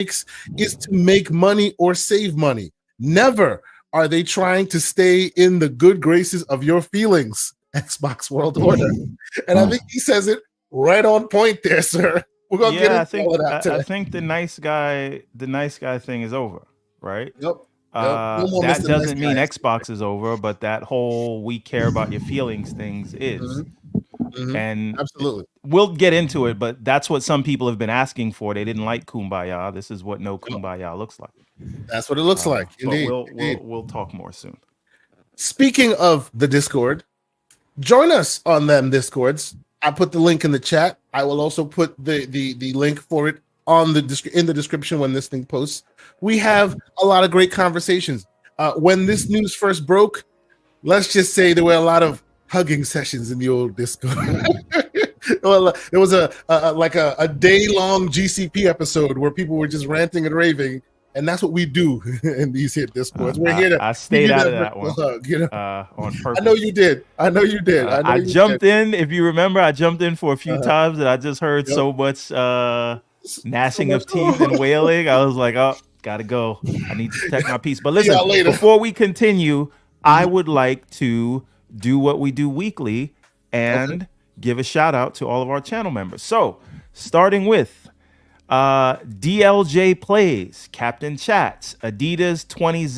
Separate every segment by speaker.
Speaker 1: is to make money or save money. Never are they trying to stay in the good graces of your feelings. Xbox World Order. And I think he says it right on point there, sir. We're gonna get into all of that today.
Speaker 2: I think the nice guy thing is over, right?
Speaker 1: Yep.
Speaker 2: No that doesn't mean Xbox is over, but that whole we care about your feelings things is. And
Speaker 1: absolutely,
Speaker 2: we'll get into it, but that's what some people have been asking for. They didn't like Kumbaya. This is what no Kumbaya looks like.
Speaker 1: That's what it looks like. Indeed.
Speaker 2: We'll talk more soon.
Speaker 1: Speaking of the Discord, join us on them Discords. I put the link in the chat. I will also put the link for it on in the description when this thing posts. We have a lot of great conversations. When this news first broke, let's just say there were a lot of hugging sessions in the old Discord. Well, there was a day-long GCP episode where people were just ranting and raving, and that's what we do in these here Discords. We're here to.
Speaker 2: I stayed out of that one.
Speaker 1: Hug,
Speaker 2: on purpose.
Speaker 1: I know you did.
Speaker 2: I jumped in. If you remember, I jumped in for a few times, and I just heard so much gnashing of teeth and wailing. I was like, oh, gotta go. I need to protect my peace. But listen, before we continue, I would like to do what we do weekly and give a shout out to all of our channel members. So starting with DLJ Plays, Captain Chats, Adidas 20,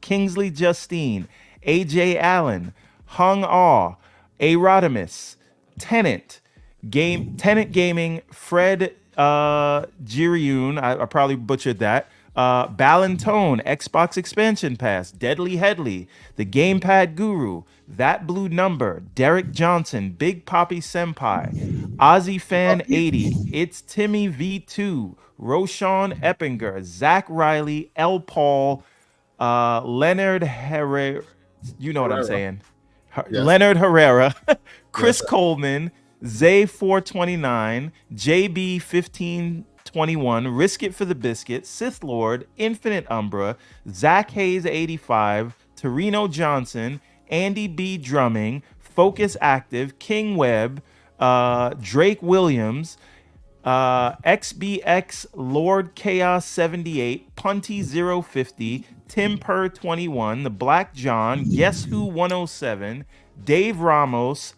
Speaker 2: Kingsley Justine, AJ Allen, Hung Aw, A Rodimus, Tenant Gaming, Fred Jiriun, I probably butchered that. Ballantone, Xbox Expansion Pass, Deadly Headley, The Gamepad Guru, That Blue Number, Derek Johnson, Big Poppy Senpai, Ozzy Fan 80, It's Timmy V2, Roshan Eppinger, Zach Riley, L. Paul, Leonard Herrera, you know what I'm saying, Leonard Herrera, Chris Coleman, Zay429, JB1521, Risk It for the Biscuit, Sith Lord, Infinite Umbra, Zach Hayes 85, Torino Johnson, Andy B Drumming, Focus Active, King Webb, Drake Williams, XBX Lord Chaos 78, Punty 050, Tim Purr 21, The Black John, Guess Who 107, Dave Ramos,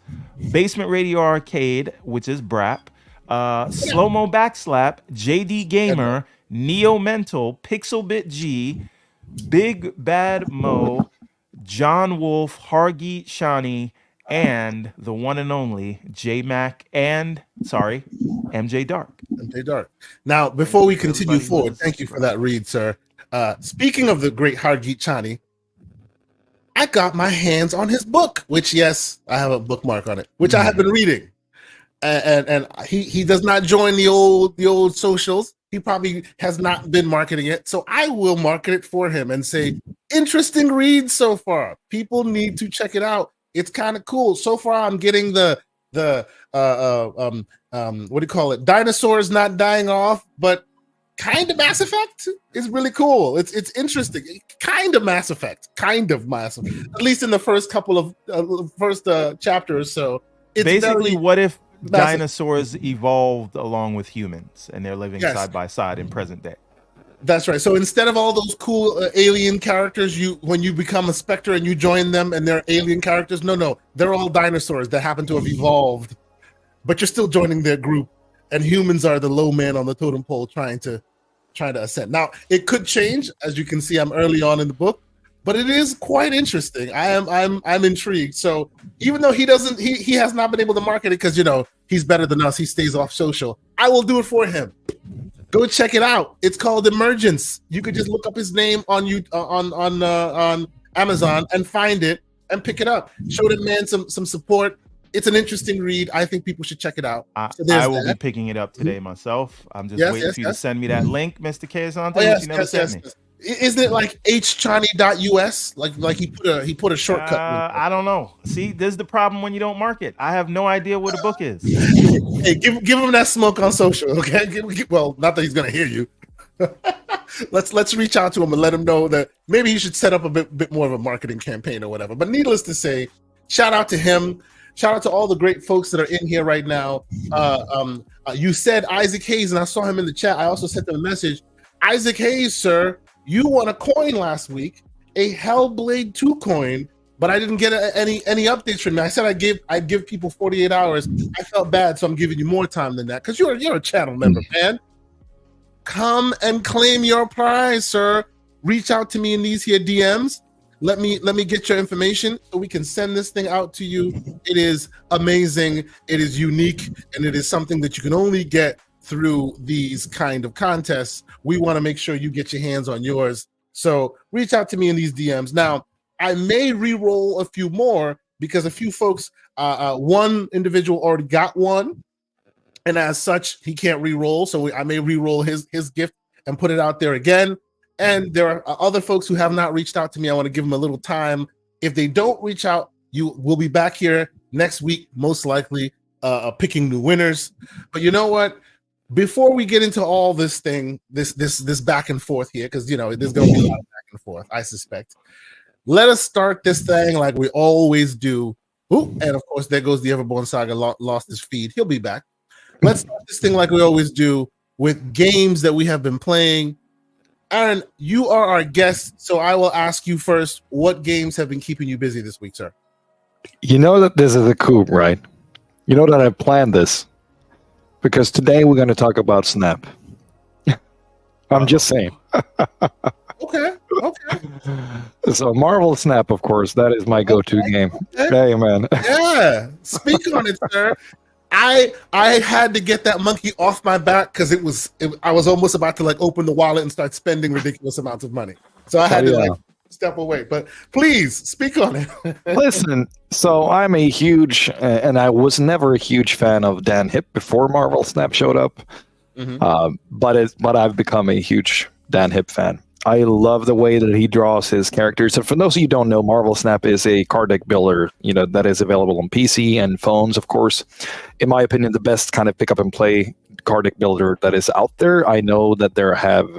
Speaker 2: Basement Radio Arcade, which is Brap, Slow Mo Backslap, JD Gamer, Neo Mental, Pixelbit G, Big Bad Mo, John Wolf, Hargeet Shani, and the one and only J Mac and MJ Dark.
Speaker 1: MJ Dark. Now, before we continue forward, thank you for that read, sir. Speaking of the great Hargeet Shani, I got my hands on his book, which, yes, I have a bookmark on it, which I have been reading. And he does not join the old socials. He probably has not been marketing it. So I will market it for him and say, interesting read so far. People need to check it out. It's kind of cool. So far, I'm getting the what do you call it? Dinosaurs not dying off, but kind of Mass Effect is really cool. It's interesting. Kind of Mass Effect. At least in the first couple of chapters. So it's
Speaker 2: basically, what if dinosaurs evolved along with humans and they're living side by side in present day?
Speaker 1: That's right. So instead of all those cool alien characters, when you become a Spectre and you join them and they're alien characters, no, they're all dinosaurs that happen to have evolved, but you're still joining their group, and humans are the low man on the totem pole trying to ascend. Now, it could change. As you can see, I'm early on in the book, but it is quite interesting. I'm intrigued. So even though he has not been able to market it because he's better than us, he stays off social, I will do it for him. Go check it out. It's called Emergence. You could just look up his name on Amazon and find it and pick it up. Show the man some support. It's an interesting read. I think people should check it out.
Speaker 2: I will be picking it up today myself. I'm just waiting for you to send me that link, Mr. Kazante.
Speaker 1: Yes, you never sent me. Isn't it like hchani.us? Like he put a shortcut.
Speaker 2: I don't know. See, this is the problem when you don't market. I have no idea what a book is.
Speaker 1: Hey, give him that smoke on social, okay? Well, not that he's gonna hear you. Let's reach out to him and let him know that maybe he should set up a bit more of a marketing campaign or whatever. But needless to say, shout out to him. Shout out to all the great folks that are in here right now. You said Isaac Hayes, and I saw him in the chat. I also sent them a message. Isaac Hayes, sir, you won a coin last week, a Hellblade 2 coin, but I didn't get any updates from me. I said I'd give people 48 hours. I felt bad, so I'm giving you more time than that because you're a channel member, man. Come and claim your prize, sir. Reach out to me in these here DMs. Let me get your information so we can send this thing out to you. It is amazing. It is unique, and it is something that you can only get through these kind of contests. We want to make sure you get your hands on yours. So reach out to me in these DMs. Now, I may re-roll a few more because a few folks, one individual already got one, and as such, he can't re-roll. So I may re-roll his gift and put it out there again. And there are other folks who have not reached out to me. I want to give them a little time. If they don't reach out, we'll be back here next week, most likely, picking new winners. But you know what? Before we get into all this thing, this back and forth here, because there's going to be a lot of back and forth, I suspect. Let us start this thing like we always do. Ooh, and of course, there goes the Everborn Saga, lost his feed. He'll be back. Let's start this thing like we always do with games that we have been playing. Aaron, you are our guest, so I will ask you first, what games have been keeping you busy this week, sir?
Speaker 3: You know that this is a coup, right? You know that I planned this. Because today we're going to talk about Snap. I'm just saying.
Speaker 1: Okay.
Speaker 3: So Marvel Snap, of course, that is my go-to game. Okay. Hey, man.
Speaker 1: Yeah, speak on it, sir. I had to get that monkey off my back because I was almost about to open the wallet and start spending ridiculous amounts of money. So I had to step away. But please speak on it.
Speaker 3: Listen, so I'm a huge, and I was never a huge fan of Dan Hip before Marvel Snap showed up. Mm-hmm. But I've become a huge Dan Hip fan. I love the way that he draws his characters. So for those of you who don't know, Marvel Snap is a card deck builder, that is available on PC and phones, of course. In my opinion, the best kind of pick up and play card deck builder that is out there. I know that there have,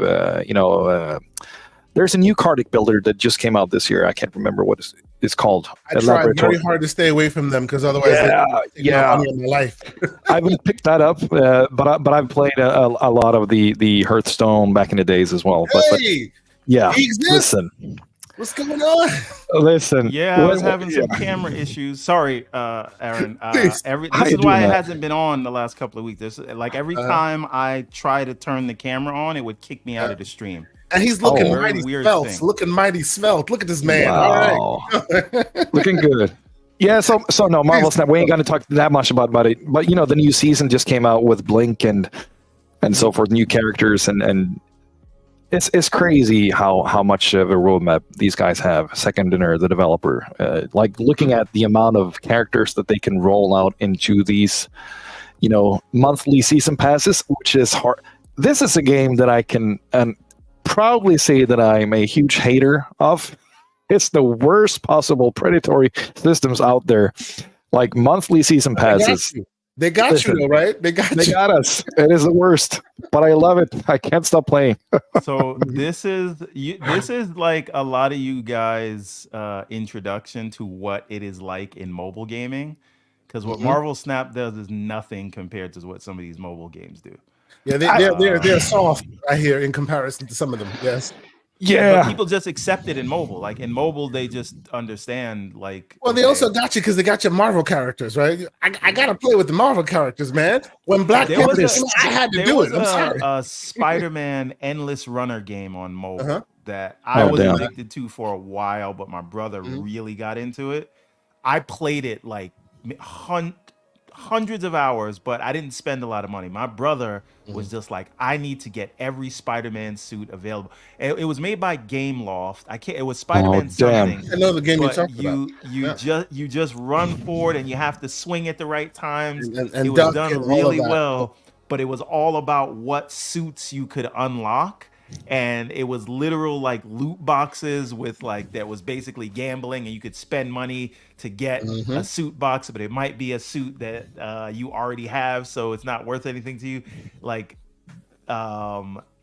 Speaker 3: there's a new card deck builder that just came out this year. I can't remember what it's called.
Speaker 1: I try very hard to stay away from them because otherwise, money in my life.
Speaker 3: I haven't picked that up, but I've played a lot of the Hearthstone back in the days as well.
Speaker 1: Hey,
Speaker 3: yeah, listen.
Speaker 1: What's going on?
Speaker 3: Listen.
Speaker 2: Yeah, I was having some camera issues. Sorry, Aaron. This is why it hasn't been on the last couple of weeks. Every time I try to turn the camera on, it would kick me out of the stream.
Speaker 1: And he's looking mighty svelte. Looking mighty svelte. Look at this man.
Speaker 3: Wow.
Speaker 1: All right.
Speaker 3: Looking good. Yeah, so no, Marvel Snap, we ain't going to talk that much about it. But, the new season just came out with Blink and so forth, new characters. And it's crazy how much of a roadmap these guys have, Second Dinner, the developer. Looking at the amount of characters that they can roll out into these, monthly season passes, which is hard. This is a game that I can... proudly say that I'm a huge hater of. It's the worst possible predatory systems out there, like monthly season passes.
Speaker 1: They got you though, right? They got
Speaker 3: us. It is the worst, but I love it. I can't stop playing.
Speaker 2: So this is like a lot of you guys' introduction to what it is like in mobile gaming, because what Marvel Snap does is nothing compared to what some of these mobile games do.
Speaker 1: Yeah, they're soft, I hear, in comparison to some of them. Yes.
Speaker 3: Yeah.
Speaker 2: But people just accept it in mobile. Like in mobile, they just understand. Well,
Speaker 1: they also got you because they got your Marvel characters, right? I gotta play with the Marvel characters, man. When Black Panther, I had to do it. I'm sorry.
Speaker 2: A Spider-Man Endless Runner game on mobile that I was addicted to for a while, but my brother really got into it. I played it hundreds of hours, but I didn't spend a lot of money. My brother was just like, I need to get every Spider-Man suit available. It was made by Gameloft. It was Spider-Man something.
Speaker 1: I know the game you're talking
Speaker 2: about. You just run forward and you have to swing at the right times. And it was done really well, but it was all about what suits you could unlock. And it was literal loot boxes with that was basically gambling, and you could spend money to get a suit box, but it might be a suit that you already have, so it's not worth anything to you.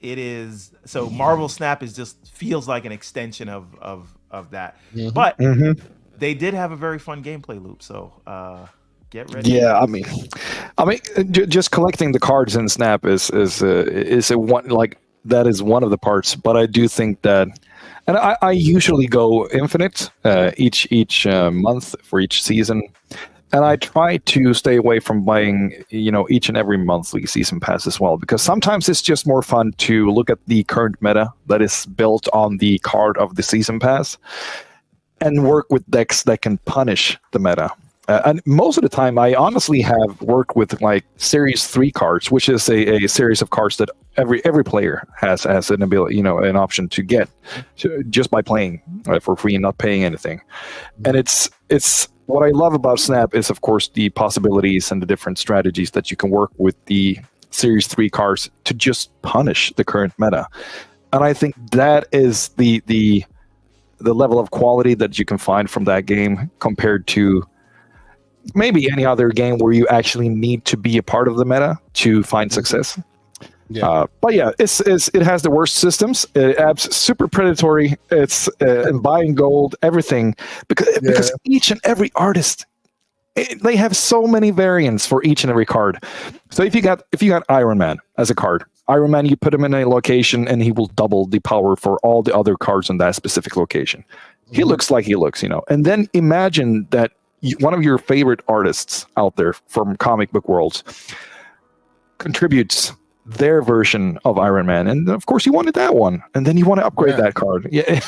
Speaker 2: It is so Marvel Snap feels like an extension of that. But they did have a very fun gameplay loop, so get ready.
Speaker 3: Yeah, I mean, just collecting the cards in Snap is a one that is one of the parts. But I do think that, and I usually go infinite each month for each season. And I try to stay away from buying, each and every monthly season pass as well, because sometimes it's just more fun to look at the current meta that is built on the card of the season pass and work with decks that can punish the meta. And most of the time, I honestly have worked with like Series 3 cards, which is a series of cards that every player has an ability, an option to get just by playing for free and not paying anything. And it's what I love about Snap is, of course, the possibilities and the different strategies that you can work with the Series 3 cards to just punish the current meta. And I think that is the level of quality that you can find from that game compared to maybe any other game where you actually need to be a part of the meta to find success. Yeah. But yeah, it has the worst systems. It's super predatory. It's buying gold, everything, because each and every artist, they have so many variants for each and every card. So if you got Iron Man as a card, Iron Man, you put him in a location and he will double the power for all the other cards in that specific location. He looks like he looks, And then imagine that one of your favorite artists out there from comic book worlds contributes their version of Iron Man, and of course you wanted that one, and then you want to upgrade that card. Yeah,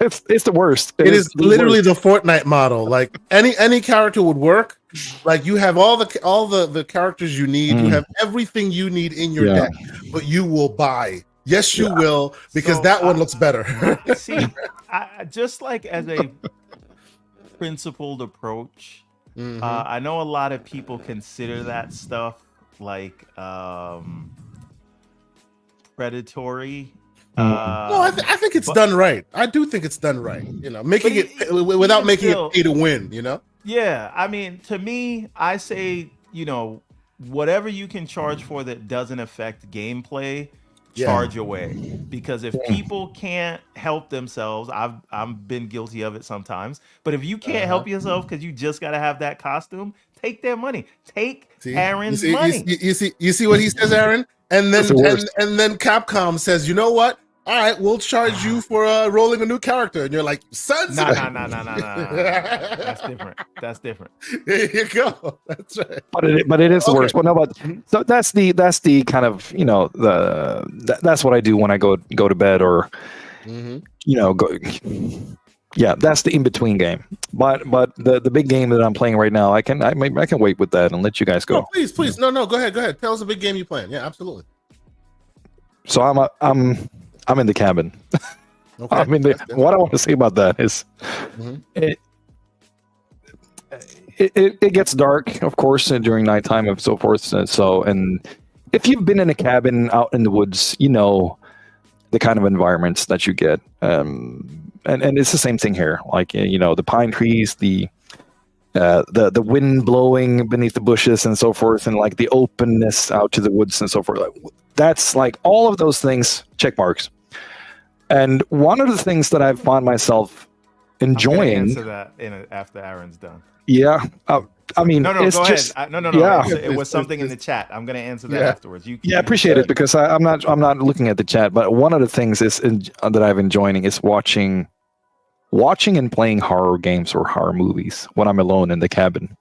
Speaker 3: it's the worst.
Speaker 1: It is literally the Fortnite model. Like any character would work. Like you have all the characters you need. You have everything you need in your deck, but you will buy. Yes, you will, because that one looks better.
Speaker 2: See, just like as a principled approach, I know a lot of people consider that stuff like predatory.
Speaker 1: No, I think it's done right. I do think it's done right. Making it without making it pay to win.
Speaker 2: Yeah, I mean, to me, I say whatever you can charge for that doesn't affect gameplay, charge away. Because if people can't help themselves, I've been guilty of it sometimes. But if you can't help yourself because you just got to have that costume, take their money. Take Aaron's money.
Speaker 1: You see what he says, Aaron? And then Capcom says, you know what? All right, we'll charge you for rolling a new character, and you're like, "Sons,
Speaker 2: no. That's different.
Speaker 1: There you go. That's right.
Speaker 3: But it is the worst. Well, no, but so that's the kind of that's what I do when I go to bed or go. Yeah, that's the in between game. But the big game that I'm playing right now, I can wait with that and let you guys go.
Speaker 1: No, please, no, go ahead. Tell us the big game you're playing. Yeah, absolutely.
Speaker 3: So I'm in the cabin.
Speaker 1: Okay.
Speaker 3: I mean, what I want to say about that is, it gets dark, of course, during nighttime and so forth. And if you've been in a cabin out in the woods, you know the kind of environments that you get. And it's the same thing here. Like the pine trees, the wind blowing beneath the bushes and so forth, and like the openness out to the woods and so forth. That's like all of those things, check marks. And one of the things that I've found myself enjoying.
Speaker 2: Answer that after Aaron's done.
Speaker 3: Yeah, I mean,
Speaker 2: no,
Speaker 3: it's
Speaker 2: go
Speaker 3: just,
Speaker 2: ahead. No.
Speaker 3: Yeah.
Speaker 2: It was something in the chat. I'm going to answer that afterwards.
Speaker 3: I appreciate it because I'm not looking at the chat. But one of the things that I've enjoying is watching and playing horror games or horror movies when I'm alone in the cabin,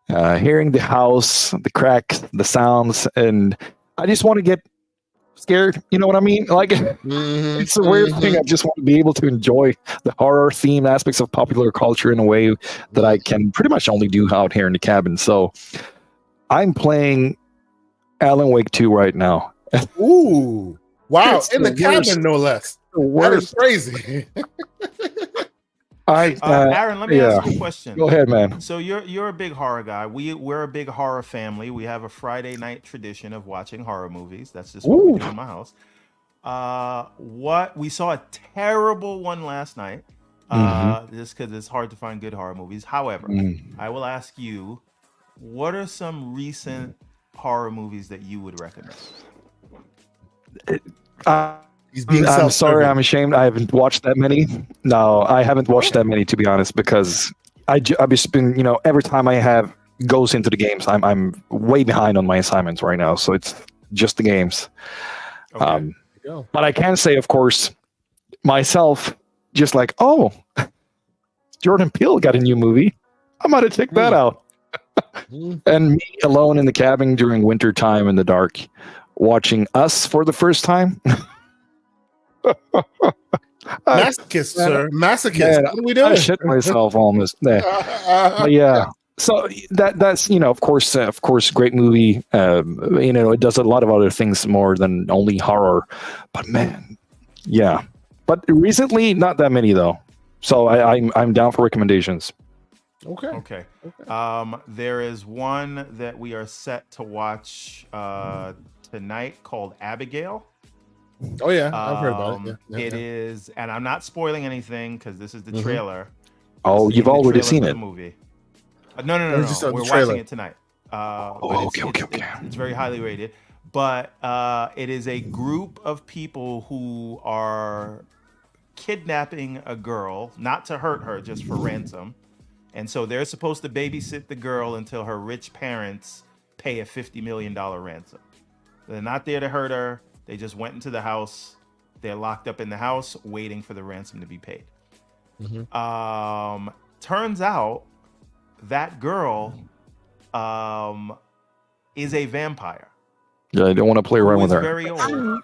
Speaker 3: hearing the house, the cracks, the sounds, and I just want to get scared. You know what I mean? Like it's a weird thing. I just want to be able to enjoy the horror theme aspects of popular culture in a way that I can pretty much only do out here in the cabin. So I'm playing Alan Wake 2 right now.
Speaker 1: Ooh, wow!
Speaker 3: It's
Speaker 1: in the cabin, no less. That is crazy.
Speaker 2: Aaron, let me ask you a question.
Speaker 3: Go ahead, man.
Speaker 2: So you're a big horror guy. We're a big horror family. We have a Friday night tradition of watching horror movies. That's just what we do in my house. We saw a terrible one last night. Just because it's hard to find good horror movies. However, I will ask you, what are some recent horror movies that you would recommend?
Speaker 3: I'm sorry, I'm ashamed. I haven't watched that many. No, I haven't watched that many, to be honest, because I've just been, every time I goes into the games, I'm way behind on my assignments right now. So it's just the games.
Speaker 2: Okay.
Speaker 1: go.
Speaker 3: But I can say, of course, myself, just like, oh, Jordan Peele got a new movie. I'm going to check that out. And me alone in the cabin during winter time in the dark, watching Us for the first time.
Speaker 1: Masochist, sir. Masochist.
Speaker 3: Man,
Speaker 1: what are we doing?
Speaker 3: I shit myself almost. But yeah. So that's of course, great movie. It does a lot of other things more than only horror. But man, yeah. But recently, not that many though. So I'm down for recommendations.
Speaker 2: Okay. There is one that we are set to watch tonight called Abigail.
Speaker 1: Oh yeah, I've heard about it. Yeah,
Speaker 2: it is, and I'm not spoiling anything because this is the trailer.
Speaker 3: Oh, you've already seen it.
Speaker 2: Movie. No. We're watching it tonight.
Speaker 3: Okay.
Speaker 2: It's very highly rated, but it is a group of people who are kidnapping a girl, not to hurt her, just for ransom. And so they're supposed to babysit the girl until her rich parents pay a $50 million ransom. They're not there to hurt her. They just went into the house. They're locked up in the house waiting for the ransom to be paid. Turns out that girl is a vampire.
Speaker 3: Yeah, I don't want to play around with her.
Speaker 2: Very old.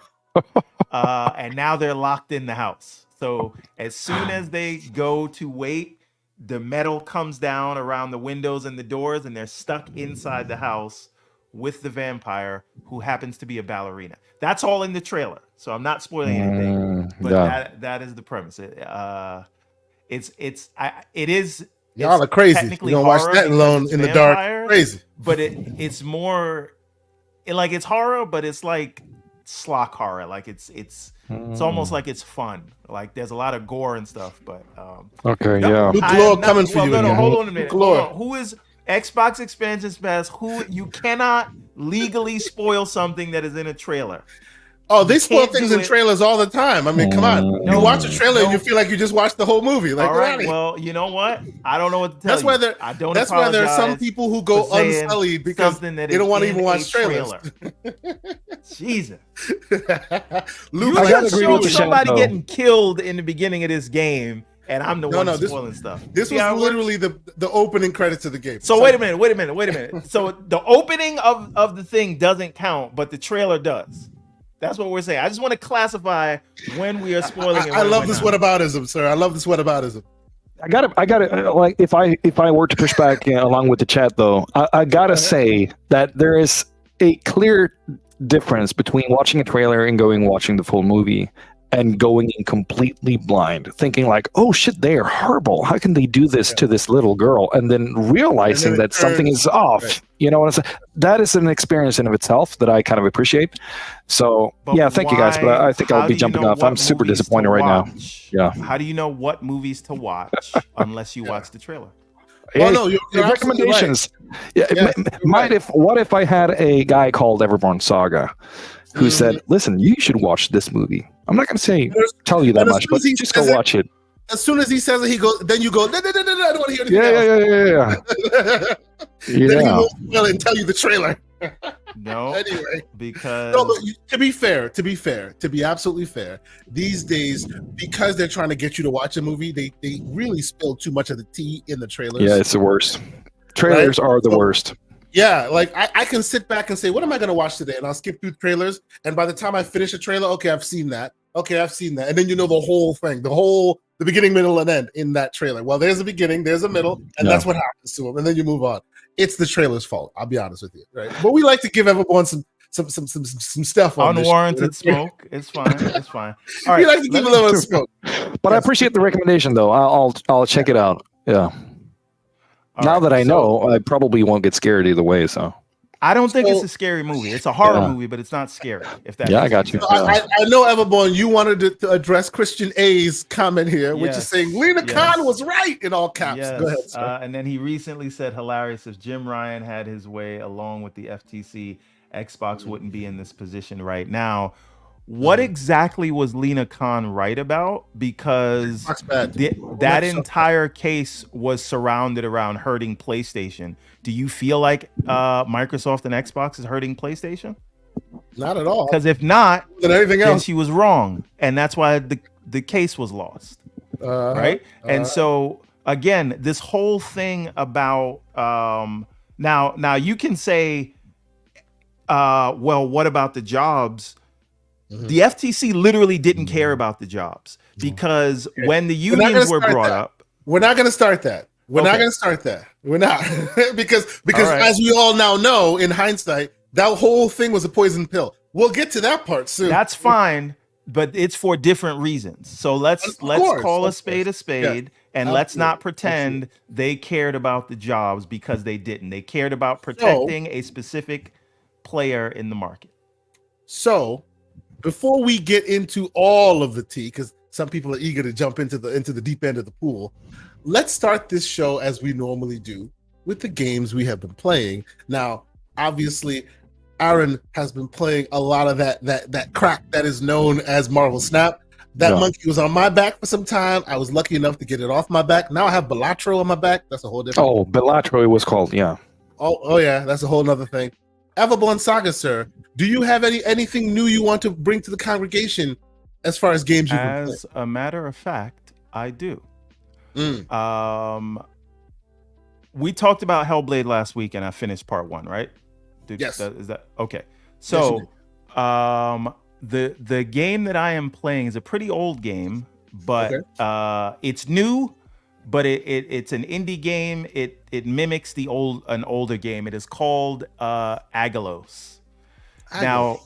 Speaker 2: And now they're locked in the house. So as soon as they go to wait, the metal comes down around the windows and the doors, and they're stuck inside the house with the vampire, who happens to be a ballerina. That's all in the trailer, so I'm not spoiling anything. But that is the premise. It is.
Speaker 1: Y'all are crazy. You don't watch that alone in the dark. Crazy.
Speaker 2: But it's more, it's horror, but it's like schlock horror. Like it's almost like it's fun. Like there's a lot of gore and stuff. But
Speaker 1: Luke coming for you.
Speaker 2: No, hold on a minute. Who is Xbox Expansion Pass? Who you cannot legally spoil something that is in a trailer.
Speaker 1: Oh, they spoil things in trailers all the time. I mean, come on. You watch a trailer and you feel like you just watched the whole movie. Like,
Speaker 2: all right, well, you know what? I don't know what to tell you.
Speaker 1: That's why there are some people who go unsullied because they don't want to even watch trailers.
Speaker 2: Jesus.
Speaker 1: Luke,
Speaker 2: you just showed somebody getting killed in the beginning of this game, and I'm the one spoiling stuff.
Speaker 1: This was literally the opening credits of the game.
Speaker 2: So wait a minute. So the opening of the thing doesn't count, but the trailer does. That's what we're saying. I just want to classify when we are spoiling.
Speaker 1: I love this whataboutism, sir. I love this whataboutism.
Speaker 3: I gotta like if I were to push back along with the chat though, I gotta say that there is a clear difference between watching a trailer and watching the full movie, and going in completely blind, thinking like, oh shit, they are horrible. How can they do this to this little girl? And then realizing that something is off. Right. You know what I'm saying? That is an experience in of itself that I kind of appreciate. So thank you guys. But I think I'll be jumping off. I'm super disappointed right now. Yeah.
Speaker 2: How do you know what movies to watch unless you watch the trailer?
Speaker 3: Hey, you're recommendations. Right. Yeah, what if I had a guy called Everborn Saga who said, listen, you should watch this movie. I'm not going to tell you that much, but just go watch it.
Speaker 1: As soon as he says it, then you go, no, I don't want to hear anything else.
Speaker 3: Yeah.
Speaker 1: Then he won't spoil it and tell you the trailer.
Speaker 2: No.
Speaker 1: Anyway.
Speaker 2: Because...
Speaker 1: No, but to be absolutely fair, these days, because they're trying to get you to watch a movie, they really spill too much of the tea in the trailers.
Speaker 3: Yeah, it's the worst. Trailers are the worst.
Speaker 1: Yeah, like I can sit back and say, what am I going to watch today? And I'll skip through trailers. And by the time I finish a trailer, okay, I've seen that. And then you know the whole thing, the beginning, middle, and end in that trailer. Well, there's a beginning, there's a middle, and that's what happens to them. And then you move on. It's the trailer's fault. I'll be honest with you, right? But we like to give everyone some stuff on
Speaker 2: unwarranted smoke. It's fine. All right,
Speaker 1: we like to give a little smoke.
Speaker 3: But I appreciate the recommendation, though. I'll check it out. Yeah. Now that I know, I probably won't get scared either way. So
Speaker 2: I don't think it's a scary movie. It's a horror movie, but it's not scary. If that
Speaker 3: I got you.
Speaker 1: So I know, Everborn, you wanted to address Christian A's comment here, which is saying Lena Khan was right in all caps.
Speaker 2: Yes.
Speaker 1: Go ahead, sir.
Speaker 2: And then he recently said, hilarious, if Jim Ryan had his way along with the FTC, Xbox wouldn't be in this position right now. What exactly was Lena Khan right about? Because that entire case was surrounded around hurting PlayStation. Do you feel like Microsoft and Xbox is hurting PlayStation?
Speaker 1: Not at all.
Speaker 2: Because if not,
Speaker 1: Than anything
Speaker 2: then
Speaker 1: else.
Speaker 2: she was wrong, and that's why the case was lost. Right? And so again, this whole thing about now you can say, well, what about the jobs? The FTC literally didn't care about the jobs because when the unions were brought up,
Speaker 1: we're not going to start that. We're not going to start that. We're not because as we all now know, in hindsight, that whole thing was a poison pill. We'll get to that part soon.
Speaker 2: That's fine, but it's for different reasons. So let's call a spade a spade, and let's not pretend they cared about the jobs because they didn't. They cared about protecting a specific player in the market.
Speaker 1: So before we get into all of the tea, because some people are eager to jump into the deep end of the pool, let's start this show as we normally do with the games we have been playing. Now, obviously, Aaron has been playing a lot of that crack that is known as Marvel Snap. That monkey was on my back for some time. I was lucky enough to get it off my back. Now I have Belatro on my back. That's a whole different.
Speaker 3: Oh, Belatro it was called, yeah.
Speaker 1: Oh yeah, that's a whole nother thing. Everborn Saga, sir, do you have anything new you want to bring to the congregation as far as games you've been playing?
Speaker 2: As a matter of fact, I do. We talked about Hellblade last week, and I finished part 1, right?
Speaker 1: Yes.
Speaker 2: Is that okay? So, the game that I am playing is a pretty old game, but it's new. But it's an indie game. It mimics an older game. It is called Agalos. Now,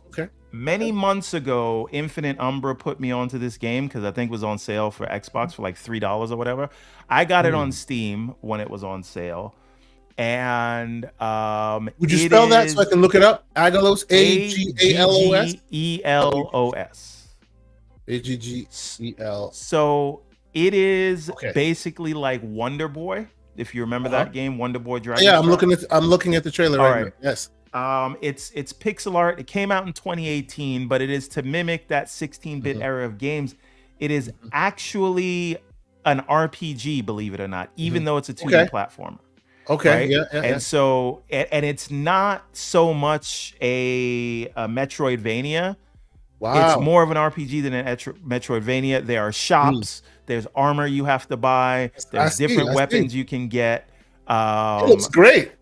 Speaker 2: many months ago, Infinite Umbra put me onto this game because I think it was on sale for Xbox for like $3 or whatever. I got it on Steam when it was on sale. And
Speaker 1: would you spell that so I can look it up? Agalos, Aggalos.
Speaker 2: Elos.
Speaker 1: Aggel.
Speaker 2: So it is basically like Wonder Boy, if you remember that game, Wonder Boy Dragon.
Speaker 1: Yeah, I'm looking at the trailer right now. Yes.
Speaker 2: It's pixel art. It came out in 2018, but it is to mimic that 16-bit era of games. It is actually an RPG, believe it or not, even though it's a 2D platformer.
Speaker 1: Okay.
Speaker 2: Right? And so, and it's not so much a Metroidvania.
Speaker 1: Wow.
Speaker 2: It's more of an RPG than a Metroidvania. There are shops. There's armor you have to buy. There's different weapons you can get.
Speaker 1: It looks great.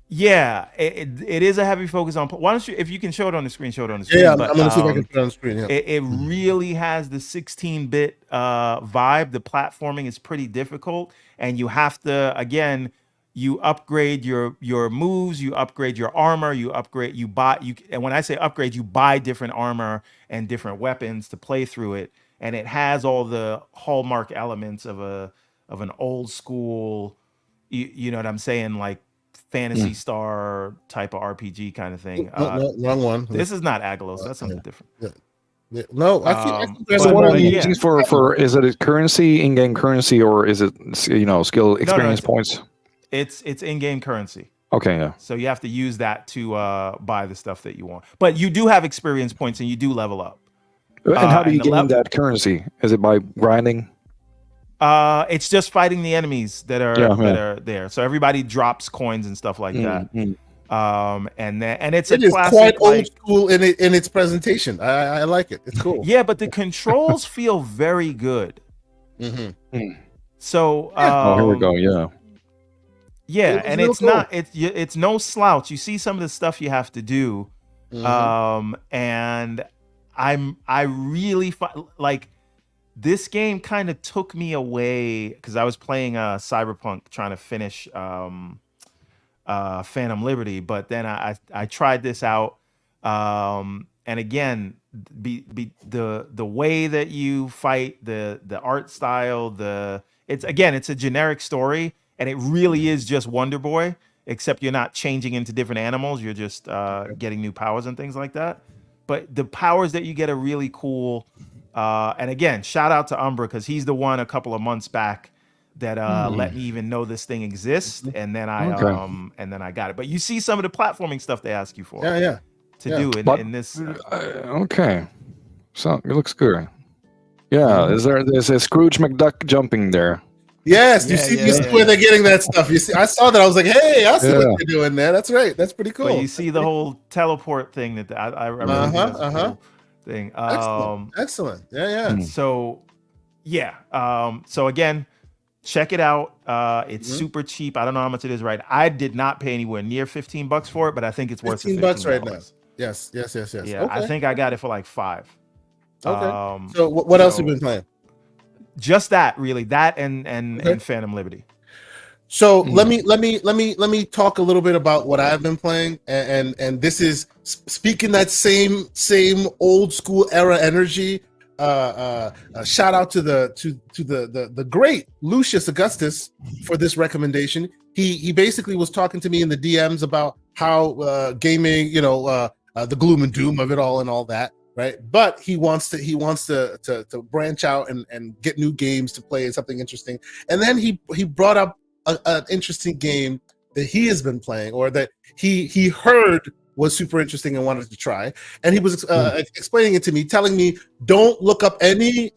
Speaker 2: Yeah, it is a heavy focus on. Why don't you, if you can show it on the screen, show it on the screen.
Speaker 1: Yeah, I'm gonna see if I can put it on the screen. Yeah.
Speaker 2: It really has the 16-bit vibe. The platforming is pretty difficult, and you have to you upgrade your moves, you upgrade your armor, and when I say upgrade, you buy different armor and different weapons to play through it, and it has all the hallmark elements of an old school, you know what I'm saying, like Fantasy Star type of RPG kind of thing.
Speaker 1: No, wrong one.
Speaker 2: This is not Agalos. That's something different.
Speaker 1: Yeah. No, I think
Speaker 3: so what are you using for? Is it a currency, in-game currency, or is it skill experience points?
Speaker 2: It's in-game currency.
Speaker 3: Okay, yeah.
Speaker 2: So you have to use that to buy the stuff that you want. But you do have experience points, and you do level up.
Speaker 3: And how do you gain that currency? Is it by grinding?
Speaker 2: It's just fighting the enemies that are there. So everybody drops coins and stuff like that. And it's
Speaker 1: it
Speaker 2: a
Speaker 1: is
Speaker 2: classic,
Speaker 1: quite old school in its presentation. I like it. It's cool.
Speaker 2: Yeah, but the controls feel very good. So
Speaker 3: here we go. Yeah.
Speaker 2: Yeah, and it's cool. It's no slouch. You see some of the stuff you have to do, and I really like this game. Kind of took me away because I was playing Cyberpunk, trying to finish Phantom Liberty, but then I tried this out, and again, the way that you fight, the art style, it's a generic story. And it really is just Wonder Boy, except you're not changing into different animals. You're just getting new powers and things like that. But the powers that you get are really cool. And again, shout out to Umbra because he's the one a couple of months back that let me even know this thing exists. And then I got it. But you see some of the platforming stuff they ask you for. To do in this.
Speaker 3: Okay, so it looks good. Yeah, there's a Scrooge McDuck jumping there.
Speaker 1: Yes, you see where they're getting that stuff. You see, I saw that. I was like, hey, I see what they're doing there. That's right. That's pretty cool.
Speaker 2: But you see the whole teleport thing that I really think that's a cool thing.
Speaker 1: Excellent. Yeah.
Speaker 2: So so again, check it out. It's super cheap. I don't know how much it is, right? I did not pay anywhere near $15 for it, but I think it's worth $15
Speaker 1: right now. Yes.
Speaker 2: Yeah,
Speaker 1: Okay.
Speaker 2: I think I got it for like $5.
Speaker 1: Okay. So what else have you been playing?
Speaker 2: Just that, really. That and Phantom Liberty.
Speaker 1: So let me talk a little bit about what I've been playing, and this is speaking that same old school era energy. Shout out to the great Lucius Augustus for this recommendation. He basically was talking to me in the DMs about how gaming, the gloom and doom of it all and all that, right? But he wants to branch out and get new games to play and something interesting. And then he brought up an interesting game that he has been playing, or that he heard was super interesting and wanted to try. And he was explaining it to me, telling me, don't look up any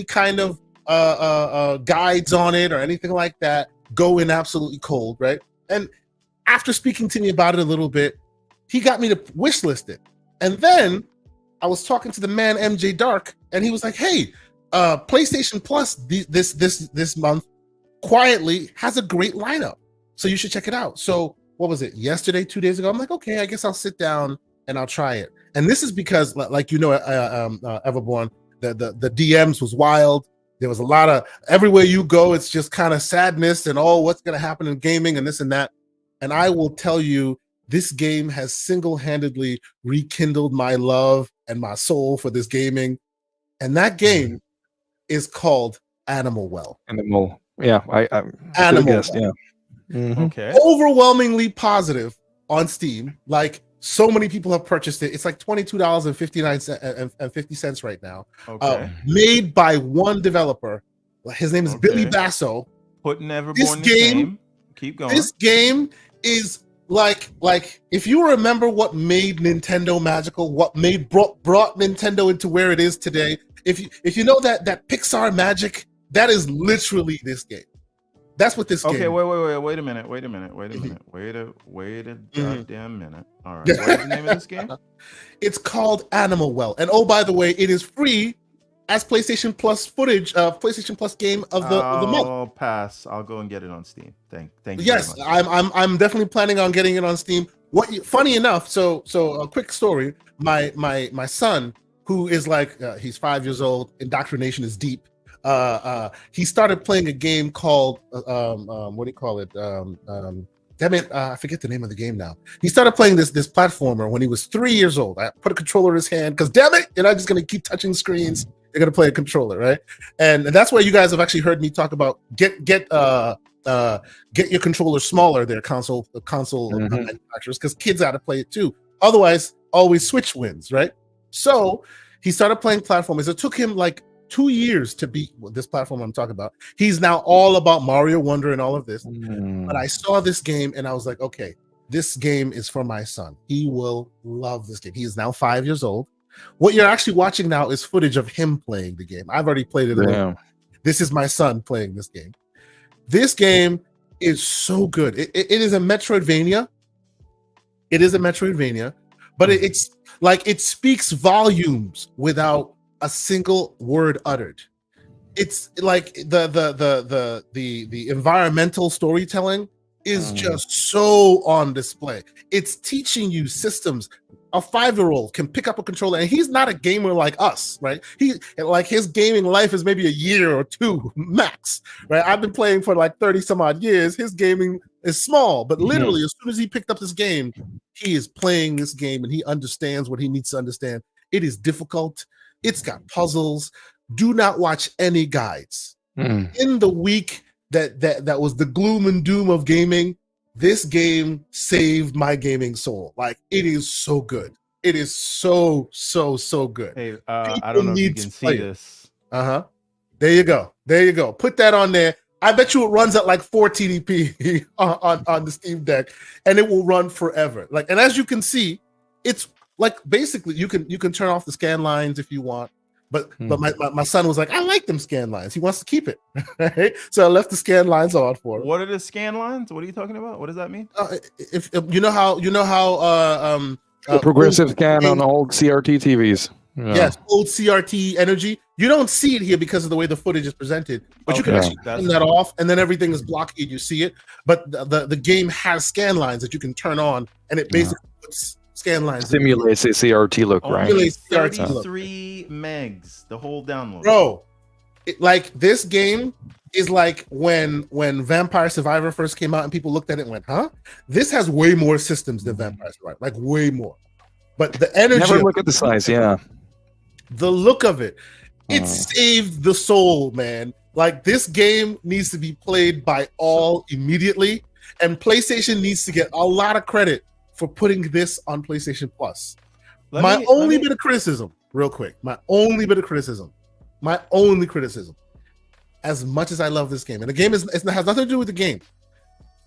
Speaker 1: kind of guides on it or anything like that. Go in absolutely cold, right? And after speaking to me about it a little bit, he got me to wish list it. And then I was talking to the man MJ Dark, and he was like, hey, PlayStation Plus this month quietly has a great lineup, so you should check it out. So what was it, yesterday, 2 days ago? I'm like, okay, I guess I'll sit down and I'll try it. And this is because, like, Everborn, the DMs was wild. There was a lot of, everywhere you go, it's just kind of sadness and, what's going to happen in gaming and this and that. And I will tell you, this game has single-handedly rekindled my love and my soul for this gaming. And that game is called Animal Well.
Speaker 3: Yeah,
Speaker 1: Animal
Speaker 3: guess,
Speaker 1: Well.
Speaker 3: yeah. Mm-hmm.
Speaker 2: Okay.
Speaker 1: Overwhelmingly positive on Steam. Like, so many people have purchased it. It's like $22.50 right now.
Speaker 2: Okay.
Speaker 1: Made by one developer. His name is Billy Basso.
Speaker 2: Putting Everborn in the game. Keep going.
Speaker 1: This game is like if you remember what made Nintendo magical, what brought Nintendo into where it is today. If you know that Pixar magic, that is literally this game. That's what this game.
Speaker 2: Okay, wait a minute. Wait a goddamn minute. All right. What is the name of this game?
Speaker 1: It's called Animal Well. And oh, by the way, it is free as PlayStation Plus footage, PlayStation Plus game of the month.
Speaker 2: I'll pass. I'll go and get it on Steam. Thank you.
Speaker 1: Yes, I'm definitely planning on getting it on Steam. Funny enough, so a quick story. My son, who is like he's 5 years old, indoctrination is deep. He started playing a game called what do you call it? Damn it, I forget the name of the game now. He started playing this platformer when he was 3 years old. I put a controller in his hand because damn it, you're not just gonna keep touching screens. You're gonna play a controller, right? And that's why you guys have actually heard me talk about get your controller smaller. Their console manufacturers, because kids got to play it too. Otherwise, always Switch wins, right? So he started playing platformers. It took him like 2 years to beat this platform I'm talking about. He's now all about Mario Wonder and all of this. But I saw this game and I was like, okay, this game is for my son. He will love this game. He is now 5 years old. What you're actually watching now is footage of him playing the game. I've already played it. This is my son playing this game. This game is so good. It is a Metroidvania. It is a Metroidvania, but it's like it speaks volumes without a single word uttered. It's like the environmental storytelling is just so on display. It's teaching you systems. A 5-year-old can pick up a controller, and he's not a gamer like us, right? His gaming life is maybe a year or two max, right? I've been playing for like 30 some odd years. His gaming is small, but literally as soon as he picked up this game, he is playing this game and he understands what he needs to understand. It is difficult. It's got puzzles. Do not watch any guides. In the week that was the gloom and doom of gaming, this game saved my gaming soul. Like, it is so good. It is so good.
Speaker 2: Hey, I don't know if you can see this.
Speaker 1: There you go. Put that on there. I bet you it runs at like 4 TDP on the Steam Deck, and it will run forever. Like, and as you can see, it's like basically you can turn off the scan lines if you want. But my son was like, I like them scan lines. He wants to keep it. Right? So I left the scan lines on for him.
Speaker 2: What are the scan lines? What are you talking about? What does that mean?
Speaker 1: If you know how
Speaker 3: the progressive scan on old CRT TVs. Yeah.
Speaker 1: Yes, old CRT energy. You don't see it here because of the way the footage is presented, but you can actually turn that off, and then everything is blocky and you see it. But the game has scan lines that you can turn on, and it basically puts scan lines.
Speaker 3: Simulates a CRT look, right?
Speaker 2: Simulates 33 megs, the whole download.
Speaker 1: Bro, like this game is like when Vampire Survivor first came out and people looked at it and went, huh? This has way more systems than Vampire Survivor, like way more. But the energy.
Speaker 3: Never look at the size, yeah.
Speaker 1: The look of it, it saved the soul, man. Like this game needs to be played by all immediately, and PlayStation needs to get a lot of credit for putting this on PlayStation Plus. My only bit of criticism, real quick, my only criticism, as much as I love this game, and the game has nothing to do with the game.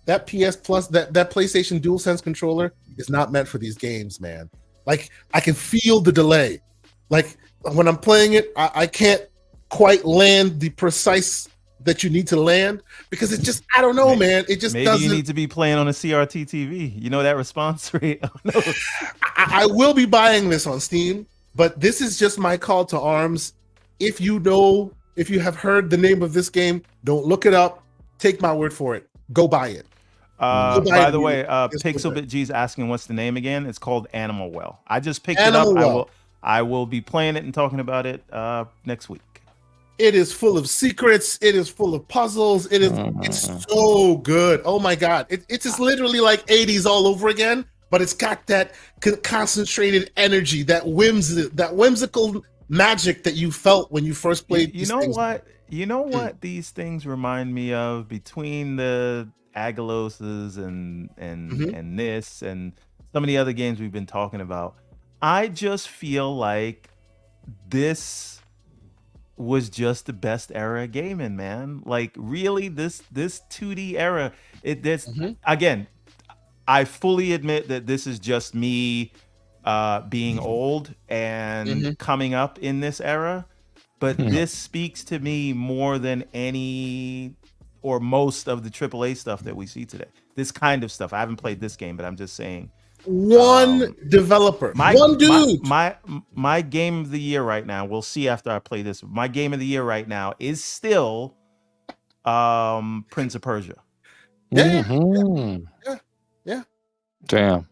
Speaker 1: That PS Plus, that PlayStation DualSense controller is not meant for these games, man. Like I can feel the delay. Like when I'm playing it, I can't quite land the precise that you need to land because it just, I don't know, man. It just doesn't.
Speaker 2: You need to be playing on a CRT TV. You know that response rate.
Speaker 1: I will be buying this on Steam, but this is just my call to arms. If you have heard the name of this game, don't look it up. Take my word for it. Go buy it.
Speaker 2: By the way, Pixelbit G's asking what's the name again. It's called Animal Well. I just picked it up. I will be playing it and talking about it next week.
Speaker 1: It is full of secrets. It is full of puzzles. It's so good. Oh my god! It's just literally like 80s all over again, but it's got that concentrated energy, that whimsical magic that you felt when you first played.
Speaker 2: You know what these things remind me of between the Agaloses and this and some of the other games we've been talking about. I just feel like this was just the best era of gaming, man. Like really, this 2D era. Again, I fully admit that this is just me being old and coming up in this era, but this speaks to me more than any or most of the AAA stuff that we see today. This kind of stuff. I haven't played this game, but I'm just saying.
Speaker 1: One developer, one dude.
Speaker 2: My game of the year right now, we'll see after I play this. My game of the year right now is still Prince of Persia.
Speaker 1: Yeah.
Speaker 3: Damn.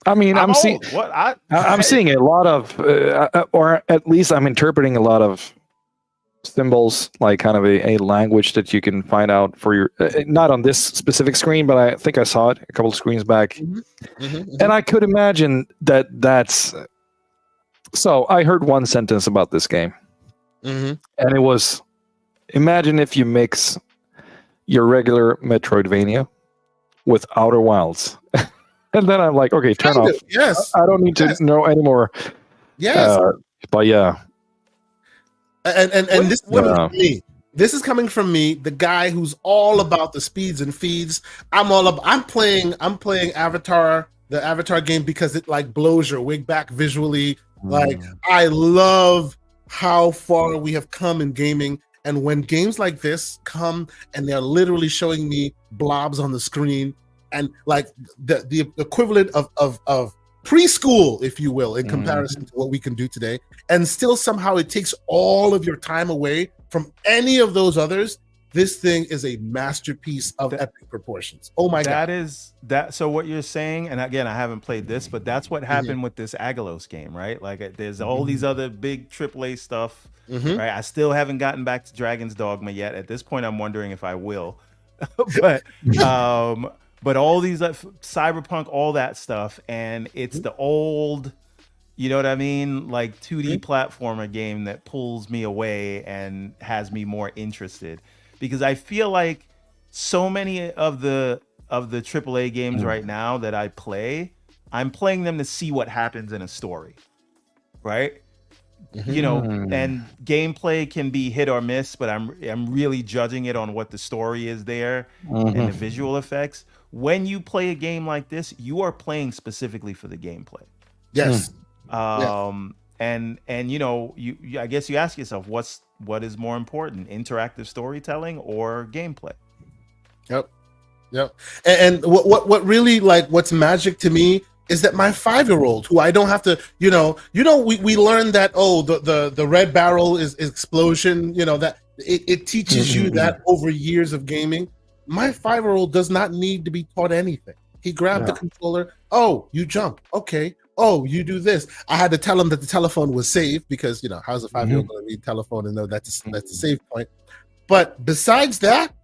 Speaker 3: I mean, I'm seeing a lot of, or at least I'm interpreting a lot of symbols, like kind of a language that you can find out for your, not on this specific screen, but I think I saw it a couple of screens back. And I could imagine that's, so I heard one sentence about this game. And it was, imagine if you mix your regular Metroidvania with Outer Wilds. And then I'm like, okay, turn off.
Speaker 1: Yes.
Speaker 3: I don't need to know anymore.
Speaker 1: Yes.
Speaker 3: But yeah.
Speaker 1: And this is coming from me. This is coming from me, the guy who's all about the speeds and feeds. I'm playing Avatar, the Avatar game, because it like blows your wig back visually. Like I love how far we have come in gaming. And when games like this come and they're literally showing me blobs on the screen and like the equivalent of preschool, if you will, in comparison to what we can do today, and still somehow it takes all of your time away from any of those others. This thing is a masterpiece of epic proportions. Oh my god.
Speaker 2: So what you're saying, and again, I haven't played this, but that's what happened with this Agalos game, right? Like there's all these other big AAA stuff, right? I still haven't gotten back to Dragon's Dogma yet. At this point, I'm wondering if I will. But all these Cyberpunk, all that stuff, and it's the old, you know what I mean, like 2D platformer game that pulls me away and has me more interested, because I feel like so many of the AAA games right now that I play, I'm playing them to see what happens in a story, right? You know, and gameplay can be hit or miss, but I'm really judging it on what the story is there and the visual effects. When you play a game like this, you are playing specifically for the gameplay.
Speaker 1: Yes.
Speaker 2: and I guess you ask yourself, what is more important, interactive storytelling or gameplay?
Speaker 1: Yep. And what really, like, what's magic to me is that my 5-year-old, who I don't have to, we learned that, the red barrel is explosion, that it teaches you that over years of gaming. My 5-year-old does not need to be taught anything. He grabbed the controller. Oh, you jump. Okay. Oh, you do this. I had to tell him that the telephone was safe because, how's a 5-year-old going to read telephone and know that's a save point? But besides that,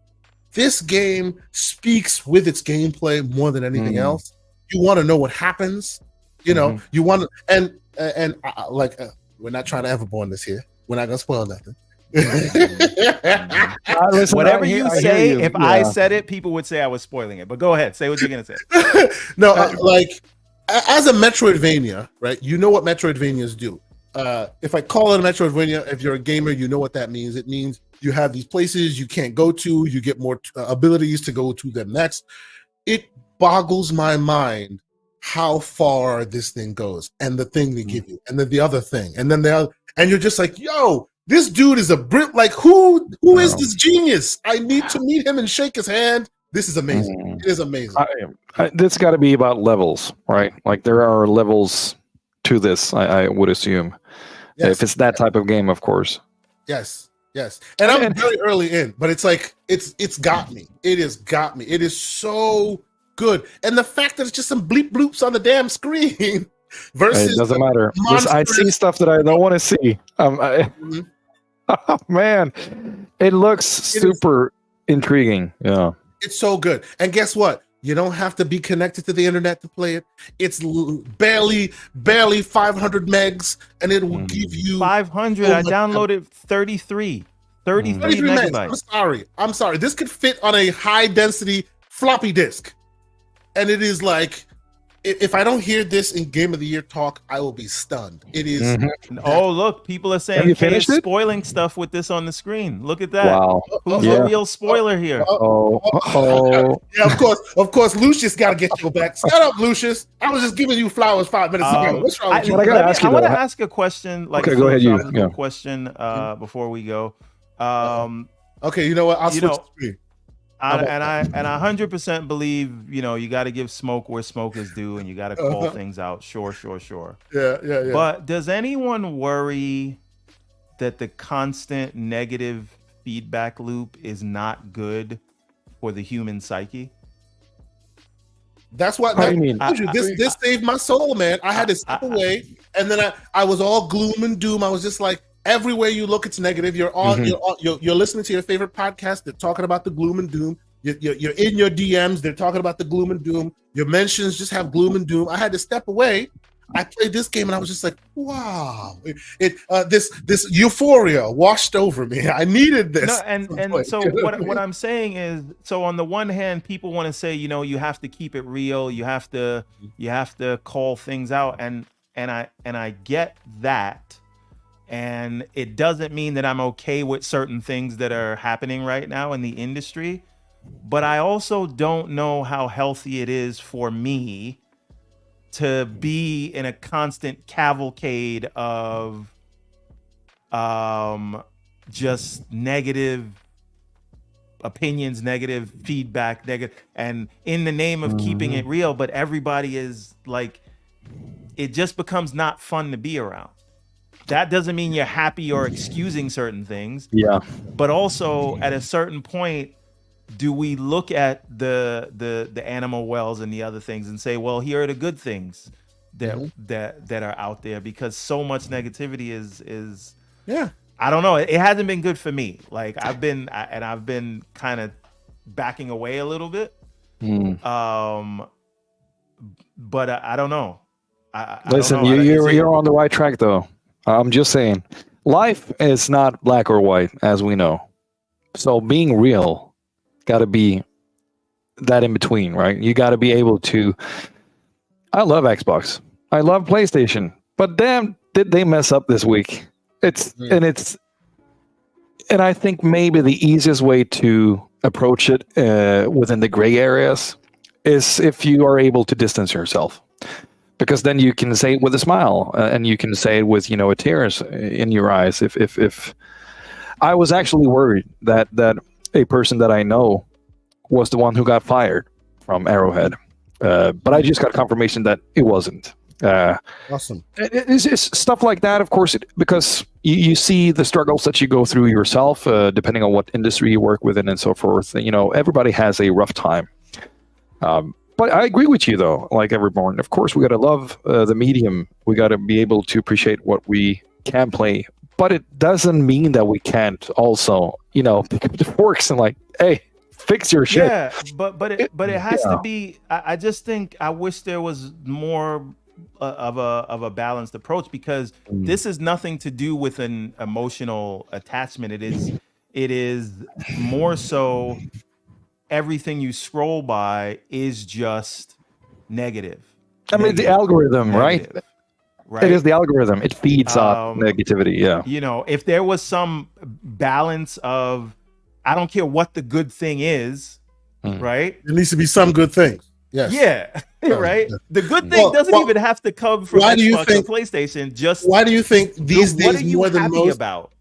Speaker 1: this game speaks with its gameplay more than anything else. You want to know what happens. You want to, and we're not trying to Everborn this here. We're not going to spoil nothing.
Speaker 2: Whatever you say, if I said it, people would say I was spoiling it. But go ahead, say what you're going to say.
Speaker 1: No, as a Metroidvania, right? You know what Metroidvanias do. If I call it a Metroidvania, if you're a gamer, you know what that means. It means you have these places you can't go to. You get more abilities to go to them next. It boggles my mind how far this thing goes, and the thing they give you, and then the other thing, and then the other, and you're just like, yo, this dude is a Brit. Like, who is this genius? I need to meet him and shake his hand. This is amazing. It is amazing.
Speaker 3: This got to be about levels, right? Like, there are levels to this, I would assume. Yes. If it's that type of game, of course.
Speaker 1: Yes. And I'm very early in, but it's like, it's got me. It has got me. It is so good. And the fact that it's just some bleep bloops on the damn screen versus
Speaker 3: it doesn't matter. I see stuff that I don't want to see. Oh, man, it looks super intriguing. Yeah,
Speaker 1: it's so good. And guess what? You don't have to be connected to the internet to play it. It's barely 500 megs, and it will give you
Speaker 2: 500. I downloaded 33 megabytes.
Speaker 1: I'm sorry. This could fit on a high density floppy disk, and it is like, if I don't hear this in Game of the Year talk, I will be stunned. It is.
Speaker 2: Oh, look, people are saying Kay's spoiling stuff with this on the screen. Look at that.
Speaker 3: Wow.
Speaker 2: Who's a real spoiler here?
Speaker 1: Yeah, of course. Lucius got to get your back. Shut up, Lucius. I was just giving you flowers 5 minutes ago. What's wrong with you?
Speaker 2: I want to ask a question.
Speaker 3: Okay, go ahead.
Speaker 2: Question before we go.
Speaker 1: Okay, you know what? I'll switch the screen.
Speaker 2: I 100% believe, you got to give smoke where smoke is due, and you got to call things out. Sure.
Speaker 1: Yeah.
Speaker 2: But does anyone worry that the constant negative feedback loop is not good for the human psyche?
Speaker 1: That's what I mean. This saved my soul, man. I had to step away, and then I was all gloom and doom. I was just like, everywhere you look, it's negative. You're listening to your favorite podcast. They're talking about the gloom and doom. You're in your DMs. They're talking about the gloom and doom. Your mentions just have gloom and doom. I had to step away. I played this game and I was just like, wow! This euphoria washed over me. I needed this.
Speaker 2: No, and so what I'm saying is, so on the one hand, people want to say, you have to keep it real. You have to call things out, and I get that. And it doesn't mean that I'm okay with certain things that are happening right now in the industry, but I also don't know how healthy it is for me to be in a constant cavalcade of just negative opinions, negative feedback, and in the name of keeping it real, but everybody is like, it just becomes not fun to be around. That doesn't mean you're happy or excusing certain things.
Speaker 3: Yeah.
Speaker 2: But also, at a certain point, do we look at the animal wells and the other things and say, well, here are the good things that are out there? Because so much negativity is I don't know. It hasn't been good for me. Like, I've been kind of backing away a little bit. But I don't know.
Speaker 3: Listen, you're on the right track, though. I'm just saying, life is not black or white, as we know. So being real got to be that in between, right? You got to be able to. I love Xbox. I love PlayStation. But damn, did they mess up this week? And I think maybe the easiest way to approach it within the gray areas is if you are able to distance yourself. because then you can say it with a smile, and you can say it with a tears in your eyes. If I was actually worried that a person that I know was the one who got fired from Arrowhead, but I just got confirmation that it wasn't.
Speaker 1: Awesome.
Speaker 3: It's stuff like that, of course, because you see the struggles that you go through yourself, depending on what industry you work within and so forth. Everybody has a rough time. But I agree with you, though, like Everborn. Of course, we got to love the medium. We got to be able to appreciate what we can play. But it doesn't mean that we can't also, pick up the forks and hey, fix your shit.
Speaker 2: Yeah, but it has to be. I just think I wish there was more of a balanced approach, because this is nothing to do with an emotional attachment. It is more so everything you scroll by is just negative.
Speaker 3: I mean, the algorithm,
Speaker 2: negative,
Speaker 3: right? It is the algorithm. It feeds off negativity. Yeah.
Speaker 2: If there was some balance of, I don't care what the good thing is, right?
Speaker 1: There needs to be some good things. Yes.
Speaker 2: Yeah. Right. The good thing doesn't even have to come from Xbox or PlayStation. Just
Speaker 1: why do you think these days
Speaker 2: what are you
Speaker 1: more than
Speaker 2: happy
Speaker 1: most
Speaker 2: about?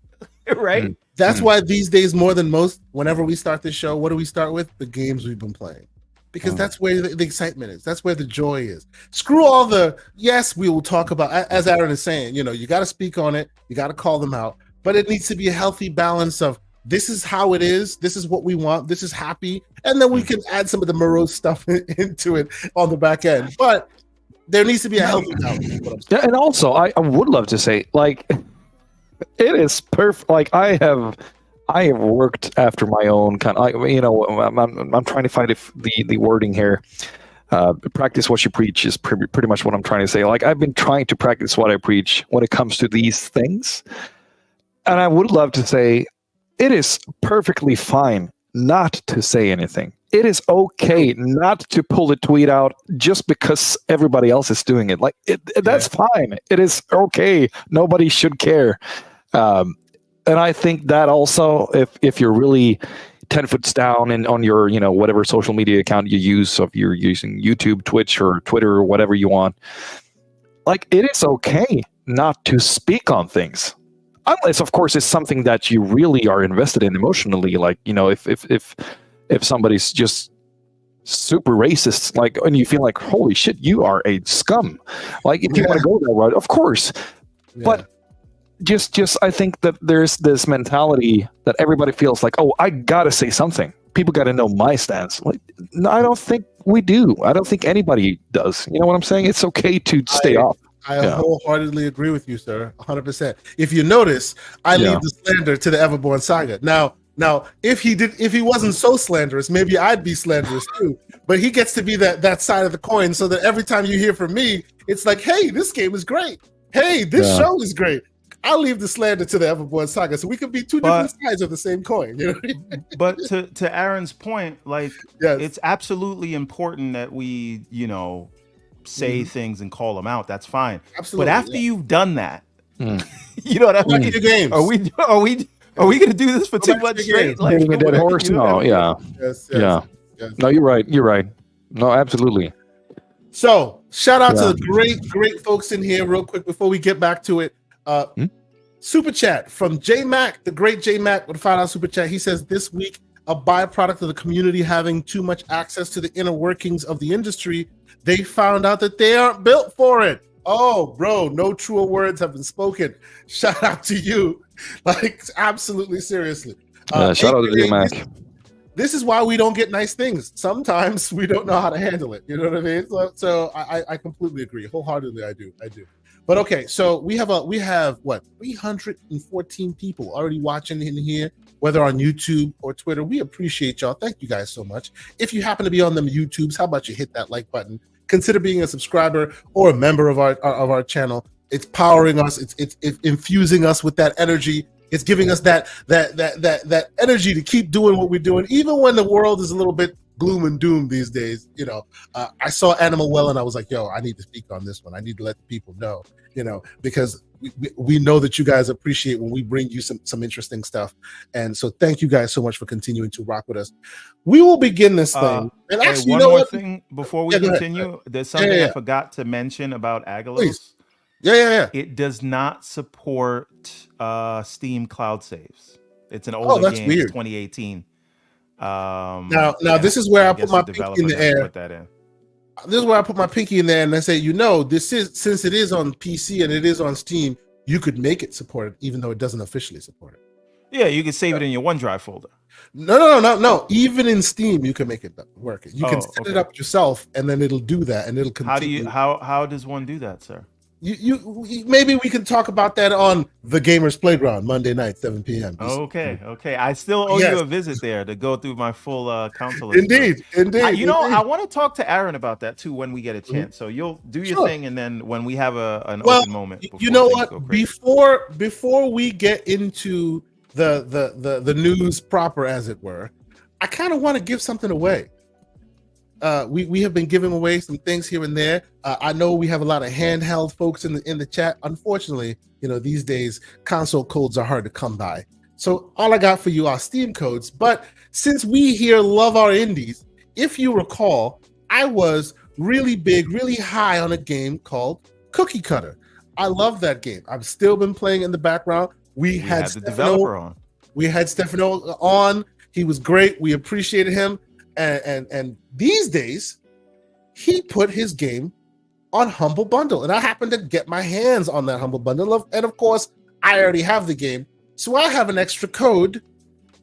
Speaker 2: Right.
Speaker 1: That's why these days more than most, whenever we start this show, what do we start with? The games we've been playing. Because that's where the excitement is. That's where the joy is. Screw all the, yes, we will talk about, as Aaron is saying, you got to speak on it. You got to call them out. But it needs to be a healthy balance of, this is how it is. This is what we want. This is happy. And then we can add some of the morose stuff into it on the back end. But there needs to be a healthy balance.
Speaker 3: Yeah, and also, I would love to say, it is perfect. I have worked after my own kind of, I'm trying to find the wording here. Practice what you preach is pretty much what I'm trying to say. I've been trying to practice what I preach when it comes to these things. And I would love to say, it is perfectly fine not to say anything. It is okay not to pull the tweet out just because everybody else is doing it. That's fine. It is okay. Nobody should care. And I think that also, if you're really 10 foot down and on your, whatever social media account you use, so if you're using YouTube, Twitch, or Twitter, or whatever you want, it is okay not to speak on things. Unless, of course, it's something that you really are invested in emotionally. If somebody's just super racist, and you feel like, holy shit, you are a scum. If you want to go that route, of course. Yeah. But just I think that there's this mentality that everybody feels like, oh, I gotta say something. People gotta know my stance. No, I don't think we do. I don't think anybody does. You know what I'm saying? It's okay to stay off.
Speaker 1: I wholeheartedly agree with you, sir. 100%. If you notice, I leave the slander to the Everborn saga. Now, if he wasn't so slanderous, maybe I'd be slanderous too. But he gets to be that side of the coin, so that every time you hear from me, it's like, hey, this game is great. Hey, this show is great. I'll leave the slander to the Everborn saga, so we could be two different sides of the same coin.
Speaker 2: But to Aaron's point, it's absolutely important that we, say things and call them out. That's fine. Absolutely. But after you've done that, you know what I mean?
Speaker 1: Games.
Speaker 2: Are we going to do this for 2 months straight?
Speaker 3: Hitting a dead horse? No. Yeah. Yes. No, you're right. No, absolutely.
Speaker 1: So shout out to the great folks in here real quick before we get back to it. Super chat from J Mac, the great J Mac with a $5 super chat. He says, this week, a byproduct of the community having too much access to the inner workings of the industry, they found out that they aren't built for it. Oh, bro, no truer words have been spoken. Shout out to you. Absolutely, seriously.
Speaker 3: Shout out to J Mac.
Speaker 1: This is why we don't get nice things. Sometimes we don't know how to handle it. You know what I mean? So I completely agree. Wholeheartedly, I do. But okay, so we have 314 people already watching in here, whether on YouTube or Twitter. We appreciate y'all. Thank you guys so much. If you happen to be on them YouTubes, how about you hit that like button? Consider being a subscriber or a member of our channel. It's powering us. It's infusing us with that energy. It's giving us that energy to keep doing what we're doing, even when the world is a little bit gloom and doom these days. I saw Animal Well and I was like, yo, I need to speak on this one. I need to let the people know, because we know that you guys appreciate when we bring you some interesting stuff, and so thank you guys so much for continuing to rock with us. We will begin this thing. And
Speaker 2: Hey,
Speaker 1: actually,
Speaker 2: one
Speaker 1: you know
Speaker 2: more
Speaker 1: what?
Speaker 2: thing before we
Speaker 1: Yeah, go ahead.
Speaker 2: continue. There's something
Speaker 1: yeah.
Speaker 2: I forgot to mention about Agalos.
Speaker 1: Please. Yeah.
Speaker 2: It does not support Steam cloud saves. It's an
Speaker 1: Oh,
Speaker 2: older
Speaker 1: that's
Speaker 2: game.
Speaker 1: weird.
Speaker 2: It's 2018.
Speaker 1: Now this is where I put my pinky in the air.
Speaker 2: Put that in.
Speaker 1: This is where I put my pinky in there and I say, this is, since it is on PC and it is on Steam, you could make it support it, even though it doesn't officially support it.
Speaker 2: Yeah, you can save it in your OneDrive folder.
Speaker 1: No. Even in Steam, you can make it work. You can set it up yourself, and then it'll do that, and it'll continue.
Speaker 2: How does one do that, sir?
Speaker 1: You maybe we can talk about that on the Gamers Playground Monday night, 7 p.m.
Speaker 2: Okay. I still owe you a visit there to go through my full console.
Speaker 1: Indeed.
Speaker 2: I want to talk to Aaron about that too when we get a chance. So you'll do your thing, and then when we have an open moment.
Speaker 1: You know what? Before we get into the news proper, as it were, I kind of want to give something away. We have been giving away some things here and there. I know we have a lot of handheld folks in the chat. Unfortunately, these days console codes are hard to come by. So all I got for you are Steam codes. But since we here love our indies, if you recall, I was really big, really high on a game called Cookie Cutter. I love that game. I've still been playing in the background. We had
Speaker 2: the developer on.
Speaker 1: We had Stefano on. He was great. We appreciated him. And these days, he put his game on Humble Bundle, and I happened to get my hands on that Humble Bundle. And of course, I already have the game, so I have an extra code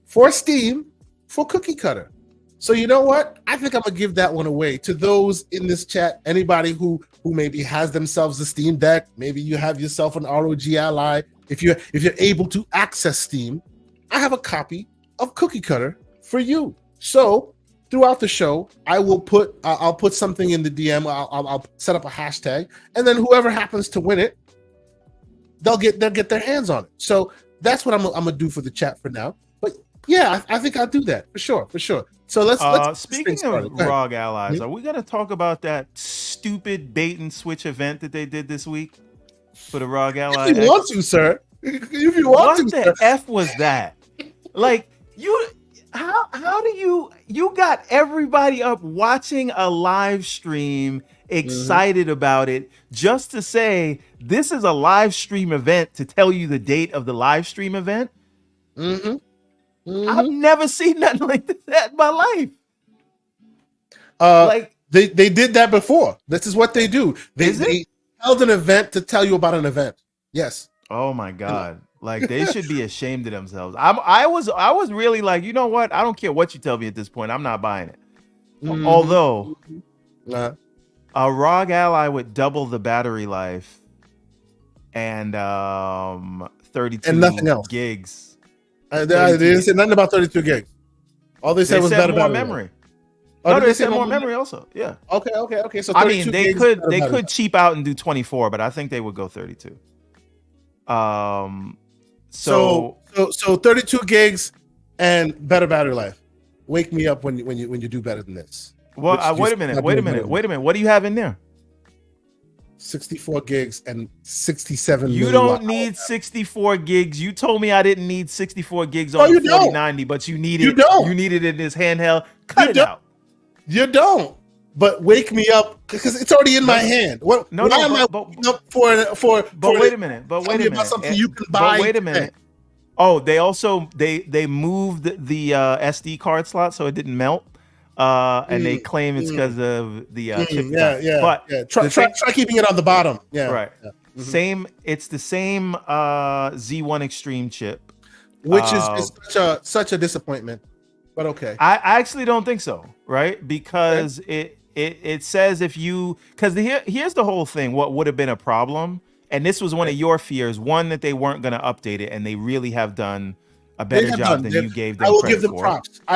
Speaker 1: for Steam for Cookie Cutter. So you know what? I think I'm gonna give that one away to those in this chat. Anybody who maybe has themselves a Steam Deck, maybe you have yourself an ROG Ally. If you're able to access Steam, I have a copy of Cookie Cutter for you. So throughout the show, I'll put something in the DM. I'll set up a hashtag, and then whoever happens to win it, they'll get their hands on it. So that's what I'm gonna do for the chat for now. But yeah, I think I'll do that for sure. So let's
Speaker 2: speaking of ROG Allies, are we gonna talk about that stupid bait and switch event that they did this week for the ROG Ally?
Speaker 1: If you want to, sir. If you want to,
Speaker 2: what the F was that? Like how do you got everybody up watching a live stream, excited about it, just to say this is a live stream event to tell you the date of the live stream event? I've never seen nothing like that in my life.
Speaker 1: They did that before. This is what they do. They held an event to tell you about an event. Yes.
Speaker 2: Oh my God. Like they should be ashamed of themselves. I was really like, you know what? I don't care what you tell me at this point. I'm not buying it. Although a ROG Ally with double the battery life and 32
Speaker 1: and nothing else.
Speaker 2: gigs.
Speaker 1: They didn't say nothing about 32 gigs. All they said was better
Speaker 2: more
Speaker 1: battery
Speaker 2: memory.
Speaker 1: Oh,
Speaker 2: no, they said more memory also. Yeah.
Speaker 1: Okay. So
Speaker 2: I mean, they could cheap out and do 24, but I think they would go 32. So
Speaker 1: 32 gigs and better battery life. Wake me up when you do better than this.
Speaker 2: Well, wait a minute. What do you have in there?
Speaker 1: 64 gigs and 67.
Speaker 2: You don't need 64 gigs. You told me I didn't need 64 gigs on the 4090, but you needed it in this handheld. Cut it out.
Speaker 1: You don't. But wake me up because it's already in my hand. Why am I waking up for?
Speaker 2: But wait a minute.
Speaker 1: About something you can buy.
Speaker 2: Wait a minute. Oh, they also they moved the SD card slot so it didn't melt. And they claim it's because of the chip.
Speaker 1: But try keeping it on the bottom. Yeah.
Speaker 2: Right. Yeah. Mm-hmm. It's the same Z1 Extreme chip,
Speaker 1: which is such a disappointment. But okay.
Speaker 2: I actually don't think so. Right? Because it says because here's the whole thing. What would have been a problem, and this was one of your fears, one that they weren't going to update it, and they really have done a better job than you gave them.
Speaker 1: I will give them props. They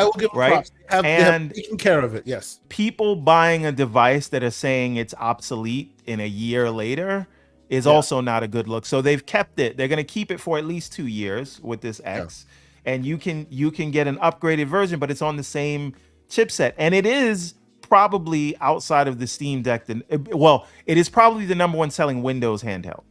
Speaker 1: have taken care of it. Yes.
Speaker 2: People buying a device that are saying it's obsolete in a year later is also not a good look. So they've kept it. They're going to keep it for at least 2 years with this X, and you can get an upgraded version, but it's on the same chipset, and it is probably outside of the Steam Deck. It is probably the number one selling Windows handheld.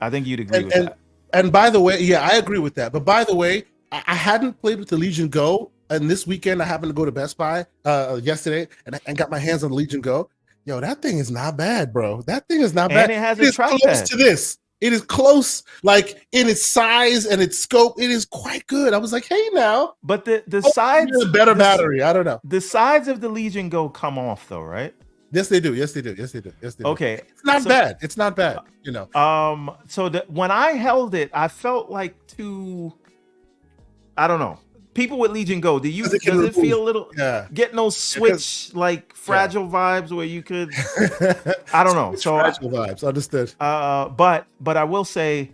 Speaker 2: I think you'd agree with
Speaker 1: and,
Speaker 2: that.
Speaker 1: And by the way, yeah, I agree with that. But by the way, I hadn't played with the Legion Go, and this weekend I happened to go to Best Buy yesterday and got my hands on the Legion Go. Yo, that thing is not bad, bro. That thing is not bad.
Speaker 2: And it has a
Speaker 1: is
Speaker 2: trackpad.
Speaker 1: close to this. It is close, like in its size and its scope. It is quite good. I was like, hey, now.
Speaker 2: But the sides,
Speaker 1: a better battery. I don't know.
Speaker 2: The sides of the Legion Go come off though, right?
Speaker 1: Yes, they do. Yes, they do. Yes, they do. Yes, they do.
Speaker 2: Okay,
Speaker 1: it's not bad. It's not bad. You know.
Speaker 2: So when I held it, I felt like I don't know. People with Legion Go, does it feel a little getting those Switch like fragile vibes where you could I don't know. So
Speaker 1: fragile vibes, understood.
Speaker 2: But I will say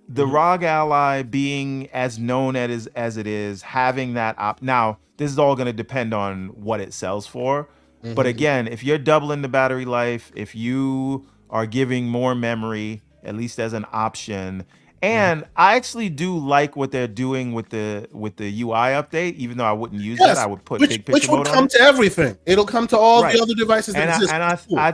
Speaker 2: the ROG Ally being as known as it is, having that now this is all gonna depend on what it sells for. But again, if you're doubling the battery life, if you are giving more memory, at least as an option. And I actually do like what they're doing with the UI update, even though I wouldn't use that. I would put big picture
Speaker 1: which will
Speaker 2: mode on
Speaker 1: come
Speaker 2: it.
Speaker 1: to everything. It'll come to all the other devices that exist.
Speaker 2: And I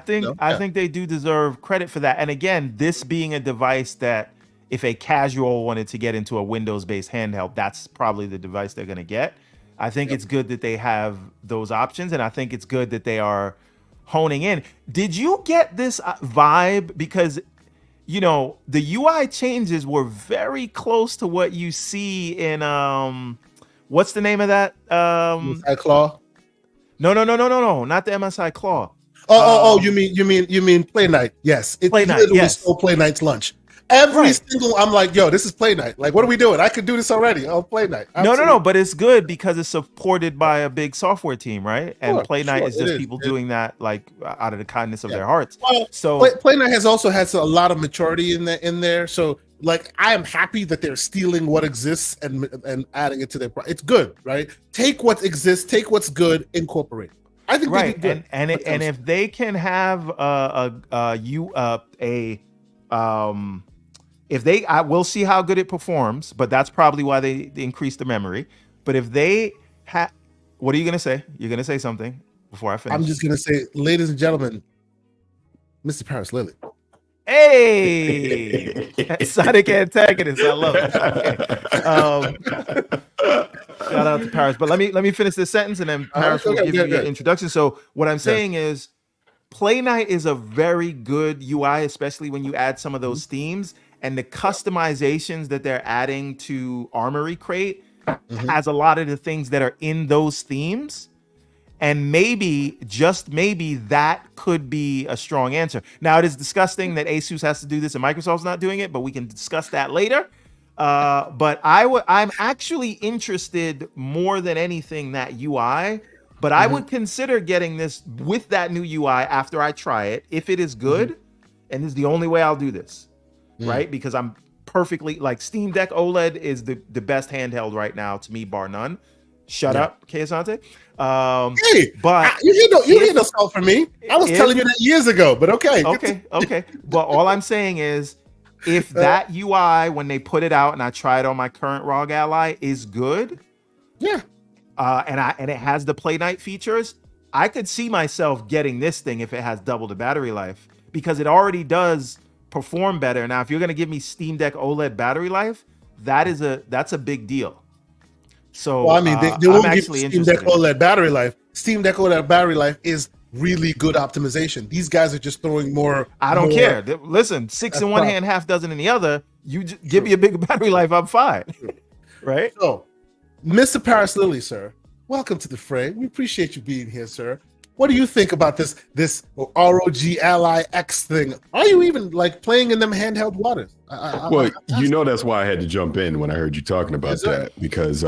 Speaker 2: think they do deserve credit for that. And again, this being a device that if a casual wanted to get into a Windows-based handheld, that's probably the device they're going to get. I think it's good that they have those options, and I think it's good that they are honing in. Did you get this vibe? Because you know, the UI changes were very close to what you see in what's the name of that?
Speaker 1: MSI Claw?
Speaker 2: No, not the MSI Claw.
Speaker 1: You mean Play Night? Yes, it literally stole Play Night's lunch. Every single, I'm like, yo, this is Play Night. Like, what are we doing? I could do this already. Oh, Play Night. Absolutely.
Speaker 2: No, but it's good because it's supported by a big software team, right? And Play Night is just people doing that like out of the kindness of their hearts.
Speaker 1: Well, so Play Night has also had a lot of maturity in there. So like, I am happy that they're stealing what exists and adding it to their product. It's good, right? Take what exists, take what's good, incorporate. I think they do good.
Speaker 2: And if they can have we'll see how good it performs, but that's probably why they increased the memory. But if they what are you gonna say? You're gonna say something before I finish.
Speaker 1: I'm just gonna say, ladies and gentlemen, Mr. Paris Lily.
Speaker 2: Hey, Sonic antagonist. I love it. Okay. Shout out to Paris. But let me finish this sentence, and then Paris will give you your introduction. So what I'm saying is, Play Night is a very good UI, especially when you add some of those themes. And the customizations that they're adding to Armory Crate has a lot of the things that are in those themes. And maybe, just maybe, that could be a strong answer. Now, it is disgusting that Asus has to do this and Microsoft's not doing it, but we can discuss that later. But I'm actually interested more than anything that UI. But I would consider getting this with that new UI after I try it, if it is good. And this is the only way I'll do this. Right? Because I'm perfectly like Steam Deck OLED is the best handheld right now to me, bar none. Shut up, Asante.
Speaker 1: Hey, but you need no salt for me. I was telling you that years ago, but okay.
Speaker 2: Okay. But all I'm saying is, if that UI when they put it out and I try it on my current ROG Ally is good, and it has the Play Night features, I could see myself getting this thing if it has double the battery life, because it already does perform better. Now, if you're going to give me Steam Deck OLED battery life, that's a big deal. So,
Speaker 1: well, I mean, they won't give Steam Deck OLED battery life. Steam Deck OLED battery life is really good optimization. These guys are just throwing more.
Speaker 2: I don't care. Listen, 6 in one hand, half dozen in the other. You give me a bigger battery life, I'm fine. Right?
Speaker 1: So, Mr. Paris Lily, sir, welcome to the fray. We appreciate you being here, sir. What do you think about this ROG Ally X thing? Are you even like playing in them handheld waters?
Speaker 4: That's why I had to jump in when I heard you talking about that, because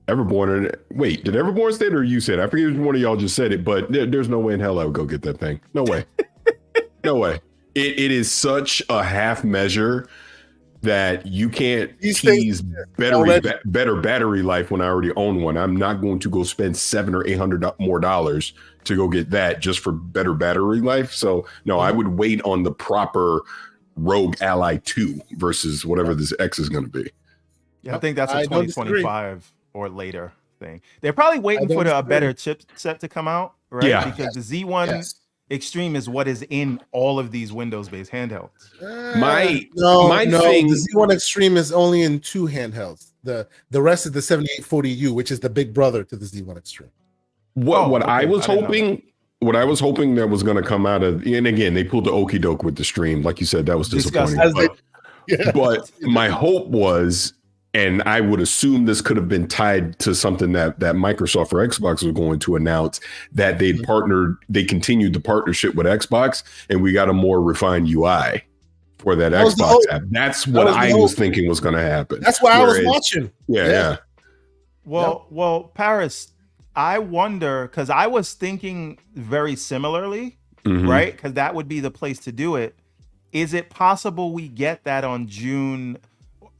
Speaker 4: Everborn. Wait, did Everborn say it or you said it? I forget which one of y'all just said it, but there's no way in hell I would go get that thing. No way. No way. It is such a half measure that you can't tease better battery life when I already own one. I'm not going to go spend $700 or $800 more dollars to go get that just for better battery life. So no, I would wait on the proper ROG Ally 2 versus whatever this X is going to be.
Speaker 2: Yeah, I think that's a 2025 or later thing. They're probably waiting for a better chipset to come out, right?
Speaker 4: Yeah.
Speaker 2: Because the Z1 Extreme is what is in all of these Windows-based handhelds.
Speaker 4: My thing,
Speaker 1: the Z1 Extreme is only in 2 handhelds. The rest is the 7840U, which is the big brother to the Z1 Extreme.
Speaker 4: I was hoping that was going to come out of, and again, they pulled the okie doke with the stream, like you said, that was disappointing. But my hope was, and I would assume this could have been tied to something that Microsoft or Xbox was going to announce, that they continued the partnership with Xbox, and we got a more refined UI for that Xbox app. That's what I was thinking was going to happen.
Speaker 1: That's why I was watching.
Speaker 4: Yeah.
Speaker 2: Well, Paris, I wonder, because I was thinking very similarly, right? Because that would be the place to do it. Is it possible we get that on June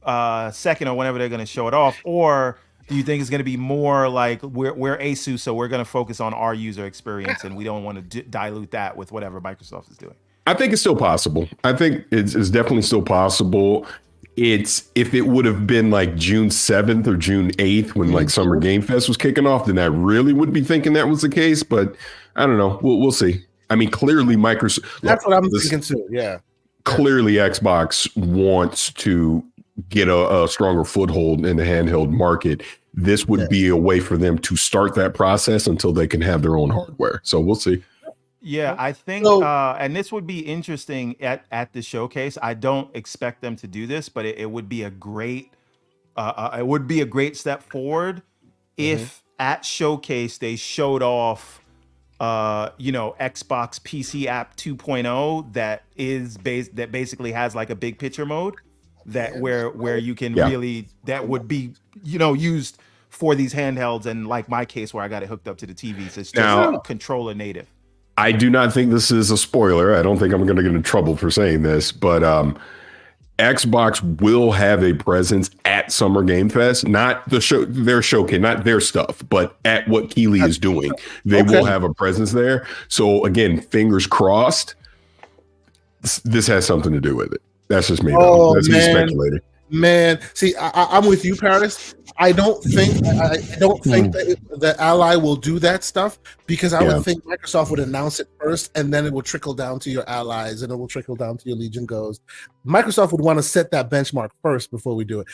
Speaker 2: 2nd or whenever they're going to show it off? Or do you think it's going to be more like we're ASUS, so we're going to focus on our user experience and we don't want to dilute that with whatever Microsoft is doing?
Speaker 4: I think it's still possible. I think it's definitely still possible. If it would have been like June 7th or June 8th when like Summer Game Fest was kicking off, then I really would be thinking that was the case. But I don't know. We'll see. I mean, clearly Microsoft.
Speaker 1: That's what I'm thinking too. Yeah.
Speaker 4: Clearly Xbox wants to get a stronger foothold in the handheld market. This would be a way for them to start that process until they can have their own hardware. So we'll see.
Speaker 2: Yeah, I think, and this would be interesting at the showcase. I don't expect them to do this, but it would be a great, step forward if at showcase they showed off, Xbox PC app 2.0 that basically has like a big picture mode where you can really, that would be used for these handhelds, and like my case where I got it hooked up to the TVs, it's just controller native.
Speaker 4: I do not think this is a spoiler. I don't think I'm going to get in trouble for saying this, but Xbox will have a presence at Summer Game Fest, not their showcase, not their stuff, but at what Keighley is doing. They will have a presence there. So again, fingers crossed, this has something to do with it. That's just me. That's me speculating.
Speaker 1: Man, see, I'm with you, Paris. I don't think that the Ally will do that stuff, because I would think Microsoft would announce it first, and then it will trickle down to your allies, and it will trickle down to your Legion Goes. Microsoft would want to set that benchmark first before we do it.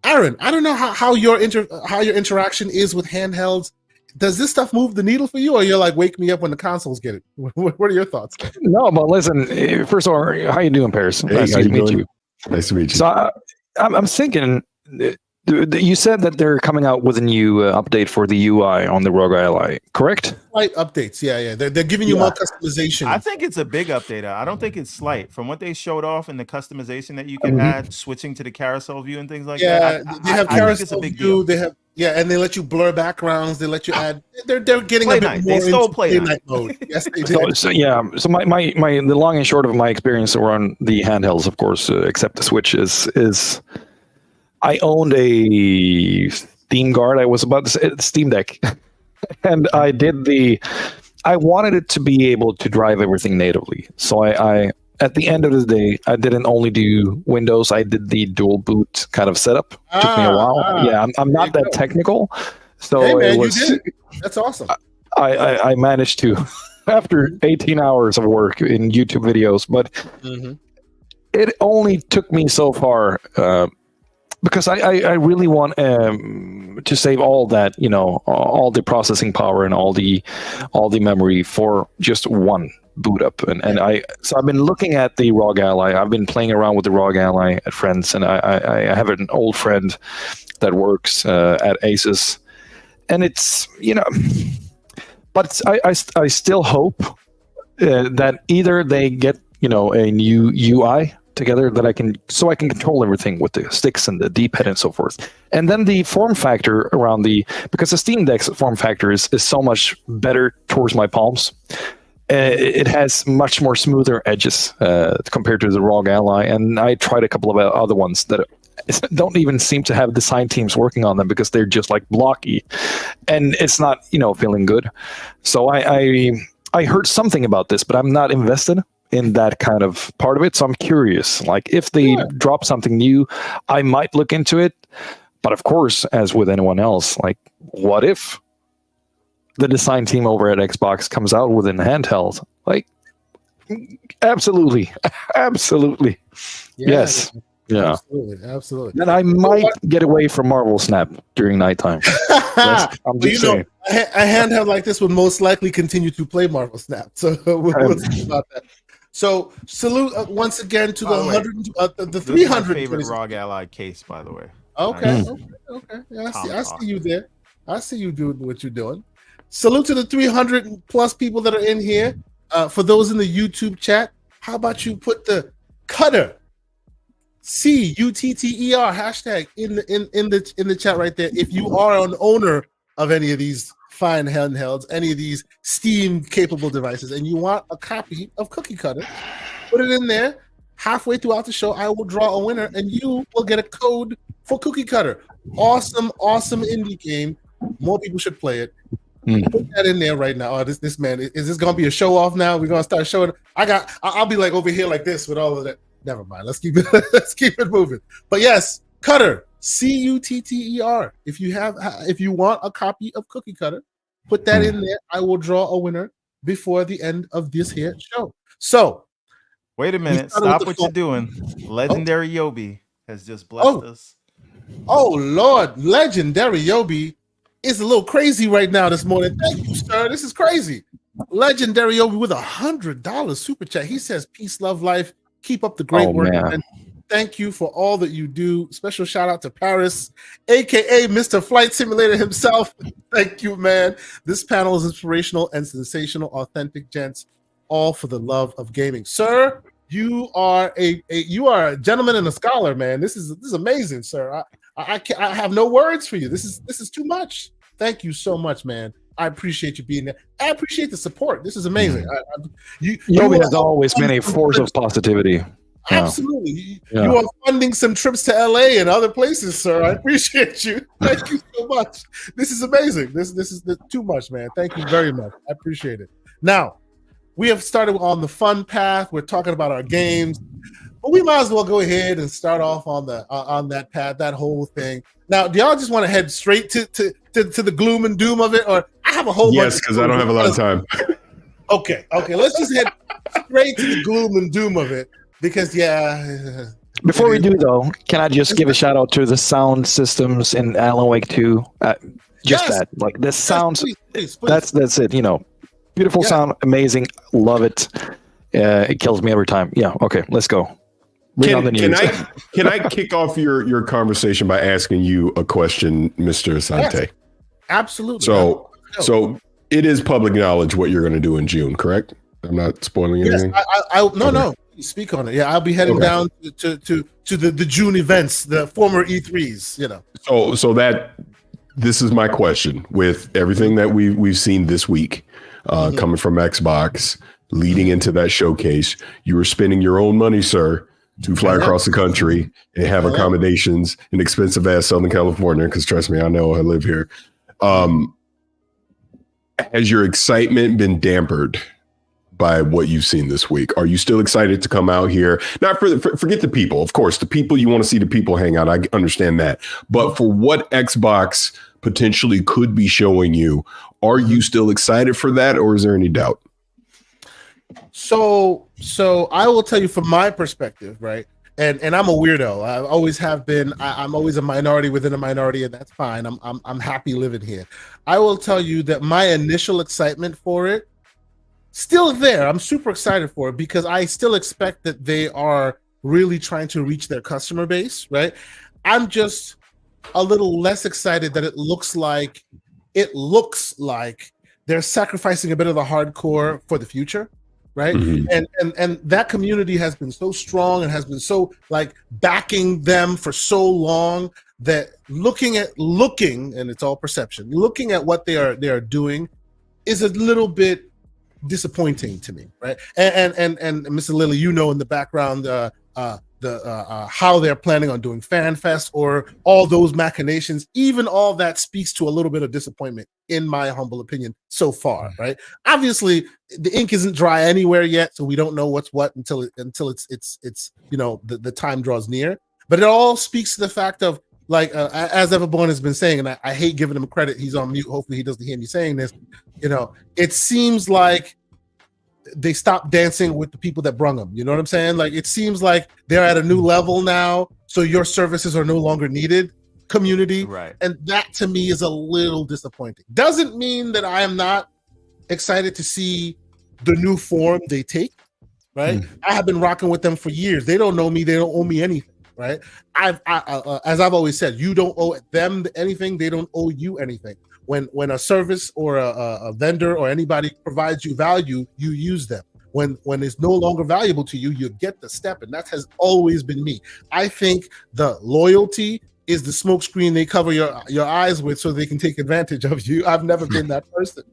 Speaker 1: Aaron, I don't know how your interaction is with handhelds. Does this stuff move the needle for you, or you're like, wake me up when the consoles get it? What are your thoughts?
Speaker 3: No, but listen, first of all, how you doing, Paris?
Speaker 4: Hey,
Speaker 3: nice to meet you.
Speaker 4: Nice to meet you.
Speaker 3: So I'm thinking, you said that they're coming out with a new update for the UI on the ROG Ally, correct?
Speaker 1: Slight updates, yeah. They're giving you more customization.
Speaker 2: I think it's a big update. I don't think it's slight. From what they showed off and the customization that you can add, switching to the carousel view and things like that.
Speaker 1: They have carousel view. They have and they let you blur backgrounds. They let you add. They're getting
Speaker 2: Play
Speaker 1: a bit
Speaker 2: night.
Speaker 1: more
Speaker 2: They stole
Speaker 1: into
Speaker 2: Play
Speaker 1: night mode. Yes, they did.
Speaker 3: So my the long and short of my experience around the handhelds, of course, except the Switch, is I owned a Steam Guard. I was about to say Steam Deck, and I wanted it to be able to drive everything natively. So I at the end of the day, I didn't only do Windows. I did the dual boot kind of setup. Took me a while. Yeah, I'm not that technical. So
Speaker 1: hey, man,
Speaker 3: it was.
Speaker 1: You did it. That's awesome.
Speaker 3: I managed to after 18 hours of work in YouTube videos, but it only took me so far. Because I really want to save all that, all the processing power and all the memory for just one boot up. So I've been looking at the ROG Ally. I've been playing around with the ROG Ally at friends, and I have an old friend that works at Asus, and it's but I still hope that either they get a new UI together that I can control everything with the sticks and the D-pad and so forth. And then the form factor around because the Steam Deck's form factor is so much better towards my palms. It has much more smoother edges compared to the ROG Ally. And I tried a couple of other ones that don't even seem to have design teams working on them because they're just like blocky. And it's not, feeling good. So I heard something about this, but I'm not invested in that kind of part of it. So I'm curious, like if they drop something new, I might look into it. But of course, as with anyone else, like what if the design team over at Xbox comes out with a handheld? Like Absolutely. Absolutely. Yes. Yeah.
Speaker 1: Absolutely.
Speaker 3: Then I might get away from Marvel Snap during nighttime. I'm just saying.
Speaker 1: A handheld like this would most likely continue to play Marvel Snap. So we'll see about that. So salute once again to the 300
Speaker 2: favorite ROG Ally case, by the way.
Speaker 1: Okay. Yeah, I see you there. I see you doing what you're doing. Salute to the 300 plus people that are in here. For those in the YouTube chat, how about you put the Cutter CUTTER hashtag in the chat right there. If you are an owner of any of these fine handhelds, any of these Steam capable devices, and you want a copy of Cookie Cutter, put it in there. Halfway throughout the show, I will draw a winner, and you will get a code for Cookie Cutter. Awesome indie game. More people should play it. Put that in there right now. Oh, this man, is this gonna be a show off now? We're gonna start showing. I'll be like over here like this with all of that. Never mind. Let's keep it moving. But yes, Cutter, CUTTER. If you want a copy of Cookie Cutter, put that in there. I will draw a winner before the end of this here show. So
Speaker 2: wait a minute. Stop what you're doing. Legendary Yobi has just blessed us.
Speaker 1: Oh Lord, Legendary Yobi is a little crazy right now this morning. Thank you, sir. This is crazy. Legendary Yobi with $100 super chat. He says, "Peace, love, life. Keep up the great work." Man. Thank you for all that you do. Special shout out to Paris, aka Mr. Flight Simulator himself. Thank you, man. This panel is inspirational and sensational, authentic gents, all for the love of gaming. Sir, you are a gentleman and a scholar, man. This is amazing, sir. I have no words for you. This is too much. Thank you so much, man. I appreciate you being there. I appreciate the support. This is amazing.
Speaker 3: Yobi has always been a force of positivity.
Speaker 1: Absolutely. You are funding some trips to LA and other places, sir. I appreciate you. Thank you so much. This is amazing. This is too much, man. Thank you very much. I appreciate it. Now, we have started on the fun path. We're talking about our games. But we might as well go ahead and start off on that path, that whole thing. Now, do y'all just want to head straight to the gloom and doom of it, or I have a whole bunch?
Speaker 4: Yes, because I don't have a lot of time.
Speaker 1: Okay, let's just head straight to the gloom and doom of it, because
Speaker 3: Before we do though, can I just give a shout out to the sound systems in Alan Wake 2? That, like this sounds. Please. That's it. Beautiful sound, amazing, love it. It kills me every time. Yeah. Okay, let's go.
Speaker 4: Can I kick off your conversation by asking you a question, Mr. Asante?
Speaker 1: Yes, absolutely.
Speaker 4: So it is public knowledge what you're going to do in June, correct? I'm not spoiling anything.
Speaker 1: No. Speak on it. Yeah, I'll be heading down to the June events, the former E3s.
Speaker 4: So that this is my question with everything that we've seen this week, coming from Xbox, leading into that showcase. You were spending your own money, sir, to fly across the country and have accommodations in expensive ass Southern California. Because trust me, I know, I live here. Has your excitement been dampered by what you've seen this week? Are you still excited to come out here? Not forget the people, of course, the people, you want to see the people hang out. I understand that. But for what Xbox potentially could be showing you, are you still excited for that, or is there any doubt?
Speaker 1: So I will tell you from my perspective, right? And I'm a weirdo. I always have been. I'm always a minority within a minority, and that's fine. I'm happy living here. I will tell you that my initial excitement for it still there. I'm super excited for it because I still expect that they are really trying to reach their customer base, right? I'm just a little less excited that it looks like they're sacrificing a bit of the hardcore for the future. Right. Mm-hmm. And that community has been so strong and has been so like backing them for so long that looking, and it's all perception, looking at what they are doing is a little bit disappointing to me. Right. And Mr. Lilly, in the background, how they're planning on doing Fan Fest or all those machinations, even all that speaks to a little bit of disappointment, in my humble opinion, so far, right? Obviously, the ink isn't dry anywhere yet, so we don't know what's what until it's the time draws near. But it all speaks to the fact of, like, as Everborn has been saying, and I hate giving him credit, he's on mute, hopefully he doesn't hear me saying this, it seems like they stopped dancing with the people that brung them. You know what I'm saying? Like, it seems like they're at a new level now, so your services are no longer needed, community.
Speaker 2: Right.
Speaker 1: And that to me is a little disappointing. Doesn't mean that I am not excited to see the new form they take, right? I have been rocking with them for years. They don't know me. They don't owe me anything, right? As I've always said, you don't owe them anything. They don't owe you anything. When a service or a vendor or anybody provides you value, you use them. When it's no longer valuable to you, you get the step. And that has always been me. I think the loyalty is the smokescreen they cover your eyes with so they can take advantage of you. I've never been that person.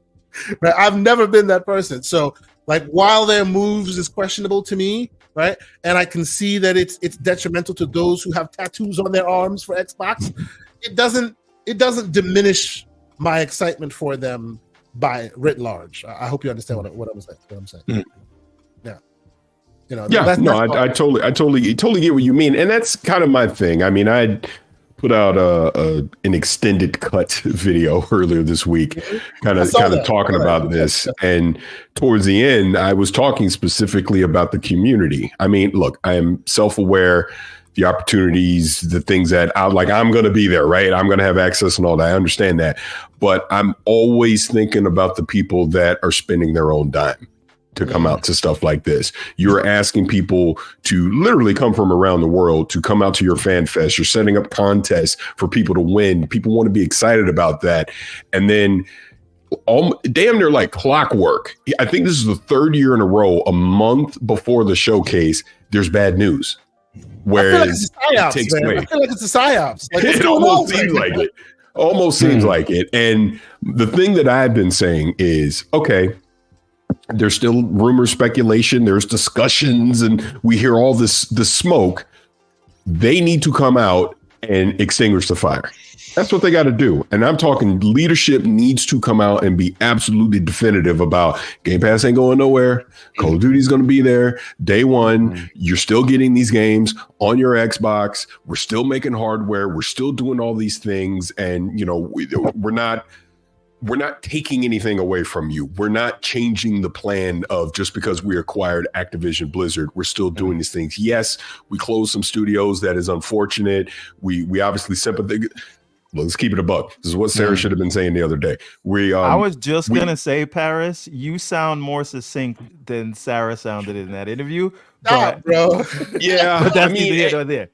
Speaker 1: Right? I've never been that person. So, like, while their moves is questionable to me, right, and I can see that it's detrimental to those who have tattoos on their arms for Xbox, it doesn't diminish my excitement for them by writ large. I hope you understand what I'm saying. Yeah, you know.
Speaker 4: Yeah, I totally get what you mean, and that's kind of my thing. I mean, I put out an extended cut video earlier this week, kind of talking about this. And towards the end, I was talking specifically about the community. I mean, look, I am self-aware, the opportunities, the things that I'm going to be there, right? I'm going to have access and all that. I understand that. But I'm always thinking about the people that are spending their own dime to come out to stuff like this. You're asking people to literally come from around the world to come out to your fan fest. You're setting up contests for people to win. People want to be excited about that. And then damn near like clockwork. I think this is the third year in a row, a month before the showcase, there's bad news. Whereas
Speaker 1: I feel like it's a psyops. Like,
Speaker 4: it almost seems like it. Almost seems like it. And the thing that I've been saying is, okay, there's still rumors, speculation, there's discussions, and we hear all this smoke. They need to come out and extinguish the fire. That's what they got to do. And I'm talking leadership needs to come out and be absolutely definitive about Game Pass ain't going nowhere. Call of Duty is going to be there day one. You're still getting these games on your Xbox. We're still making hardware. We're still doing all these things. And, you know, we're not taking anything away from you. We're not changing the plan of just because we acquired Activision Blizzard. We're still doing these things. Yes, we closed some studios. That is unfortunate. We obviously sympathize. Let's keep it a buck. This is what Sarah should have been saying the other day.
Speaker 2: I was just going to say, Paris, you sound more succinct than Sarah sounded in that interview.
Speaker 1: Stop, bro.
Speaker 4: Yeah.
Speaker 2: But that's neither here nor there.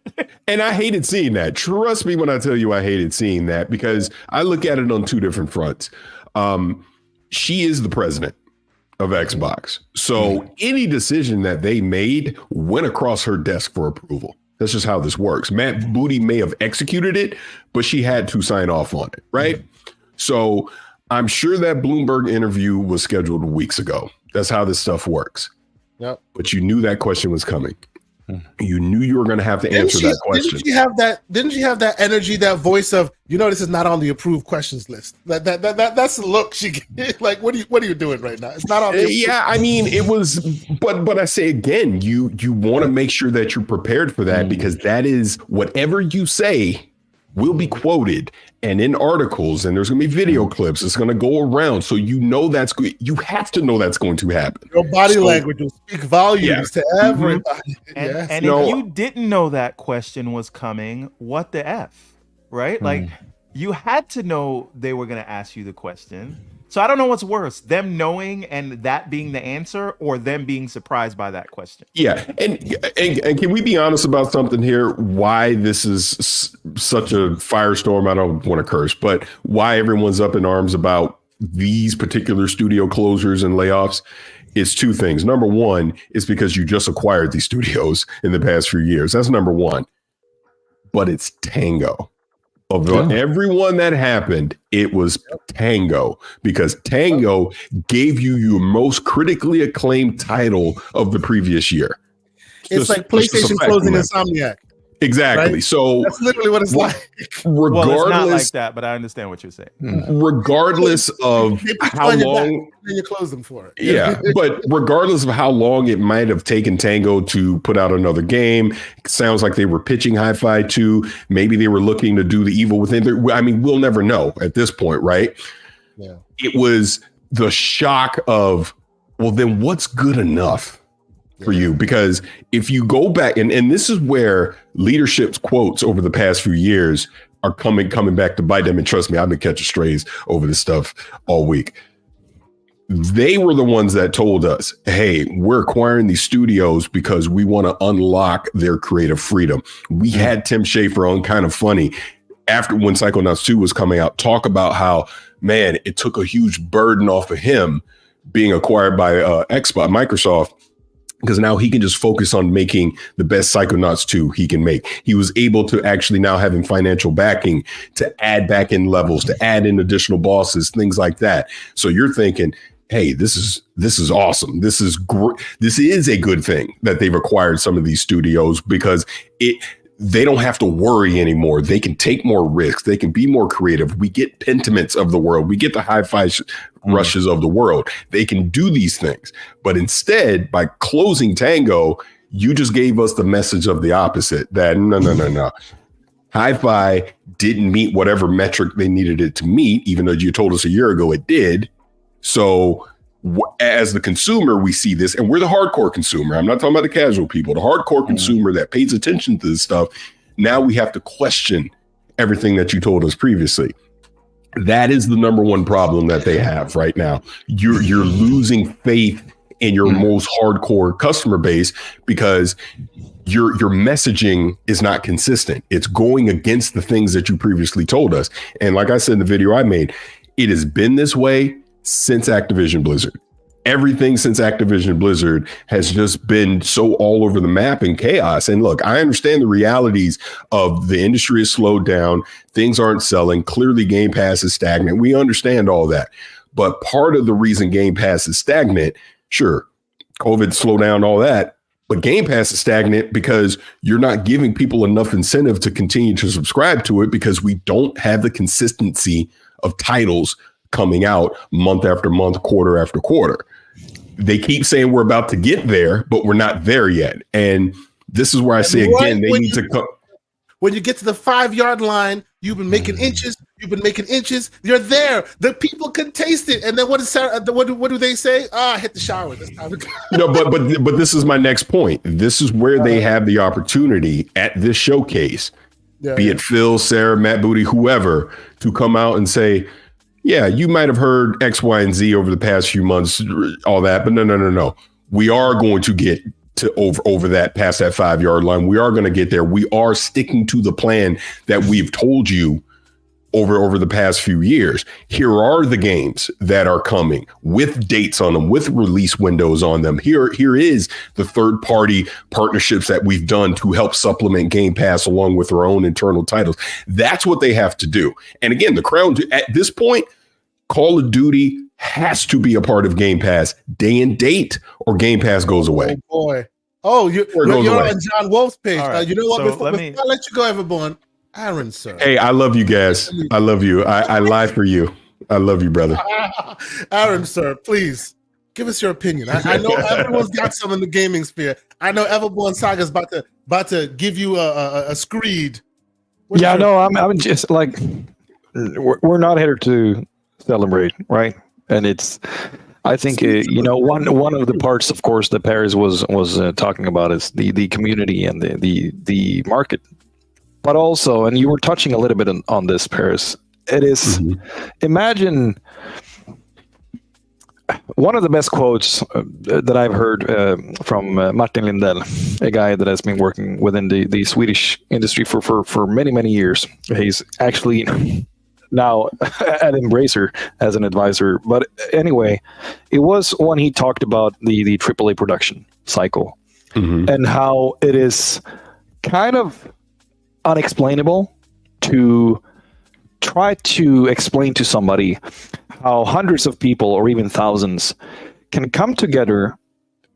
Speaker 4: And I hated seeing that. Trust me when I tell you I hated seeing that, because I look at it on two different fronts. She is the president of Xbox. So any decision that they made went across her desk for approval. That's just how this works. Matt Booty may have executed it, but she had to sign off on it, right? So I'm sure that Bloomberg interview was scheduled weeks ago. That's how this stuff works. Yep. But you knew that question was coming. You knew you were going to have to answer that question.
Speaker 1: Didn't she have that energy, that voice of, you know, this is not on the approved questions list? That's the look she gave. Like, what are you doing right now? It's not on the
Speaker 4: Yeah, I mean, it was, but I say again, you want to make sure that you're prepared for that, because that is whatever you say will be quoted and in articles, and there's going to be video clips. It's going to go around. So you know you have to know that's going to happen.
Speaker 1: Your body language will speak volumes to everybody.
Speaker 2: And if you didn't know that question was coming, what the F, right? Like, you had to know they were going to ask you the question. So I don't know what's worse, them knowing and that being the answer, or them being surprised by that question.
Speaker 4: Yeah. And can we be honest about something here? Why this is such a firestorm? I don't want to curse, but why everyone's up in arms about these particular studio closures and layoffs is two things. Number one is because you just acquired these studios in the past few years. That's number one. But it's Tango. Of everyone that happened, it was Tango, because Tango gave you your most critically acclaimed title of the previous year.
Speaker 1: It's like PlayStation closing Insomniac.
Speaker 4: Exactly.
Speaker 1: Right?
Speaker 4: So
Speaker 1: that's literally what it's like.
Speaker 2: Well, it's not like that, but I understand what you're saying.
Speaker 4: Regardless of how long
Speaker 1: you close them for it.
Speaker 4: Yeah, but regardless of how long it might have taken Tango to put out another game, it sounds like they were pitching Hi-Fi 2. Maybe they were looking to do the Evil Within. I mean, we'll never know at this point, right?
Speaker 1: Yeah.
Speaker 4: It was the shock of, well, then what's good enough for you? Because if you go back, and this is where leadership's quotes over the past few years are coming back to bite them. And trust me, I've been catching strays over this stuff all week. They were the ones that told us, hey, we're acquiring these studios because we want to unlock their creative freedom. We had Tim Schafer on Kind of Funny after when Psychonauts 2 was coming out, talk about how, man, it took a huge burden off of him being acquired by Microsoft, because now he can just focus on making the best Psychonauts 2 he can make. He was able to actually now having financial backing to add back in levels, to add in additional bosses, things like that. So you're thinking, hey, this is awesome. This is great. This is a good thing that they've acquired some of these studios, because they don't have to worry anymore. They can take more risks. They can be more creative. We get Pentiments of the world. We get the Hi-Fi Rushes of the world. They can do these things. But instead, by closing Tango, you just gave us the message of the opposite, that no. Hi-Fi didn't meet whatever metric they needed it to meet, even though you told us a year ago it did. So as the consumer, we see this, and we're the hardcore consumer. I'm not talking about the casual people, the hardcore consumer that pays attention to this stuff. Now we have to question everything that you told us previously. That is the number one problem that they have right now. You're losing faith in your most hardcore customer base because your messaging is not consistent. It's going against the things that you previously told us. And like I said in the video I made, it has been this way since Activision Blizzard. Everything since Activision Blizzard has just been so all over the map in chaos. And look, I understand the realities of the industry is slowed down. Things aren't selling. Clearly, Game Pass is stagnant. We understand all that. But part of the reason Game Pass is stagnant, sure, COVID slowed down all that, but Game Pass is stagnant because you're not giving people enough incentive to continue to subscribe to it, because we don't have the consistency of titles coming out month after month, quarter after quarter. They keep saying we're about to get there, but we're not there yet. And this is where I say again, they need to come.
Speaker 1: When you get to the 5-yard line, you've been making inches. You're there. The people can taste it. And then what do they say? Hit the shower. That's time to go.
Speaker 4: No, but this is my next point. This is where they have the opportunity at this showcase, be it Phil, Sarah, Matt Booty, whoever, to come out and say, yeah, you might have heard X, Y, and Z over the past few months, all that, but no. We are going to get to over that, past that 5-yard line. We are going to get there. We are sticking to the plan that we've told you over the past few years. Here are the games that are coming with dates on them, with release windows on them. Here is the third-party partnerships that we've done to help supplement Game Pass along with our own internal titles. That's what they have to do. And again, the crown at this point, Call of Duty has to be a part of Game Pass day and date, or Game Pass goes away.
Speaker 1: Oh boy! Oh, you're on John Wolf's page.
Speaker 4: Right.
Speaker 1: You know what? So before I let you go, Everborn, Aaron, sir.
Speaker 4: Hey, I love you guys. I love you. I lie for you. I love you, brother.
Speaker 1: Aaron, sir, please give us your opinion. I know everyone's got some in the gaming sphere. I know Everborn Saga's about to give you a screed.
Speaker 3: I'm just like, we're not here to celebrate, right? And I think one of the parts, of course, that Paris was talking about is the community and the market, but also, and you were touching a little bit on this, Paris. It is imagine one of the best quotes that I've heard from Martin Lindell, a guy that has been working within the Swedish industry for many years. He's actually now at Embracer as an advisor. But anyway, it was when he talked about the AAA production cycle and how it is kind of unexplainable to try to explain to somebody how hundreds of people or even thousands can come together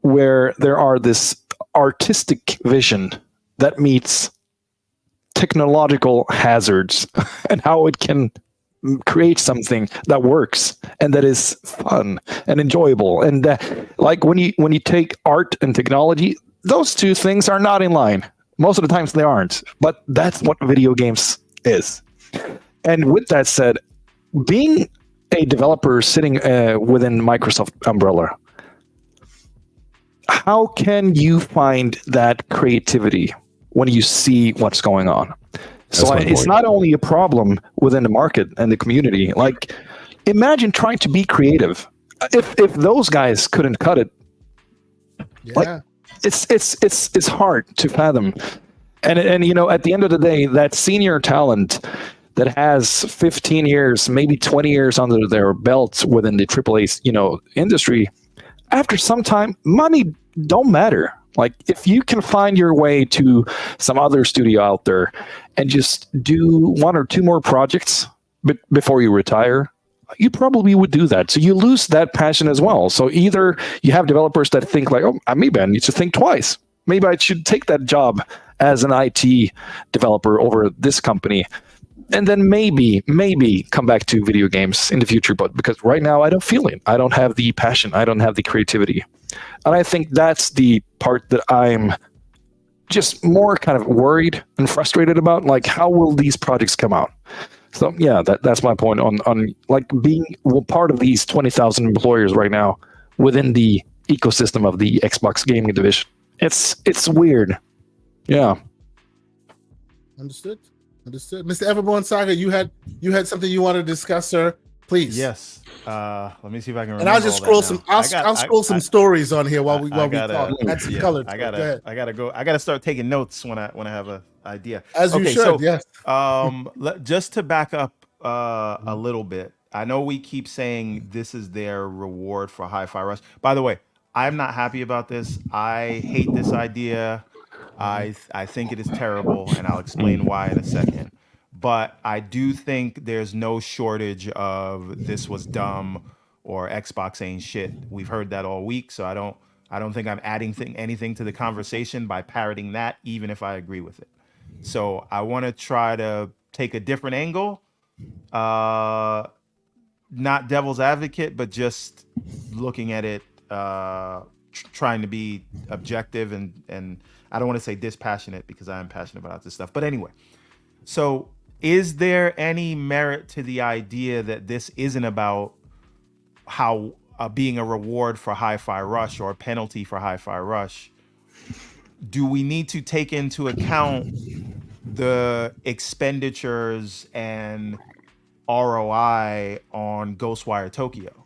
Speaker 3: where there are this artistic vision that meets technological hazards and how it can create something that works and that is fun and enjoyable. And like when you take art and technology, those two things are not in line. Most of the times they aren't, but that's what video games is. And with that said, being a developer sitting within Microsoft umbrella, how can you find that creativity when you see what's going on? So it's not only a problem within the market and the community. Like, imagine trying to be creative. If those guys couldn't cut it, like, it's hard to fathom. And you know, at the end of the day, that senior talent that has 15 years, maybe 20 years under their belt within the AAA, industry, after some time, money don't matter. Like, if you can find your way to some other studio out there and just do one or two more projects before you retire, you probably would do that. So you lose that passion as well. So either you have developers that think like, oh, maybe I need to think twice. Maybe I should take that job as an IT developer over this company. And then maybe come back to video games in the future. But because right now I don't feel it. I don't have the passion. I don't have the creativity. And I think that's the part that I'm just more kind of worried and frustrated about. Like, how will these projects come out? So yeah, that's my point on like being part of these 20,000 employers right now within the ecosystem of the Xbox gaming division. It's weird. Yeah.
Speaker 1: Understood. Mr. Everborn Saga, you had something you wanted to discuss, sir. Please.
Speaker 2: Yes. Let me see if I can remember.
Speaker 1: And I'll just scroll some. I'll scroll some stories on here while we talk. Add some color.
Speaker 2: I gotta go. I gotta start taking notes when I have an idea.
Speaker 1: As you should. So, yes.
Speaker 2: Just to back up a little bit, I know we keep saying this is their reward for Hi-Fi Rush. By the way, I'm not happy about this. I hate this idea. I think it is terrible, and I'll explain why in a second. But I do think there's no shortage of this was dumb or Xbox ain't shit. We've heard that all week, so I don't think I'm adding anything to the conversation by parroting that, even if I agree with it. So I want to try to take a different angle, not devil's advocate, but just looking at it, trying to be objective and I don't want to say dispassionate because I am passionate about this stuff. But anyway, so is there any merit to the idea that this isn't about how being a reward for Hi-Fi Rush or a penalty for Hi-Fi Rush? Do we need to take into account the expenditures and ROI on Ghostwire Tokyo?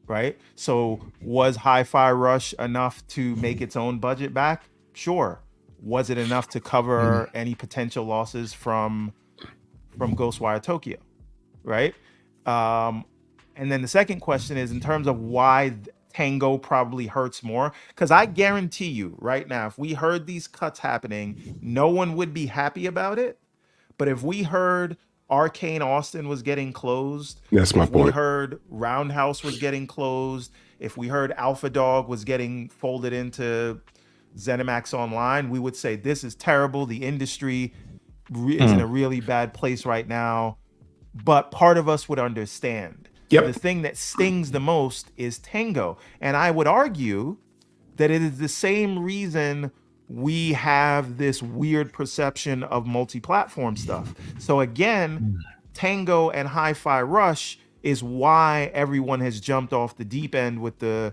Speaker 2: Right? So was Hi-Fi Rush enough to make its own budget back? Sure. Was it enough to cover any potential losses from Ghostwire Tokyo? Right? And then the second question is in terms of why Tango probably hurts more. Because I guarantee you right now, if we heard these cuts happening, no one would be happy about it. But if we heard Arcane Austin was getting closed,
Speaker 4: that's my point.
Speaker 2: We heard Roundhouse was getting closed, if we heard Alpha Dog was getting folded into ZeniMax Online, we would say this is terrible. The industry is in a really bad place right now. But part of us would understand.
Speaker 4: Yep.
Speaker 2: The thing that stings the most is Tango. And I would argue that it is the same reason we have this weird perception of multi-platform stuff. So again, Tango and Hi-Fi Rush is why everyone has jumped off the deep end with the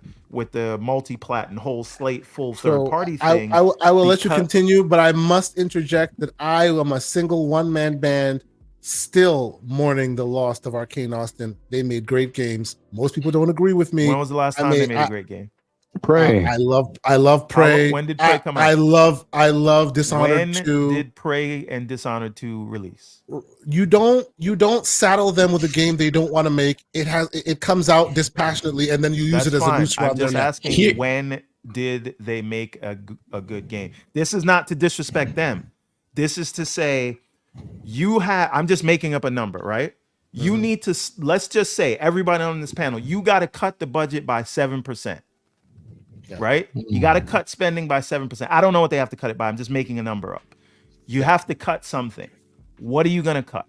Speaker 2: multi-plat and whole slate full third-party thing.
Speaker 1: I will let you continue, but I must interject that I am a single one-man band still mourning the loss of Arcane Austin. They made great games. Most people don't agree with me.
Speaker 2: When was the last time they made a great game?
Speaker 3: Prey.
Speaker 1: I love Prey.
Speaker 2: When did Prey come out?
Speaker 1: I love Dishonored 2.
Speaker 2: When did Prey and Dishonored 2 release?
Speaker 1: You don't saddle them with a game they don't want to make. It comes out dispassionately and then you use it as a noose around their neck.
Speaker 2: I'm just asking, when did they make a good game? This is not to disrespect them. This is to say I'm just making up a number, right? You need to, let's just say everybody on this panel, you got to cut the budget by 7%. Right? You got to cut spending by 7%. I don't know what they have to cut it by. I'm just making a number up. You have to cut something. What are you going to cut?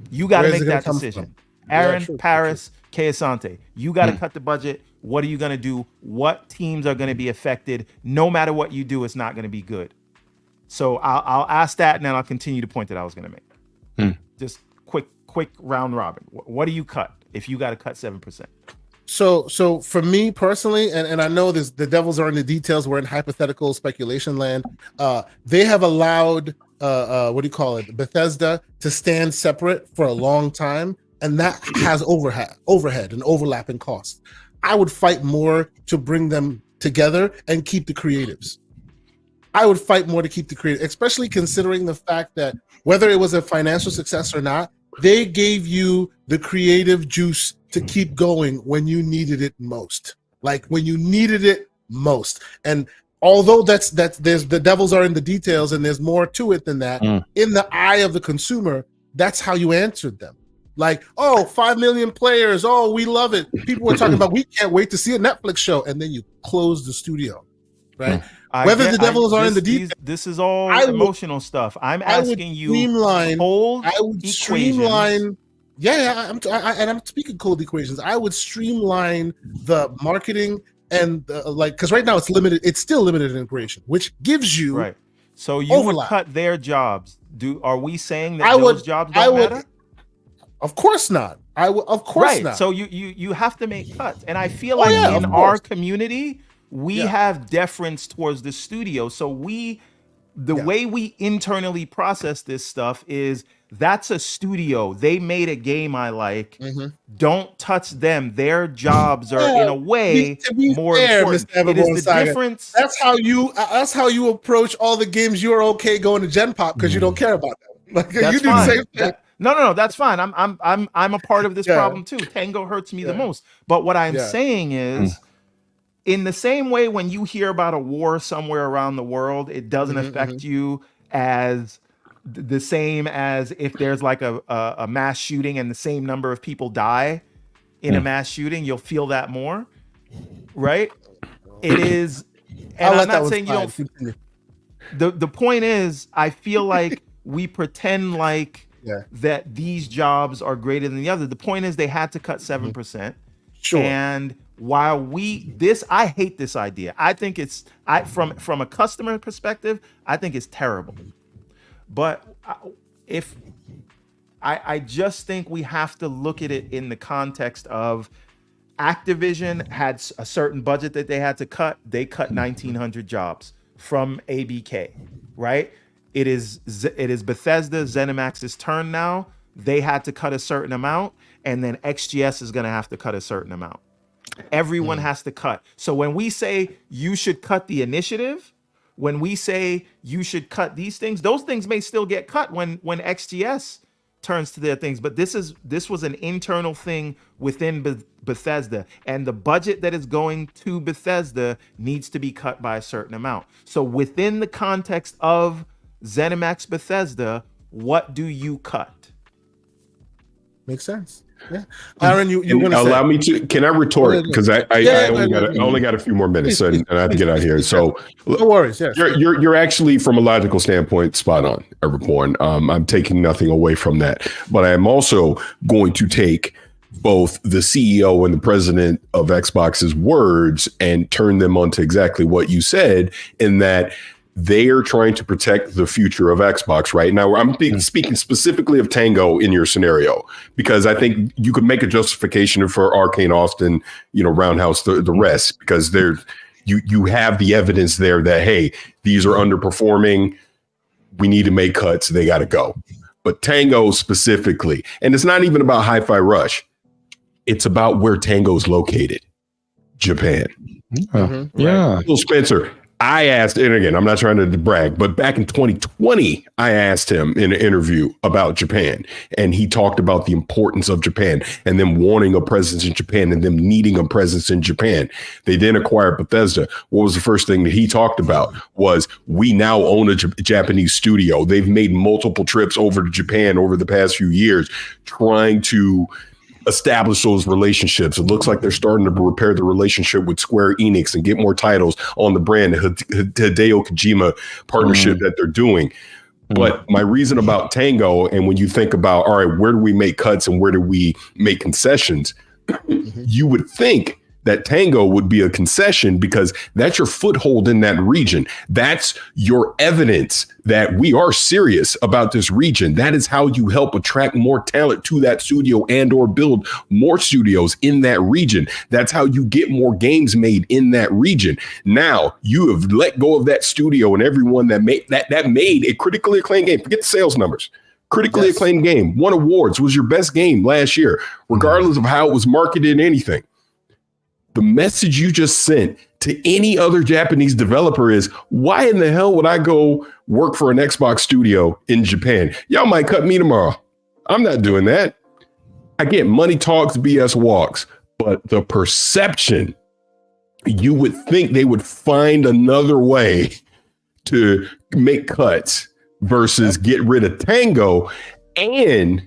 Speaker 2: You got to make that decision. Aaron, Paris, Keasante, you got to cut the budget. What are you going to do? What teams are going to be affected? No matter what you do, it's not going to be good. So I'll ask that and then I'll continue the point that I was going to make. Just quick round robin. What do you cut if you got to cut 7%?
Speaker 1: So for me personally, and I know this, the devils are in the details. We're in hypothetical speculation land. They have allowed what do you call it, Bethesda, to stand separate for a long time, and that has overhead and overlapping costs. I would fight more to bring them together and keep the creatives. I would fight more to keep the creative, especially considering the fact that whether it was a financial success or not, they gave you the creative juice to keep going when you needed it most. Like when you needed it most. And although there's the devils are in the details and there's more to it than that, in the eye of the consumer, that's how you answered them. Like, oh, 5 million players. Oh, we love it. People were talking about, we can't wait to see a Netflix show. And then you close the studio, right? Whether the devils are in the details.
Speaker 2: This is all emotional stuff. I'm asking you cold
Speaker 1: streamline. I'm speaking cold equations. I would streamline the marketing and because right now it's limited. It's still limited integration, which gives you
Speaker 2: right. So you would cut their jobs. Are we saying that those jobs don't matter?
Speaker 1: Of course not. Of course not.
Speaker 2: So you have to make cuts, and I feel like in our community we have deference towards the studio. So the way we internally process this stuff is that's a studio. They made a game I like. Don't touch them. Their jobs are in a way more important. It is the difference.
Speaker 1: That's how you approach all the games. You're okay going to Gen Pop because you don't care about them. Like
Speaker 2: that's
Speaker 1: you do
Speaker 2: fine.
Speaker 1: the same thing.
Speaker 2: No, that's fine. I'm a part of this problem too. Tango hurts me the most. But what I'm saying is, in the same way when you hear about a war somewhere around the world, it doesn't affect you as the same as if there's like a mass shooting and the same number of people die in a mass shooting. You'll feel that more, right? It is, and I'm not saying you don't. The point is, I feel like we pretend like that these jobs are greater than the other. The point is they had to cut 7%.
Speaker 1: Sure.
Speaker 2: And while I hate this idea. I think from a customer perspective, I think it's terrible. But I just think we have to look at it in the context of Activision had a certain budget that they had to cut. They cut 1,900 jobs from ABK, right? It is Bethesda, ZeniMax's turn now. They had to cut a certain amount, and then XGS is going to have to cut a certain amount. Everyone has to cut. So when we say you should cut the initiative, when we say you should cut these things, those things may still get cut when XGS turns to their things. But this was an internal thing within Bethesda, and the budget that is going to Bethesda needs to be cut by a certain amount. So within the context of ZeniMax Bethesda, what do you cut?
Speaker 1: Makes sense. Yeah, Aaron, you're going to
Speaker 4: allow me to? Can I retort? Because I only got a few more minutes, and I have to get out here. So
Speaker 1: no worries. Yes,
Speaker 4: you're actually, from a logical standpoint, spot on, Everborn. I'm taking nothing away from that, but I am also going to take both the CEO and the president of Xbox's words and turn them onto exactly what you said, in that they are trying to protect the future of Xbox right now. I'm speaking specifically of Tango in your scenario, because I think you could make a justification for Arcane Austin, Roundhouse, the rest, because you have the evidence there that, hey, these are underperforming. We need to make cuts. They got to go. But Tango specifically, and it's not even about Hi-Fi Rush. It's about where Tango's located, Japan.
Speaker 3: Yeah.
Speaker 4: Phil Spencer, I asked, and again, I'm not trying to brag, but back in 2020, I asked him in an interview about Japan, and he talked about the importance of Japan and them wanting a presence in Japan and them needing a presence in Japan. They then acquired Bethesda. What was the first thing that he talked about was, we now own a Japanese studio. They've made multiple trips over to Japan over the past few years, trying to establish those relationships. It looks like they're starting to repair the relationship with Square Enix and get more titles on the brand, Hideo Kojima partnership that they're doing. But my reason about Tango, and when you think about, all right, where do we make cuts and where do we make concessions? You would think that Tango would be a concession because that's your foothold in that region. That's your evidence that we are serious about this region. That is how you help attract more talent to that studio and or build more studios in that region. That's how you get more games made in that region. Now you have let go of that studio and everyone that made a critically acclaimed game. Forget the sales numbers. Critically acclaimed game, won awards, was your best game last year, regardless of how it was marketed, anything. The message you just sent to any other Japanese developer is, why in the hell would I go work for an Xbox studio in Japan? Y'all might cut me tomorrow. I'm not doing that. I get money talks, BS walks, but the perception, you would think they would find another way to make cuts versus get rid of Tango, and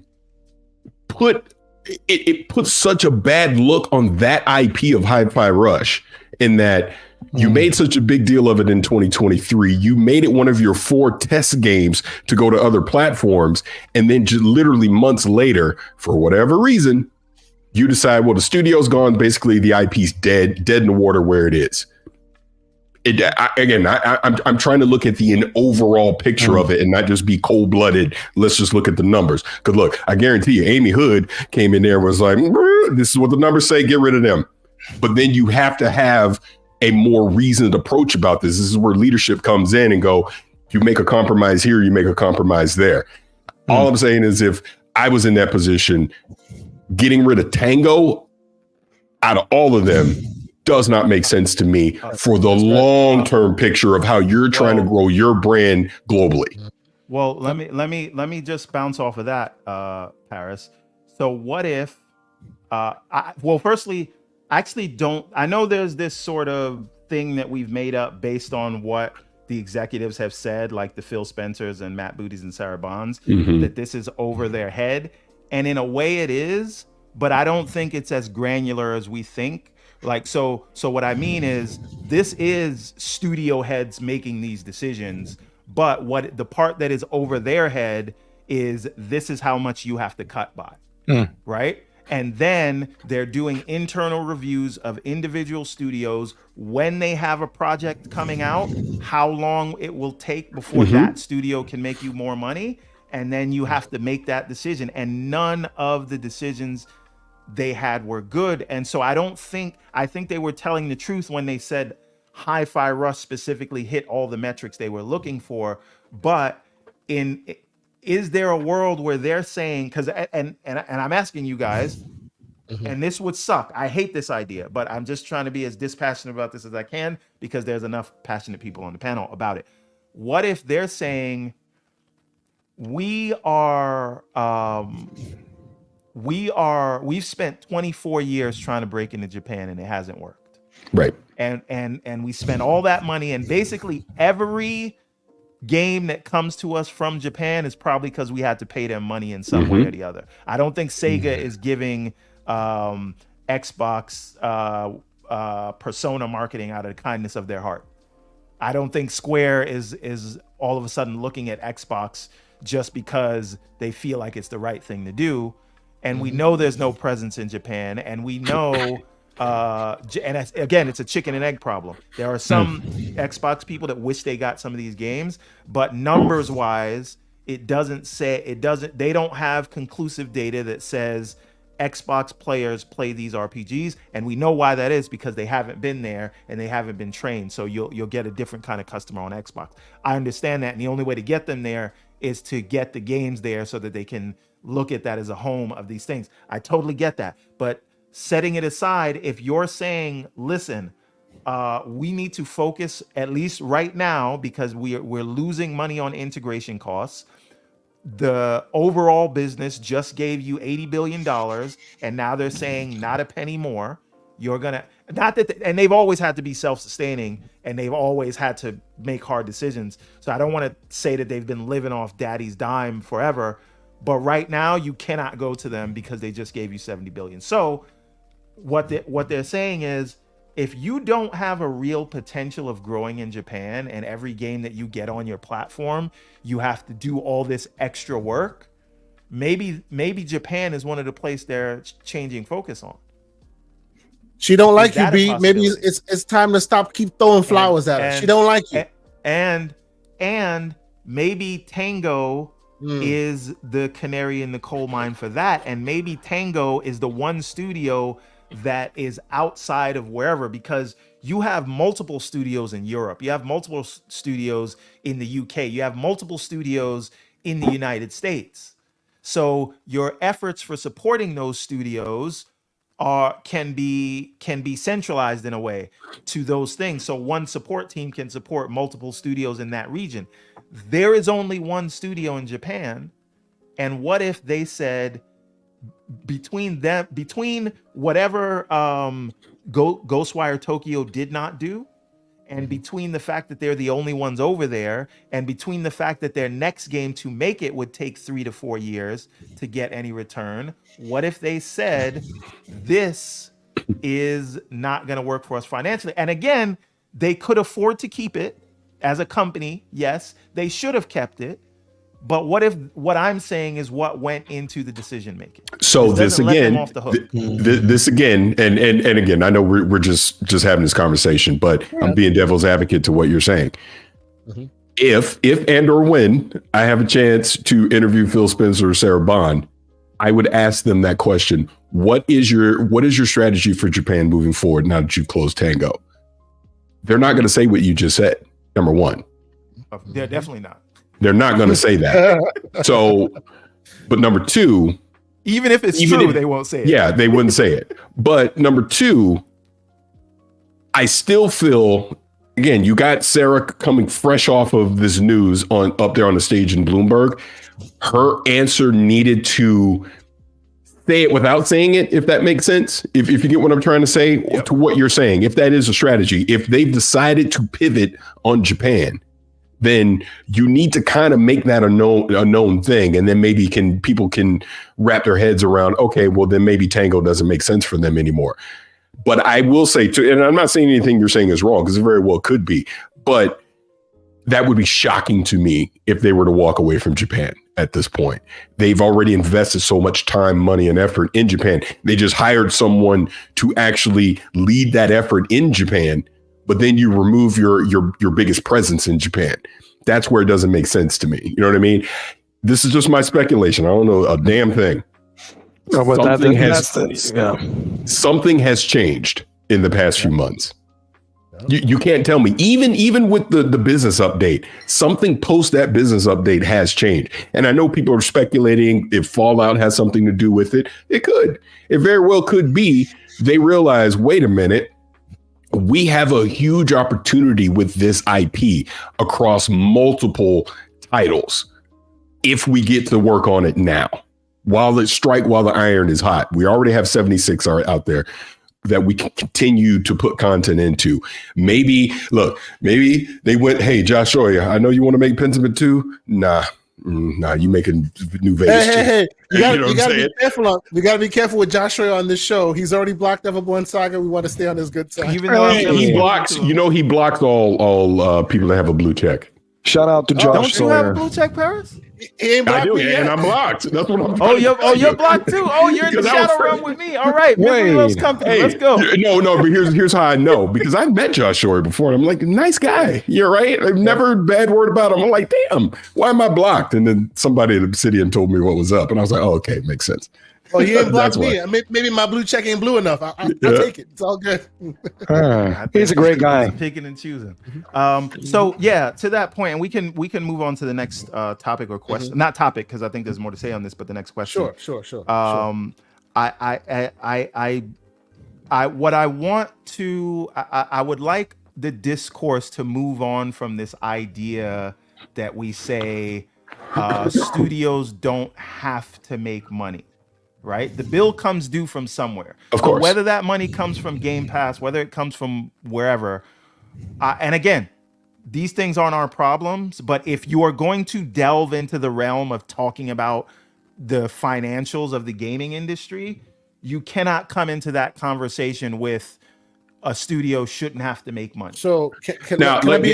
Speaker 4: it puts such a bad look on that IP of Hi-Fi Rush, in that you made such a big deal of it in 2023. You made it one of your 4 test games to go to other platforms, and then just literally months later, for whatever reason, you decide, well, the studio's gone, basically the IP's dead in the water where it is. I'm trying to look at the overall picture of it and not just be cold-blooded. Let's just look at the numbers. Because look, I guarantee you, Amy Hood came in there and was like, this is what the numbers say, get rid of them. But then you have to have a more reasoned approach about this. This is where leadership comes in and go, you make a compromise here, you make a compromise there. All I'm saying is, if I was in that position, getting rid of Tango out of all of them does not make sense to me for the long-term picture of how you're trying to grow your brand globally.
Speaker 2: Well, let me just bounce off of that, Paris. So what if, firstly, I actually don't, I know there's this sort of thing that we've made up based on what the executives have said, like the Phil Spencers and Matt Booty's and Sarah Bonds, that this is over their head. And in a way it is, but I don't think it's as granular as we think. Like, so what I mean is, this is studio heads making these decisions, but what the part that is over their head is, this is how much you have to cut by, right? And then they're doing internal reviews of individual studios when they have a project coming out, how long it will take before that studio can make you more money. And then you have to make that decision. And none of the decisions they had were good. And so I think they were telling the truth when they said Hi-Fi Rush specifically hit all the metrics they were looking for. But is there a world where they're saying, because and I'm asking you guys, and this would suck, I hate this idea, but I'm just trying to be as dispassionate about this as I can, because there's enough passionate people on the panel about it. What if they're saying, we've spent 24 years trying to break into Japan and it hasn't worked.
Speaker 4: Right.
Speaker 2: And we spent all that money, and basically every game that comes to us from Japan is probably because we had to pay them money in some way or the other. I don't think Sega is giving Xbox persona marketing out of the kindness of their heart. I don't think Square is all of a sudden looking at Xbox just because they feel like it's the right thing to do. And we know there's no presence in Japan, and we know, again, it's a chicken and egg problem. There are some Xbox people that wish they got some of these games, but numbers wise, they don't have conclusive data that says Xbox players play these RPGs, and we know why that is, because they haven't been there and they haven't been trained. So you'll get a different kind of customer on Xbox. I understand that, and the only way to get them there is to get the games there so that they can look at that as a home of these things. I totally get that. But setting it aside, if you're saying, listen, we need to focus at least right now, because we're losing money on integration costs. The overall business just gave you $80 billion, and now they're saying not a penny more. You're gonna, not that, and they've always had to be self-sustaining, and they've always had to make hard decisions. So I don't want to say that they've been living off daddy's dime forever, but right now you cannot go to them because they just gave you 70 billion. So what they're saying is, if you don't have a real potential of growing in Japan, and every game that you get on your platform, you have to do all this extra work, maybe Japan is one of the places they're changing focus on.
Speaker 1: She don't like you,
Speaker 2: that a
Speaker 1: B. Maybe
Speaker 2: possibility?
Speaker 1: it's time to keep throwing flowers at her. She don't like you.
Speaker 2: And maybe Tango
Speaker 1: Mm.
Speaker 2: is the canary in the coal mine for that, and maybe Tango is the one studio that is outside of wherever, because you have multiple studios in Europe, you have multiple studios in the UK, you have multiple studios in the United States. So your efforts for supporting those studios can be centralized in a way to those things. So one support team can support multiple studios in that region. There is only one studio in Japan, and what if they said between whatever Ghostwire Tokyo did not do, and between the fact that they're the only ones over there, and between the fact that their next game to make it would take 3 to 4 years to get any return, what if they said, this is not going to work for us financially? And again, they could afford to keep it as a company. Yes, they should have kept it. But what if what I'm saying is what went into the decision making?
Speaker 4: So this again,
Speaker 2: off the hook.
Speaker 4: This again, and again, I know we're just having this conversation, but I'm being devil's advocate to what you're saying.
Speaker 1: Mm-hmm.
Speaker 4: If and or when I have a chance to interview Phil Spencer or Sarah Bond, I would ask them that question: what is your strategy for Japan moving forward now that you've closed Tango? They're not going to say what you just said. Number one,
Speaker 2: they're definitely not.
Speaker 4: They're not going to say that. So, but number two,
Speaker 2: even if it's true, they won't say it.
Speaker 4: Yeah, they wouldn't say it. But number two, I still feel, again, you got Sarah coming fresh off of this news up there on the stage in Bloomberg. Her answer needed to say it without saying it, if that makes sense. If you get what I'm trying to say, to what you're saying, if that is a strategy, if they've decided to pivot on Japan, then you need to kind of make that a known thing. And then maybe people can wrap their heads around, okay, well, then maybe Tango doesn't make sense for them anymore. But I will say, and I'm not saying anything you're saying is wrong, because it very well could be, but that would be shocking to me if they were to walk away from Japan at this point. They've already invested so much time, money, and effort in Japan. They just hired someone to actually lead that effort in Japan. But then you remove your biggest presence in Japan. That's where it doesn't make sense to me. You know what I mean? This is just my speculation. I don't know a damn thing.
Speaker 3: No, but
Speaker 4: something has changed in the past few months. You can't tell me, even with the business update, something post that business update has changed. And I know people are speculating if Fallout has something to do with it. It could. It very well could be. They realize, wait a minute, we have a huge opportunity with this IP across multiple titles if we get to work on it now, while the iron is hot. We already have 76 out there that we can continue to put content into. Maybe they went, hey, Josh Sawyer, I know you want to make Pentiment 2. Nah, you making New Vegas.
Speaker 1: Hey. You gotta be careful. We gotta be careful with Joshua on this show. He's already blocked Everborn Saga. We want to stay on his good side.
Speaker 2: Even though
Speaker 4: he blocks, he blocks all people that have a blue check.
Speaker 3: Shout out to Josh
Speaker 2: Sawyer. Don't you have a blue check, Paris?
Speaker 1: He ain't blocked me yet.
Speaker 4: And I'm blocked. That's what I'm.
Speaker 2: You're blocked too. Oh, you're in the shadow realm with me. All right, Misery Company. Let's go.
Speaker 4: No, but here's how I know, because I've met Josh Sawyer before. And I'm like, nice guy. You're right. I've never bad word about him. I'm like, damn, why am I blocked? And then somebody at Obsidian told me what was up, and I was like, oh, okay, makes sense.
Speaker 1: Oh, he ain't blocked me. Maybe my blue check ain't blue enough. I'll take it. It's all good.
Speaker 3: He's a great guy.
Speaker 2: Picking and choosing. So yeah, to that point, and we can move on to the next topic or question. Not topic, because I think there's more to say on this, but the next question.
Speaker 1: Sure.
Speaker 2: I would like the discourse to move on from this idea that we say studios don't have to make money. Right? The bill comes due from somewhere.
Speaker 4: Of course.
Speaker 2: Whether that money comes from Game Pass, whether it comes from wherever. And again, these things aren't our problems. But if you are going to delve into the realm of talking about the financials of the gaming industry, you cannot come into that conversation with a studio shouldn't have to make money.
Speaker 1: So can
Speaker 4: I jump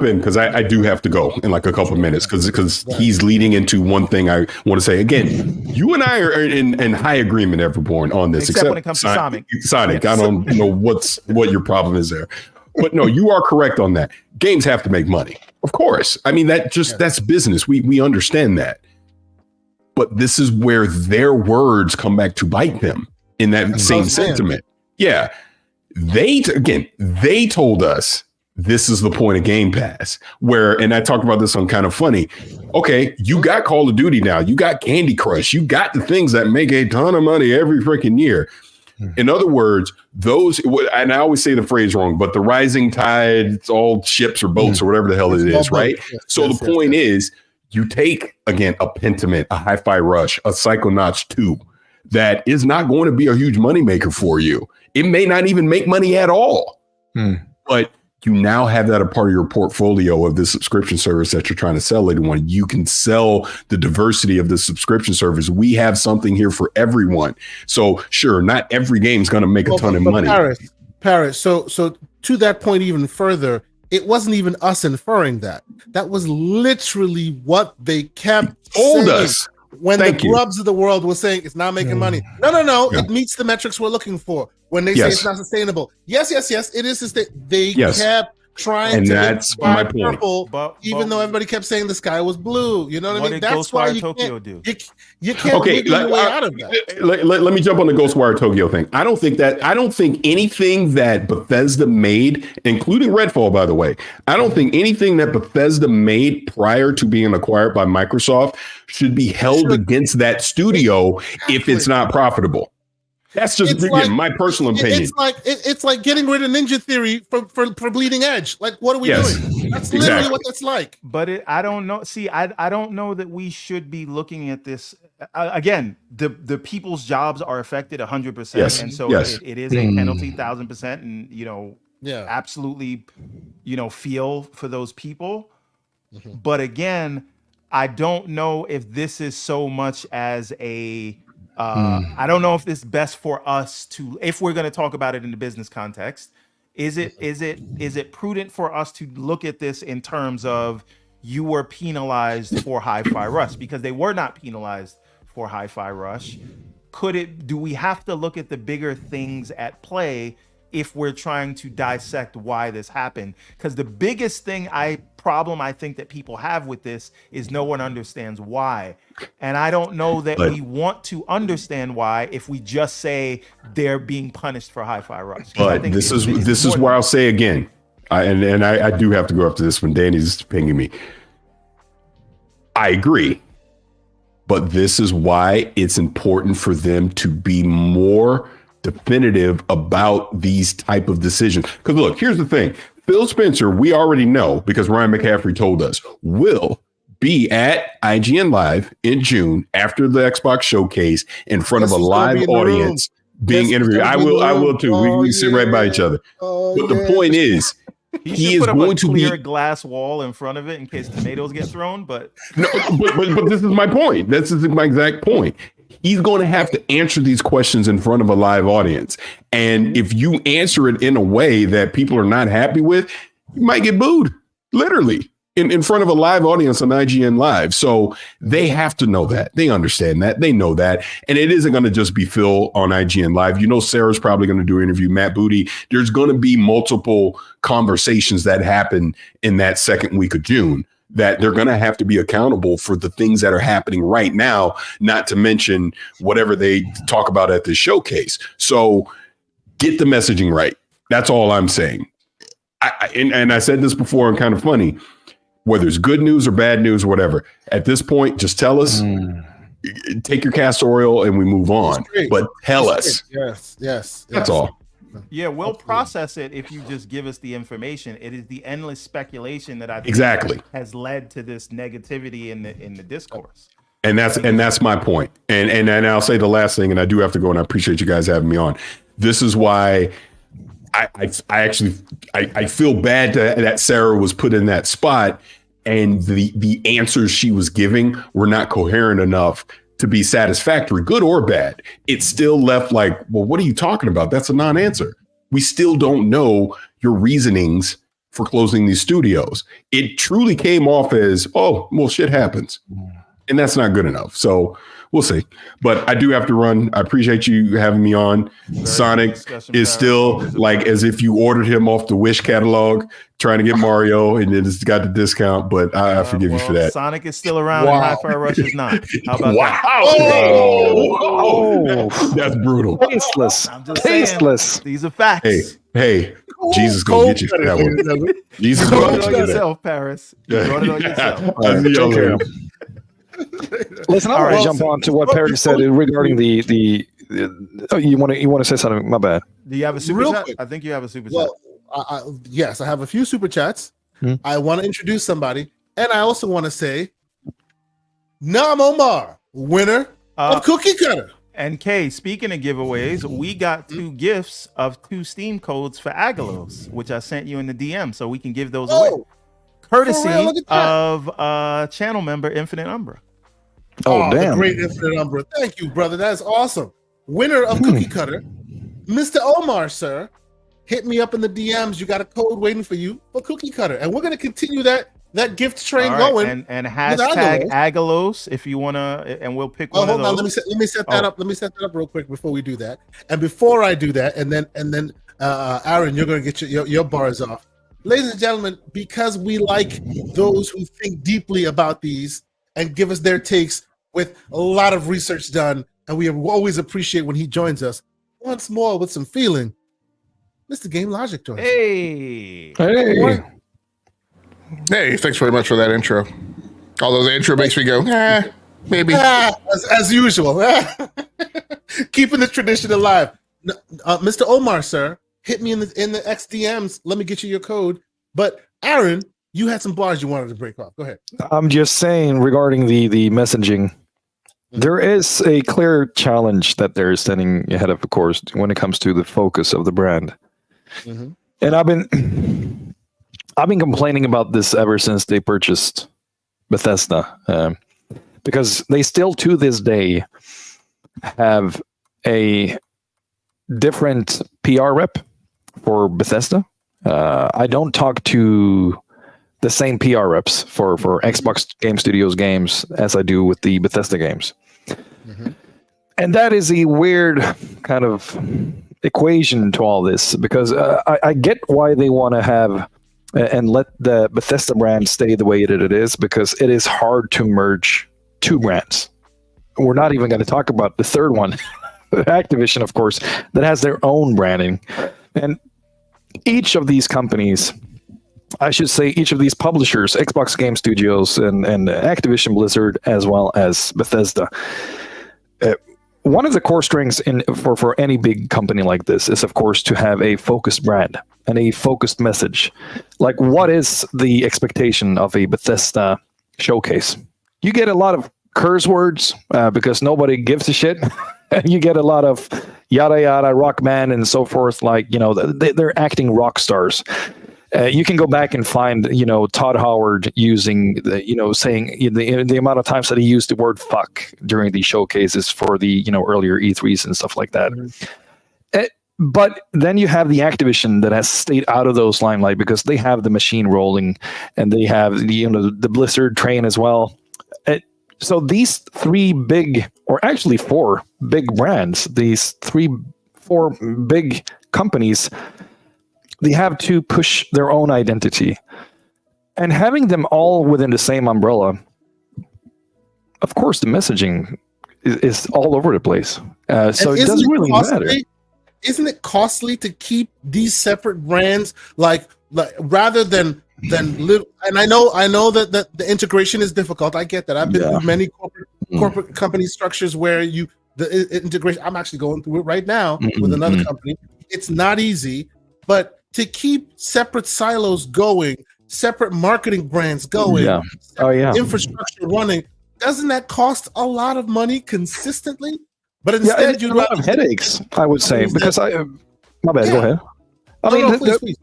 Speaker 4: in because I do have to go in like a couple of minutes because he's leading into one thing I want to say. Again, you and I are in high agreement, Everborn, on this.
Speaker 2: Except when it comes to Sonic.
Speaker 4: Sonic, yes. I don't know what your problem is there. But no, you are correct on that. Games have to make money. Of course. I mean, that's business. We understand that. But this is where their words come back to bite them in that same sentiment. Yeah. They told us this is the point of Game Pass, and I talked about this on Kind of Funny. Okay, you got Call of Duty now. You got Candy Crush. You got the things that make a ton of money every freaking year. In other words, and I always say the phrase wrong, but the rising tide, it's all ships or boats or whatever the hell it is, right? The point is, you take, again, a Pentiment, a Hi-Fi Rush, a Psychonauts 2, that is not going to be a huge moneymaker for you. It may not even make money at all, but you now have that a part of your portfolio of the subscription service that you're trying to sell everyone. You can sell the diversity of the subscription service. We have something here for everyone. So sure, not every game is going to make a ton of money.
Speaker 1: Paris. So to that point, even further, it wasn't even us inferring that. That was literally what they kept
Speaker 4: told
Speaker 1: saying.
Speaker 4: Us.
Speaker 1: When the Grubs of the world were saying it's not making money. No. Yeah. It meets the metrics we're looking for. When they say it's not sustainable. Yes. It is sustainable. They kept trying
Speaker 4: and
Speaker 1: to
Speaker 4: that's my point.
Speaker 1: Purple, even though everybody kept saying the sky was blue. You know what I mean? That's why
Speaker 2: Tokyo do.
Speaker 1: You can't get your way out of that.
Speaker 4: Let me jump on the Ghostwire Tokyo thing. I don't think anything that Bethesda made, including Redfall, by the way, I don't think anything that Bethesda made prior to being acquired by Microsoft should be held against that studio if it's not profitable. That's just my personal opinion.
Speaker 1: It's like getting rid of Ninja Theory for Bleeding Edge. Like, what are we doing? That's literally what that's like.
Speaker 2: But I don't know. See, I don't know that we should be looking at this. Again, the people's jobs are affected 100%, and so it is a penalty 1,000%, and absolutely, feel for those people. Mm-hmm. But again, I don't know if this is so much as a. I don't know if it's best for us to, if we're going to talk about it in the business context, is it prudent for us to look at this in terms of you were penalized for Hi-Fi Rush because they were not penalized for Hi-Fi Rush? Do we have to look at the bigger things at play if we're trying to dissect why this happened? Because the biggest problem I think that people have with this is no one understands why. And I don't know that we want to understand why if we just say they're being punished for Hi-Fi Rush.
Speaker 4: But this is where I'll say again, I do have to go up to this when Danny's pinging me. I agree. But this is why it's important for them to be more definitive about these type of decisions. Because look, here's the thing. Phil Spencer, we already know because Ryan McCaffrey told us, will be at IGN Live in June after the Xbox showcase in front of a live audience being interviewed. I will too. We sit right by each other. But the point is, he is going to be a
Speaker 2: glass wall in front of it in case tomatoes get thrown. But
Speaker 4: this is my point. This is my exact point. He's going to have to answer these questions in front of a live audience. And if you answer it in a way that people are not happy with, you might get booed, literally, in front of a live audience on IGN Live. So they have to know that. They understand that. They know that. And it isn't going to just be Phil on IGN Live. Sarah's probably going to do an interview, Matt Booty. There's going to be multiple conversations that happen in that second week of June that they're going to have to be accountable for the things that are happening right now, not to mention whatever they talk about at the showcase. So get the messaging right. That's all I'm saying. And I said this before and Kind of Funny, whether it's good news or bad news or whatever, at this point, just tell us, take your castor oil and we move on. But tell us.
Speaker 1: Yes.
Speaker 4: That's all.
Speaker 2: Yeah, we'll process it if you just give us the information. It is the endless speculation that I think has led to this negativity in the discourse.
Speaker 4: And that's my point. And I'll say the last thing, and I do have to go, and I appreciate you guys having me on. This is why I feel bad that Sarah was put in that spot, and the answers she was giving were not coherent enough to be satisfactory, good or bad, it's still left like, well, what are you talking about? That's a non-answer. We still don't know your reasonings for closing these studios. It truly came off as, oh, well, shit happens. And that's not good enough. So we'll see. But I do have to run. I appreciate you having me on. Sonic is still like as if you ordered him off the Wish catalog, trying to get Mario, and then it's got the discount. But I forgive you for that.
Speaker 2: Sonic is still around, and Hi-Fi Rush is not. How about that?
Speaker 4: Oh, that's brutal.
Speaker 3: Tasteless.
Speaker 2: I'm just
Speaker 3: Tasteless.
Speaker 2: saying, these are facts.
Speaker 4: Hey, Jesus gonna get you for that one. Jesus
Speaker 2: You brought
Speaker 4: gonna
Speaker 2: it
Speaker 4: get
Speaker 2: on
Speaker 4: you
Speaker 2: yourself, Paris. You brought it on yourself.
Speaker 3: Take care. Listen, I want to jump on to what Perry said regarding the oh, you want to say something? My bad.
Speaker 2: Do you have a super
Speaker 1: Real
Speaker 2: chat?
Speaker 1: quick.
Speaker 2: I think you have a super chat.
Speaker 1: Well, yes, I have a few super chats. I want to introduce somebody, and I also want to say, Nam Omar, winner of Cookie Cutter.
Speaker 2: And Kay, speaking of giveaways, we got 2 gifts of 2 Steam codes for Agalos, which I sent you in the DM, so we can give those away. Courtesy of channel member Infinite Umbra.
Speaker 3: Oh, damn.
Speaker 1: The great Infinite Umbra. Thank you, brother. That is awesome. Winner of Cookie Cutter, Mr. Omar, sir. Hit me up in the DMs. You got a code waiting for you for Cookie Cutter. And we're going to continue that gift train going.
Speaker 2: And hashtag Agalos if you want to, and we'll pick one of those.
Speaker 1: Hold on. Let me set that up. Let me set that up real quick before we do that. And before I do that, and then Aaron, you're going to get your bars off. Ladies and gentlemen, because we like those who think deeply about these and give us their takes with a lot of research done, and we always appreciate when he joins us. Once more with some feeling, Mr. Game Logic joins us.
Speaker 2: Hey,
Speaker 5: thanks very much for that intro. Although the intro makes me go, maybe.
Speaker 1: As usual. Keeping the tradition alive. Mr. Omar, sir, hit me in the XDMs. Let me get you your code. But Aaron, you had some bars you wanted to break off. Go ahead.
Speaker 3: I'm just saying regarding the messaging, there is a clear challenge that they're standing ahead of course, when it comes to the focus of the brand. And I've been complaining about this ever since they purchased Bethesda, because they still to this day have a different PR rep for Bethesda. I don't talk to the same PR reps for Xbox Game Studios games as I do with the Bethesda games. And that is a weird kind of equation to all this, because I get why they want to have and let the Bethesda brand stay the way that it is, because it is hard to merge 2 brands. We're not even going to talk about the third one, Activision, of course, that has their own branding. And each of these companies, I should say each of these publishers, Xbox Game Studios and Activision Blizzard, as well as Bethesda, one of the core strengths for any big company like this is, of course, to have a focused brand and a focused message. Like, what is the expectation of a Bethesda showcase? You get a lot of curse words because nobody gives a shit. And you get a lot of yada yada, rock band and so forth. Like, they're acting rock stars. You can go back and find, Todd Howard using saying the amount of times that he used the word fuck during the showcases for the, earlier E3s and stuff like that. But then you have the Activision that has stayed out of those limelight because they have the machine rolling and they have the Blizzard train as well. So these 3 big, or actually 4 big brands, these 4 big companies, they have to push their own identity, and having them all within the same umbrella. Of course, the messaging is all over the place. So it doesn't really matter.
Speaker 1: Isn't it costly to keep these separate brands, like rather than little? And I know that the integration is difficult. I get that. I've been through many corporate company structures where the integration. I'm actually going through it right now with another company. It's not easy, but to keep separate silos going, separate marketing brands going, infrastructure running, doesn't that cost a lot of money consistently? But instead,
Speaker 3: you a lot of headaches, I would say, because my bad. Go ahead. Please.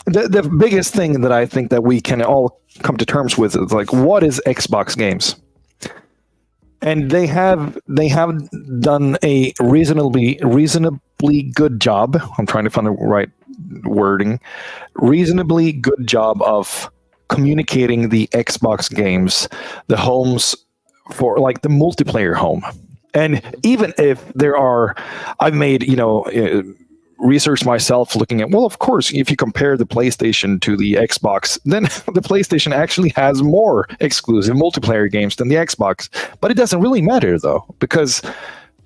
Speaker 3: The biggest thing that I think that we can all come to terms with is, like, what is Xbox games? and they have done a reasonably good job. I'm trying to find the right wording. Reasonably good job of communicating the Xbox games, the homes for like the multiplayer home. And even if there are, I've made, research myself looking at, well, of course, if you compare the PlayStation to the Xbox, then the PlayStation actually has more exclusive multiplayer games than the Xbox. But it doesn't really matter, though, because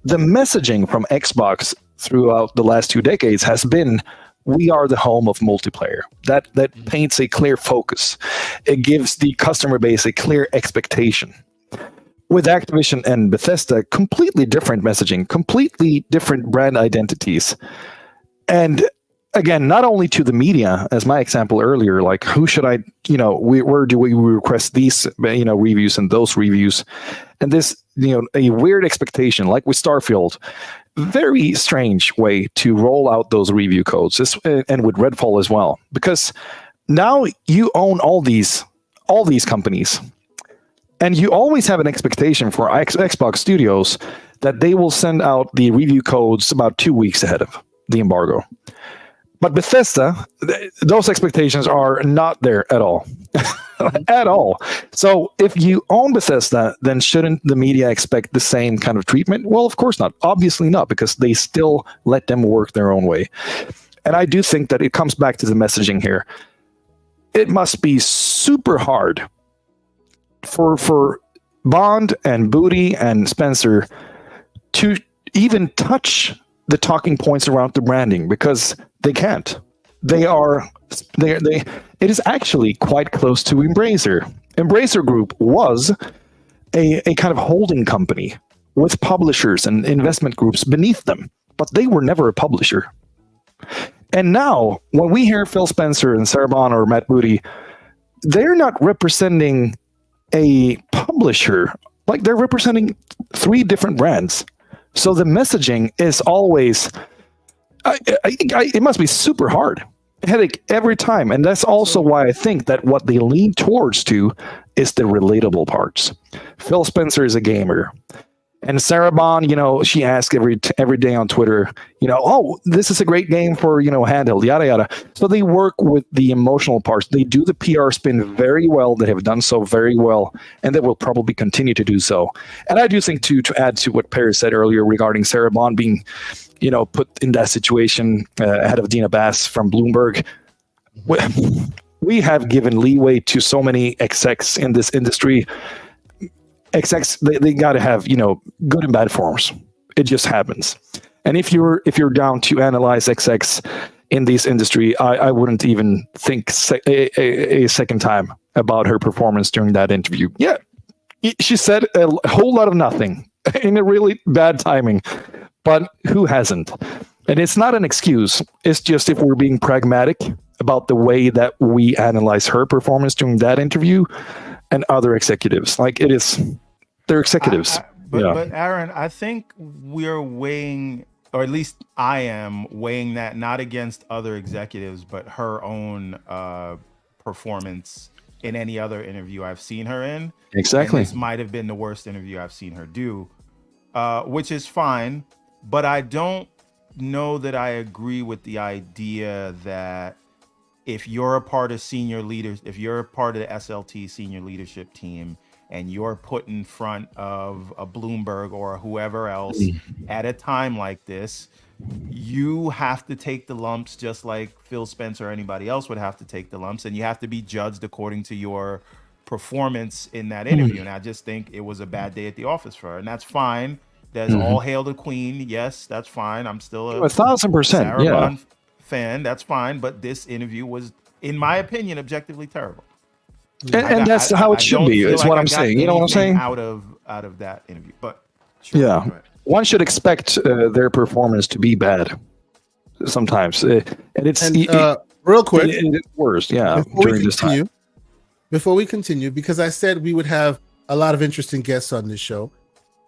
Speaker 3: the messaging from Xbox throughout the last 2 decades has been, we are the home of multiplayer. That paints a clear focus. It gives the customer base a clear expectation. With Activision and Bethesda, completely different messaging, completely different brand identities. And again, not only to the media, as my example earlier, like who should I, where do we request these, reviews and those reviews? And this, a weird expectation, like with Starfield, very strange way to roll out those review codes, and with Redfall as well, because now you own all these companies, and you always have an expectation for Xbox Studios that they will send out the review codes about 2 weeks ahead of the embargo. But Bethesda, those expectations are not there at all. At all. So if you own Bethesda, then shouldn't the media expect the same kind of treatment? Well, of course not. Obviously not, because they still let them work their own way. And I do think that it comes back to the messaging here. It must be super hard for Bond and Booty and Spencer to even touch the talking points around the branding, because they can't. It is actually quite close to Embracer. Embracer Group was a kind of holding company with publishers and investment groups beneath them, but they were never a publisher. And now, when we hear Phil Spencer and Sarah Bond or Matt Booty, they're not representing a publisher. Like, they're representing 3 different brands. So the messaging is always, it must be super hard, headache every time. And that's also why I think that what they lean towards to is the relatable parts. Phil Spencer is a gamer. And Sarah Bond, she asks every day on Twitter, oh, this is a great game for, handheld, yada, yada. So they work with the emotional parts. They do the PR spin very well. They have done so very well, and they will probably continue to do so. And I do think, to add to what Perry said earlier regarding Sarah Bond being, put in that situation ahead of Dina Bass from Bloomberg, we have given leeway to so many execs in this industry. Execs, they got to have good and bad forms. It just happens. And if you're down to analyze execs in this industry, I wouldn't even think a second time about her performance during that interview. Yeah, she said a whole lot of nothing in a really bad timing, but who hasn't? And it's not an excuse. It's just, if we're being pragmatic about the way that we analyze her performance during that interview and other executives, like, it is, they're executives.
Speaker 2: But Aaron, I think we're weighing, or at least I am weighing that not against other executives, but her own performance in any other interview I've seen her in.
Speaker 3: Exactly.
Speaker 2: And this might have been the worst interview I've seen her do, which is fine. But I don't know that I agree with the idea that if you're a part of senior leaders, if you're a part of the SLT senior leadership team, and you're put in front of a Bloomberg or whoever else at a time like this, you have to take the lumps just like Phil Spencer or anybody else would have to take the lumps, and you have to be judged according to your performance in that interview. And I just think it was a bad day at the office for her, and that's fine. There's all hail the queen. Yes, that's fine. I'm still a
Speaker 3: 1,000%.
Speaker 2: Sarah
Speaker 3: Yeah.
Speaker 2: Bond fan. That's fine. But this interview was, in my opinion, objectively terrible.
Speaker 3: And that's how it should be, is what I'm saying. You know what I'm saying?
Speaker 2: Out of that interview. But sure,
Speaker 3: yeah, one should expect their performance to be bad sometimes. And it's
Speaker 1: real quick,
Speaker 3: it's worse, yeah, during this time.
Speaker 1: Before we continue, because I said we would have a lot of interesting guests on this show.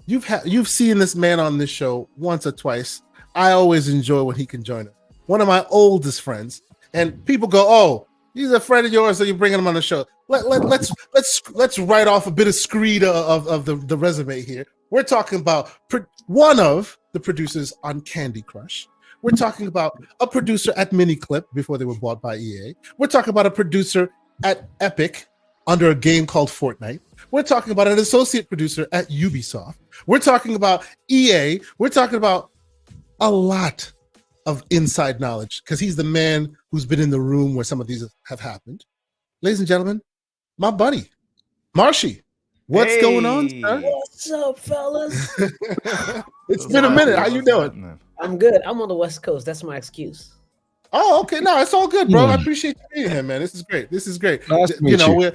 Speaker 1: You've seen this man on this show once or twice. I always enjoy when he can join us. One of my oldest friends, and people go, "Oh, he's a friend of yours, so you're bringing him on the show." Let's write off a bit of screed of the resume here. We're talking about one of the producers on Candy Crush. We're talking about a producer at Miniclip before they were bought by EA. We're talking about a producer at Epic under a game called Fortnite. We're talking about an associate producer at Ubisoft. We're talking about EA. We're talking about a lot of inside knowledge because he's the man who's been in the room where some of these have happened. Ladies and gentlemen, my buddy, Marshy. What's going on, sir?
Speaker 6: What's up, fellas?
Speaker 1: It's been a minute. How you doing?
Speaker 6: I'm good. I'm on the West Coast. That's my excuse.
Speaker 1: Oh, okay. No, it's all good, bro. I appreciate you being here, man. This is great. This is great.
Speaker 3: Nice to meet you.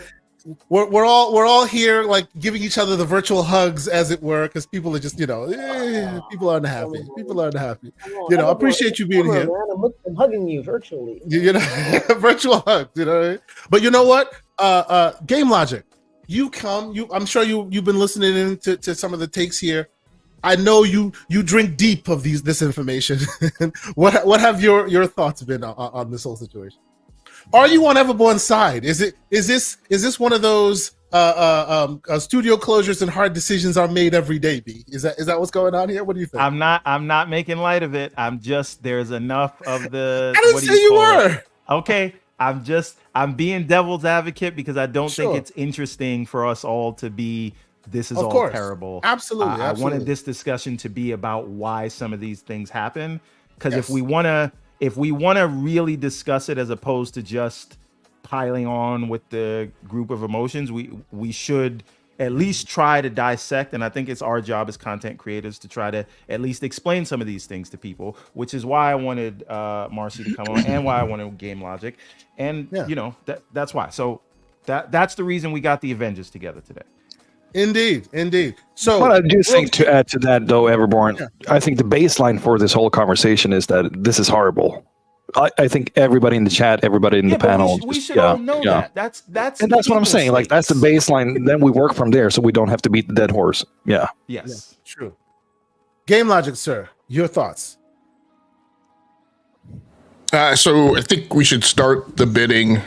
Speaker 1: We're all here, like giving each other the virtual hugs, as it were, because people are just, people aren't happy. People aren't happy. I appreciate you being here.
Speaker 6: I'm hugging you virtually.
Speaker 1: Virtual hugs. But you know what? Game Logic. I'm sure you've been listening in to some of the takes here. I know you drink deep of this information. What have your thoughts been on this whole situation? Are you on Everborn's side? Is this one of those studio closures and hard decisions are made every day? B, is that what's going on here? What do you think?
Speaker 2: I'm not making light of it. There's enough of the.
Speaker 1: I didn't say you were.
Speaker 2: Okay. I'm being devil's advocate because I don't think it's interesting for us all to be, this is all terrible.
Speaker 1: Absolutely.
Speaker 2: I wanted this discussion to be about why some of these things happen. Because if we want to really discuss it as opposed to just piling on with the group of emotions, we should at least try to dissect. And I think it's our job as content creators to try to at least explain some of these things to people, which is why I wanted Marcy to come on and why I wanted Game Logic. And, that's why. So that's the reason we got the Avengers together today.
Speaker 1: Indeed. So,
Speaker 3: what I do think to add to that, though, Everborn, I think the baseline for this whole conversation is that this is horrible. I think everybody in the chat, everybody in the panel,
Speaker 2: we should all know that. That's
Speaker 3: what I'm saying. Like, that's the baseline. Then we work from there, so we don't have to beat the dead horse. Yeah.
Speaker 2: Yes.
Speaker 1: True. Game Logic, sir. Your thoughts?
Speaker 5: So I think we should start the bidding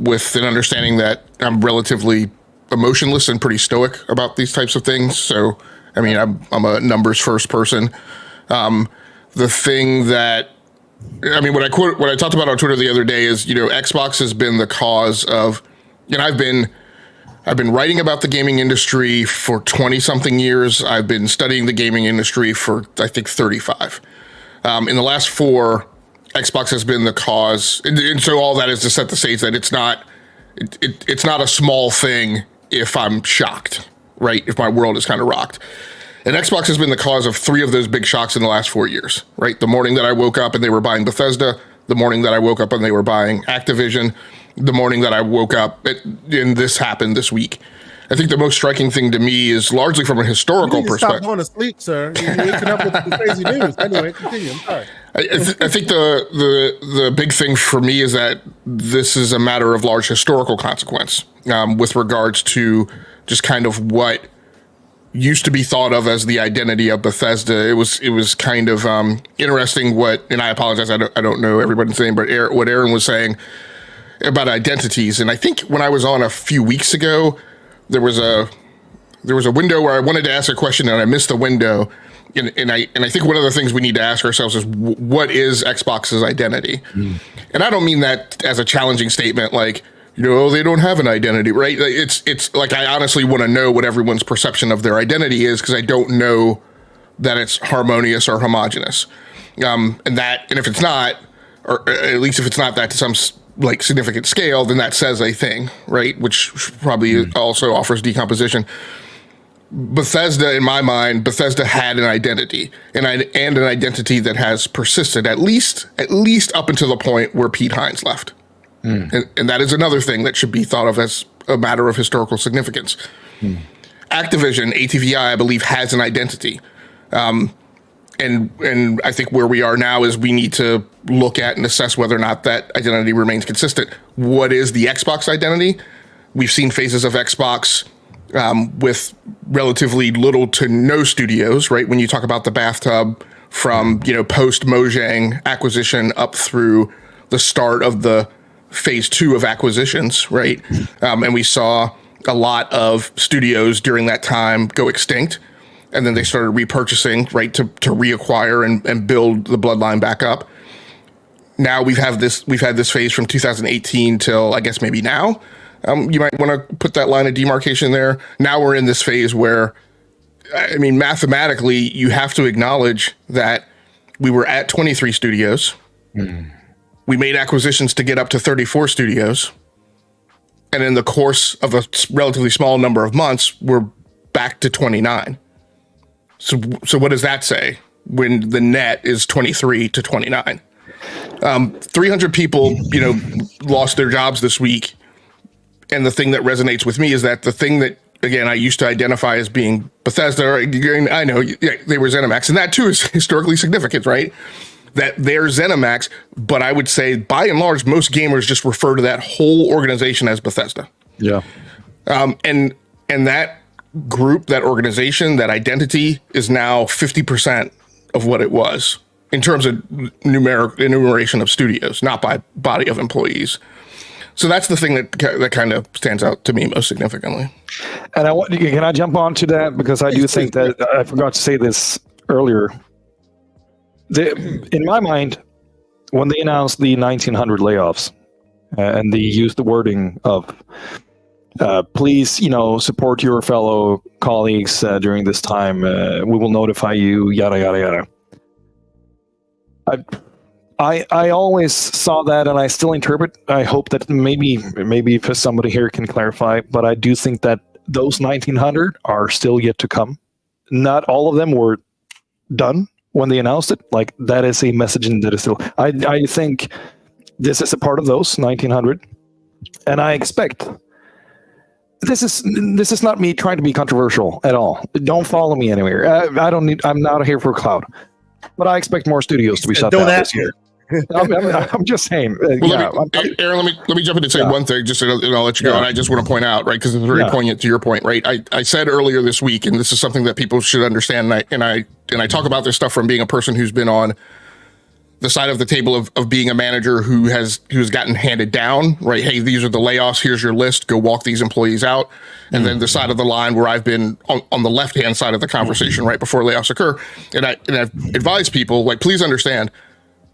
Speaker 5: with an understanding that I'm relatively emotionless and pretty stoic about these types of things. So, I mean, I'm a numbers first person. The thing that, what I talked about on Twitter the other day is, Xbox has been the cause of, I've been writing about the gaming industry for 20 something years. I've been studying the gaming industry for, I think, 35. In the last 4, Xbox has been the cause. And so all that is to set the stage that it's not a small thing if I'm shocked, right? If my world is kind of rocked. And Xbox has been the cause of 3 of those big shocks in the last 4 years, right? The morning that I woke up and they were buying Bethesda, the morning that I woke up and they were buying Activision, the morning that I woke up and this happened this week. I think the most striking thing to me is largely from a historical perspective.
Speaker 1: Stop going to sleep, sir. You're waking up with some crazy news. Anyway, continue. I'm sorry.
Speaker 5: I think the big thing for me is that this is a matter of large historical consequence with regards to just kind of what used to be thought of as the identity of Bethesda. It was kind of interesting and I apologize, I don't know everybody's name, but what Aaron was saying about identities. And I think when I was on a few weeks ago, there was a window where I wanted to ask a question and I missed the window. And I think one of the things we need to ask ourselves is what is Xbox's identity? And I don't mean that as a challenging statement, like, they don't have an identity, right? It's like, I honestly want to know what everyone's perception of their identity is, because I don't know that it's harmonious or homogenous. And if it's not, or at least if it's not that to some like significant scale, then that says a thing, right? Which probably also offers decomposition. Bethesda, in my mind, Bethesda had an identity and an identity that has persisted at least up until the point where Pete Hines left. And that is another thing that should be thought of as a matter of historical significance. Activision, ATVI, I believe, has an identity. And I think where we are now is we need to look at and assess whether or not that identity remains consistent. What is the Xbox identity? We've seen phases of Xbox with relatively little to no studios, right? When you talk about the bathtub from, post Mojang acquisition up through the start of the phase 2 of acquisitions, right? And we saw a lot of studios during that time go extinct. and then they started repurchasing, right, to reacquire and build the bloodline back up. Now we've had this phase from 2018 till I guess maybe now. You might want to put that line of demarcation there. Now we're in this phase where, I mean, mathematically, you have to acknowledge that we were at 23 studios. We made acquisitions to get up to 34 studios. And in the course of a relatively small number of months, we're back to 29. So what does that say when the net is 23 to 29? 300 people, lost their jobs this week. And the thing that resonates with me is that the thing that, again, I used to identify as being Bethesda, I know they were ZeniMax, and that too is historically significant, right? That they're ZeniMax, but I would say by and large, most gamers just refer to that whole organization as Bethesda.
Speaker 3: Yeah.
Speaker 5: And that group, that organization, that identity is now 50% of what it was in terms of enumeration of studios, not by body of employees. So that's the thing that kind of stands out to me most significantly.
Speaker 3: And can I jump on to that? Because I do think that I forgot to say this earlier. In my mind, when they announced the 1,900 layoffs, and they used the wording of, please, support your fellow colleagues during this time. We will notify you, yada, yada, yada. I always saw that, and I still interpret. I hope that maybe if somebody here can clarify, but I do think that those 1,900 are still yet to come. Not all of them were done when they announced it. Like, that is a messaging that is still. I think this is a part of those 1,900, and I expect. This is not me trying to be controversial at all. Don't follow me anywhere. I'm not here for cloud, but I expect more studios to be shut down this year. I'm just saying.
Speaker 5: Well, Aaron, let me jump in and say one thing, just and I'll let you go. And I just want to point out, right, because it's very poignant to your point, right? I said earlier this week, and this is something that people should understand. And I talk about this stuff from being a person who's been on the side of the table of being a manager who's gotten handed down, right? Hey, these are the layoffs. Here's your list. Go walk these employees out. And then the side of the line where I've been on the left-hand side of the conversation right before layoffs occur. And I've advised people, like, please understand,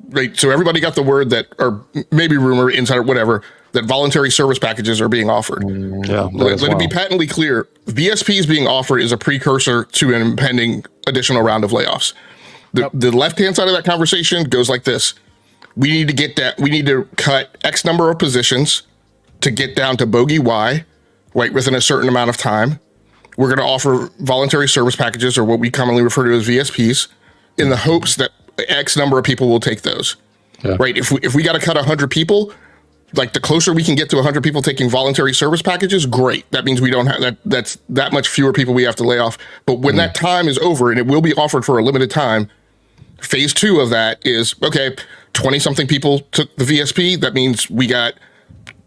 Speaker 5: right? So everybody got the word that, or maybe rumor, insider, whatever, that voluntary service packages are being offered. Let it be patently clear. VSPs being offered is a precursor to an impending additional round of layoffs. The left-hand side of that conversation goes like this. We need to cut X number of positions to get down to bogey Y, right, within a certain amount of time. We're going to offer voluntary service packages, or what we commonly refer to as VSPs, in the hopes that X number of people will take those, right? If we got to cut 100 people, like, the closer we can get to 100 people taking voluntary service packages, great. That means we don't have that. That's that much fewer people we have to lay off. But when that time is over, and it will be offered for a limited time, phase 2 of that is, okay, 20 something people took the VSP. That means we got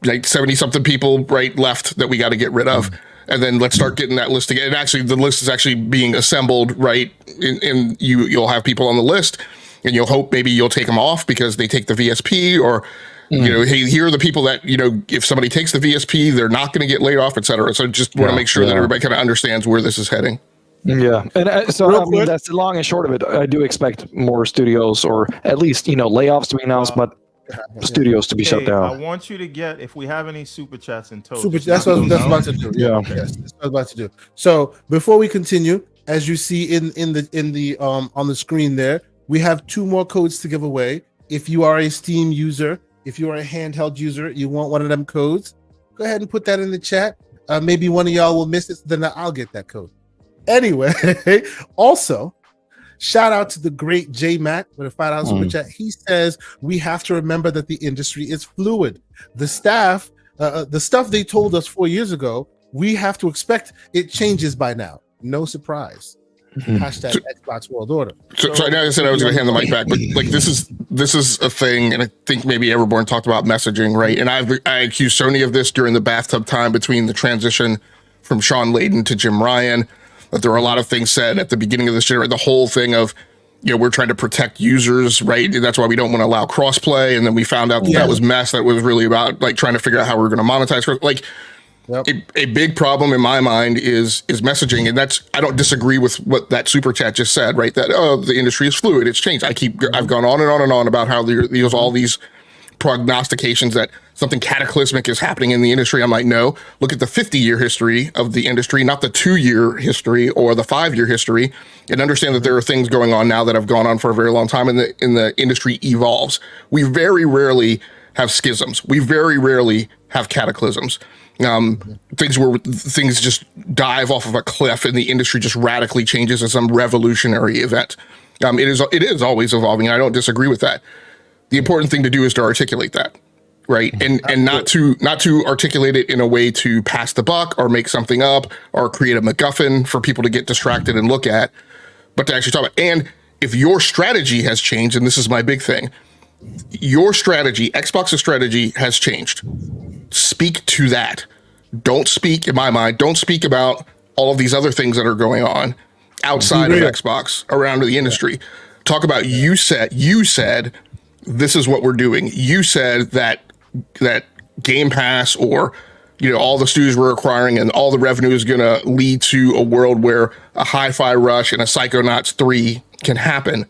Speaker 5: like 70 something people right left that we got to get rid of. And then let's start getting that list again. And actually, the list is actually being assembled, right? And you'll have people on the list, and you'll hope maybe you'll take them off because they take the VSP, or hey, here are the people that, if somebody takes the VSP, they're not going to get laid off, et cetera. So just want to make sure that everybody kind of understands where this is heading.
Speaker 3: Yeah. And so, that's the long and short of it. I do expect more studios, or at least, layoffs to be announced, but studios to be shut down.
Speaker 2: I want you to get, if we have any super chats in total.
Speaker 1: That's what I was about to do.
Speaker 3: Yeah.
Speaker 1: Yes, that's what I was about to do. So before we continue, as you see in the on the screen there, we have 2 more codes to give away. If you are a Steam user, if you are a handheld user, you want one of them codes, go ahead and put that in the chat. Maybe one of y'all will miss it, so then I'll get that code. Anyway, also, shout out to the great J Mac with a $5 super chat. He says we have to remember that the industry is fluid. The stuff they told us 4 years ago, we have to expect it changes by now. No surprise. Hashtag Xbox World Order.
Speaker 5: So I know I said I was going to hand the mic back, but like this is a thing, and I think maybe Everborn talked about messaging, right? And I accused Sony of this during the bathtub time between the transition from Sean Layden to Jim Ryan. That there were a lot of things said at the beginning of this generation. The whole thing of, we're trying to protect users, right? That's why we don't want to allow crossplay. And then we found out that was mess. That was really about like trying to figure out how we were going to monetize. Like,
Speaker 1: Yep.
Speaker 5: A big problem in my mind is messaging, and I don't disagree with what that super chat just said, right? That the industry is fluid, it's changed. I've gone on and on and on about how there's all these prognostications that something cataclysmic is happening in the industry. I'm like, no, look at the 50-year history of the industry, not the 2-year history or the 5-year history, and understand that there are things going on now that have gone on for a very long time, and the industry evolves. We very rarely have schisms. We very rarely have cataclysms. Things where things just dive off of a cliff and the industry just radically changes in some revolutionary event. It is always evolving. I don't disagree with that. The important thing to do is to articulate that, right? And not to articulate it in a way to pass the buck or make something up or create a MacGuffin for people to get distracted and look at, but to actually talk about. And if your strategy has changed, and this is my big thing, your strategy, Xbox's strategy has changed. Speak to that. Don't speak, in my mind, don't speak about all of these other things that are going on outside of Xbox around the industry. Talk about you said this is what we're doing. You said that Game Pass or all the studios we're acquiring and all the revenue is going to lead to a world where a Hi-Fi Rush and a Psychonauts 3 can happen.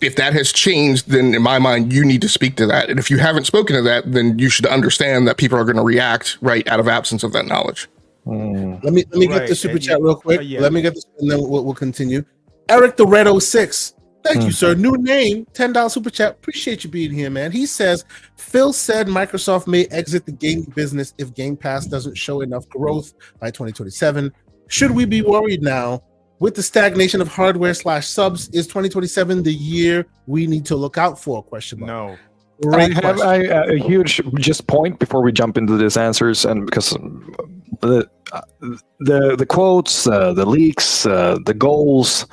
Speaker 5: If that has changed, then in my mind, you need to speak to that. And if you haven't spoken to that, then you should understand that people are going to react right out of absence of that knowledge.
Speaker 1: Let me get the super chat real quick. Let me get this, and then we'll continue. Eric the Red 06. Thank you, sir. New name, $10 super chat. Appreciate you being here, man. He says, Phil said Microsoft may exit the gaming business if Game Pass doesn't show enough growth by 2027. Should we be worried now? With the stagnation of hardware/subs, is 2027 the year we need to look out for? Question mark.
Speaker 2: No.
Speaker 3: I have a huge just point before we jump into these answers, and because the quotes, the leaks, the goals,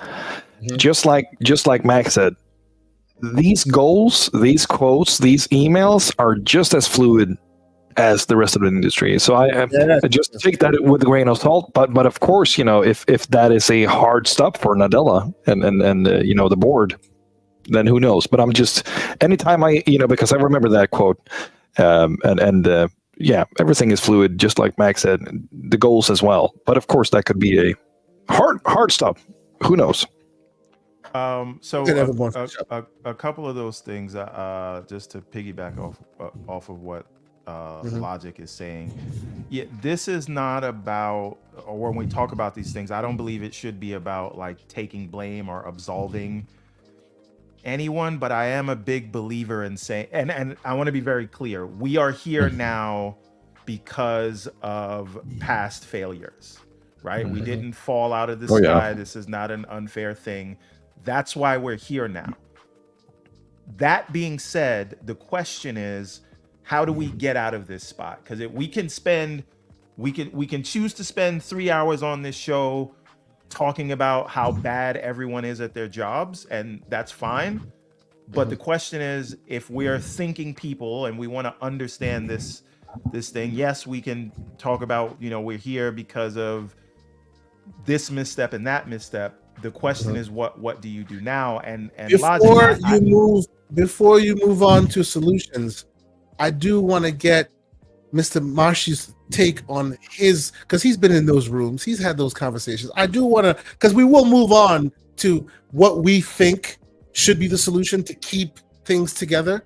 Speaker 3: just like Max said, these goals, these quotes, these emails are just as fluid as the rest of the industry. So I just take that with a grain of salt. But of course, if that is a hard stop for Nadella and the board, then who knows? But I'm just, anytime because I remember that quote, everything is fluid, just like Max said, the goals as well. But of course, that could be a hard stop. Who knows?
Speaker 2: So a couple of those things, just to piggyback off of what Logic is saying. Yeah, this is not about, or when we talk about these things, I don't believe it should be about like taking blame or absolving anyone, but I am a big believer in saying, and I want to be very clear, we are here now because of past failures, right? We didn't fall out of the sky. This is not an unfair thing. That's why we're here now. That being said, the question is, how do we get out of this spot? Because we can choose to spend 3 hours on this show talking about how bad everyone is at their jobs, and that's fine. But the question is, if we're thinking people and we want to understand this thing, yes, we can talk about, we're here because of this misstep and that misstep. The question is, what do you do now? And
Speaker 1: before you move on to solutions, I do want to get Mr. Marshy's take on his, because he's been in those rooms, he's had those conversations. I do want to, because we will move on to what we think should be the solution to keep things together.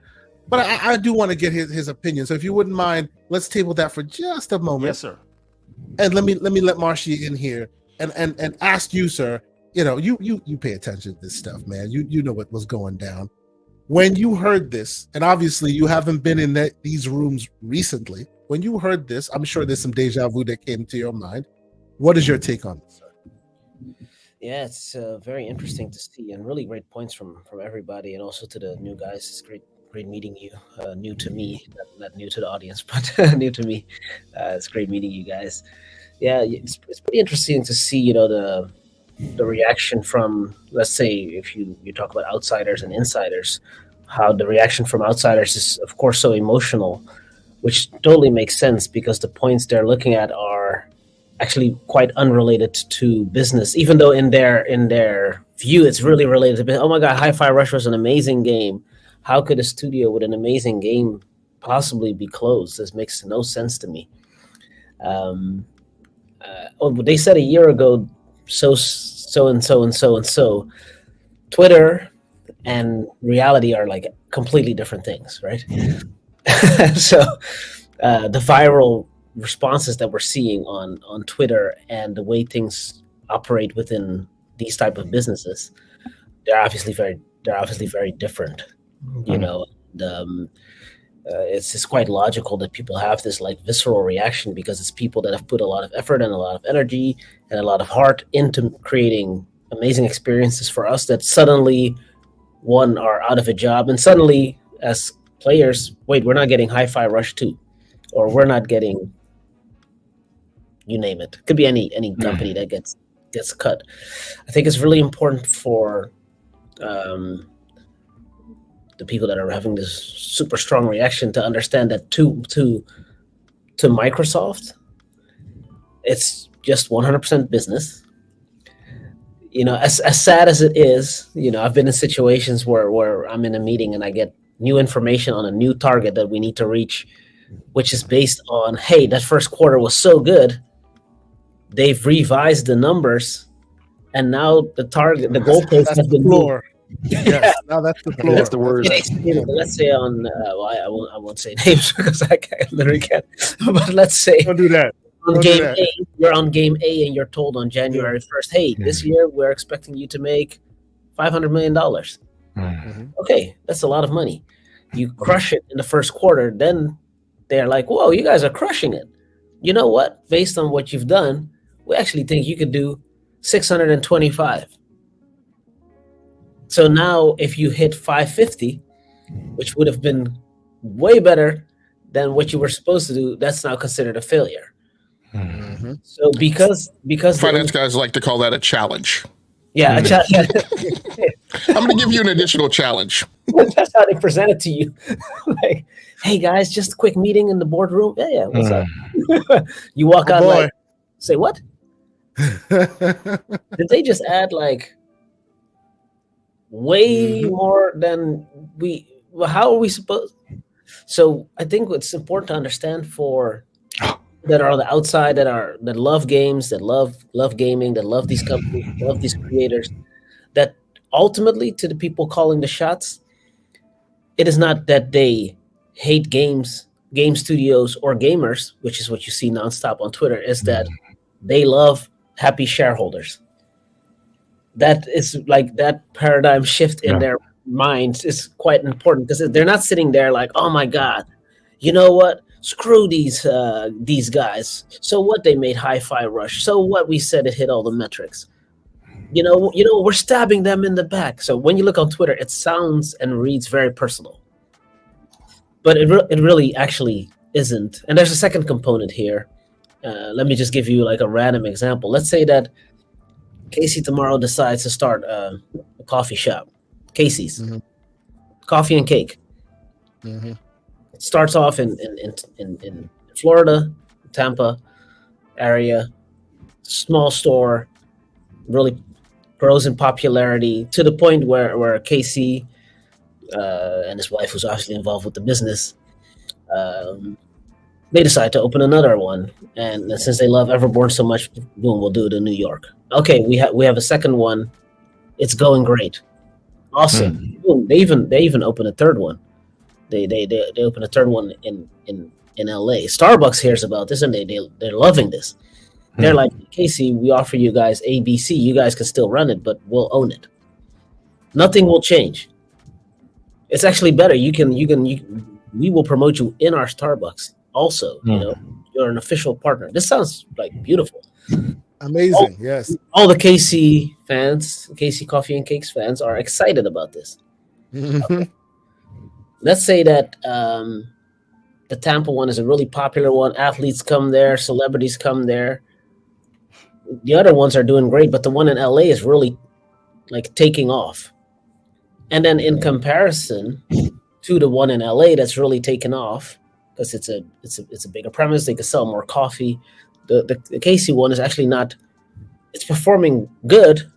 Speaker 1: But I do want to get his opinion. So if you wouldn't mind, let's table that for just a moment.
Speaker 2: Yes, sir.
Speaker 1: And let me let Marshy in here and ask you, sir. You pay attention to this stuff, man. You know what was going down. When you heard this, and obviously you haven't been in these rooms recently, when you heard this, I'm sure there's some deja vu that came to your mind. What is your take on this, sir?
Speaker 6: Yeah, it's very interesting to see, and really great points from everybody, and also to the new guys. It's great meeting you. New to me, not new to the audience, but new to me. It's great meeting you guys. Yeah, it's pretty interesting to see, the reaction from, let's say, if you talk about outsiders and insiders, how the reaction from outsiders is, of course, so emotional, which totally makes sense because the points they're looking at are actually quite unrelated to business, even though in their view it's really related to business. Oh my God, Hi-Fi Rush was an amazing game. How could a studio with an amazing game possibly be closed? This makes no sense to me. They said a year ago, so and so and so and so. Twitter and reality are like completely different things, right? So the viral responses that we're seeing on Twitter and the way things operate within these type of businesses, they're obviously very different. You know, it's just quite logical that people have this like visceral reaction because it's people that have put a lot of effort and a lot of energy and a lot of heart into creating amazing experiences for us that suddenly one are out of a job, and suddenly as players, wait, we're not getting Hi-Fi Rush 2, or we're not getting, you name it. Could be any company that gets cut. I think it's really important for the people that are having this super strong reaction to understand that to Microsoft, it's just 100% business. You know, as sad as it is, you know, I've been in situations where I'm in a meeting and I get new information on a new target that we need to reach, which is based on, hey, that first quarter was so good, they've revised the numbers, and now the target, the goalpost has been moved.
Speaker 1: Yes, now that's the floor.
Speaker 3: That's the word.
Speaker 6: Let's say on, well, I won't say names because I literally can't. But let's say
Speaker 1: Don't do that.
Speaker 6: on game A, you're on game A and you're told on January 1st, hey, this year we're expecting you to make $500 million. Okay, that's a lot of money. You crush it in the first quarter, then they're like, whoa, you guys are crushing it. You know what? Based on what you've done, we actually think you could do 625. So now if you hit 550, which would have been way better than what you were supposed to do, that's now considered a failure. So because
Speaker 5: finance guys like to call that a challenge.
Speaker 6: Yeah,
Speaker 5: I'm going to give you an additional challenge.
Speaker 6: That's how they present it to you. Like, hey guys, just a quick meeting in the boardroom. Yeah, what's up? You walk out like, say what? Did they just add like way more than we? Well, how are we supposed? So I think it's important to understand for that are on the outside, that love games, that love gaming, that love these companies, love these creators, that ultimately to the people calling the shots, it is not that they hate games, game studios, or gamers, which is what you see nonstop on Twitter, is that they love happy shareholders. That is like that paradigm shift in their minds is quite important because they're not sitting there like, oh my God, you know what? Screw these guys. So what, they made Hi-Fi Rush. So what, we said it hit all the metrics. You know, we're stabbing them in the back. So when you look on Twitter, it sounds and reads very personal. But it really actually isn't. And there's a second component here. Let me just give you like a random example. Let's say that Casey tomorrow decides to start a coffee shop. Casey's. Coffee and cake. It starts off in Florida, Tampa area, small store, really grows in popularity to the point where Casey and his wife, who's obviously involved with the business, they decide to open another one. And since they love Everborn so much, boom, we'll do it in New York. Okay, we have a second one. It's going great. Awesome. Boom, they even open a third one. They open a third one in LA. Starbucks hears about this and they're loving this. They're like, Casey, we offer you guys ABC. You guys can still run it, but we'll own it. Nothing will change. It's actually better. We will promote you in our Starbucks also. You know, you're an official partner. This sounds like beautiful.
Speaker 1: Amazing. Yes.
Speaker 6: All the Casey fans, Casey Coffee and Cakes fans are excited about this. Okay. Let's say that the Tampa one is a really popular one. Athletes come there, celebrities come there. The other ones are doing great, but the one in LA is really like taking off. And then in comparison to the one in LA that's really taken off, because it's a bigger premise, they can sell more coffee. The Casey one is actually not. It's performing good,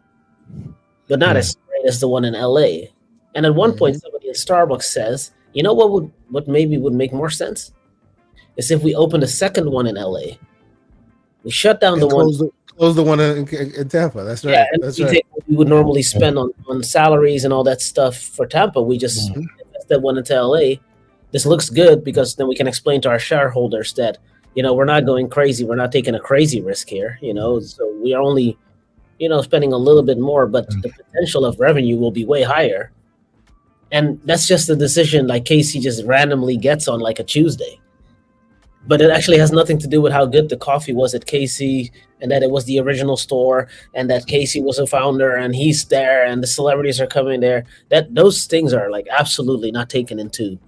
Speaker 6: but not as great as the one in LA. And at one point, somebody at Starbucks says, "You know what maybe would make more sense is if we opened a second one in LA, We shut down
Speaker 1: And
Speaker 6: the one.
Speaker 1: close the one in Tampa. That's right.
Speaker 6: Yeah, and
Speaker 1: That's
Speaker 6: we
Speaker 1: right.
Speaker 6: take what we would normally spend on salaries and all that stuff for Tampa. We just invest that one into LA. This looks good because then we can explain to our shareholders that, we're not going crazy. We're not taking a crazy risk here, so we are only, spending a little bit more, but the potential of revenue will be way higher. And that's just a decision like Casey just randomly gets on like a Tuesday. But it actually has nothing to do with how good the coffee was at Casey, and that it was the original store, and that Casey was a founder and he's there and the celebrities are coming there. That those things are like absolutely not taken into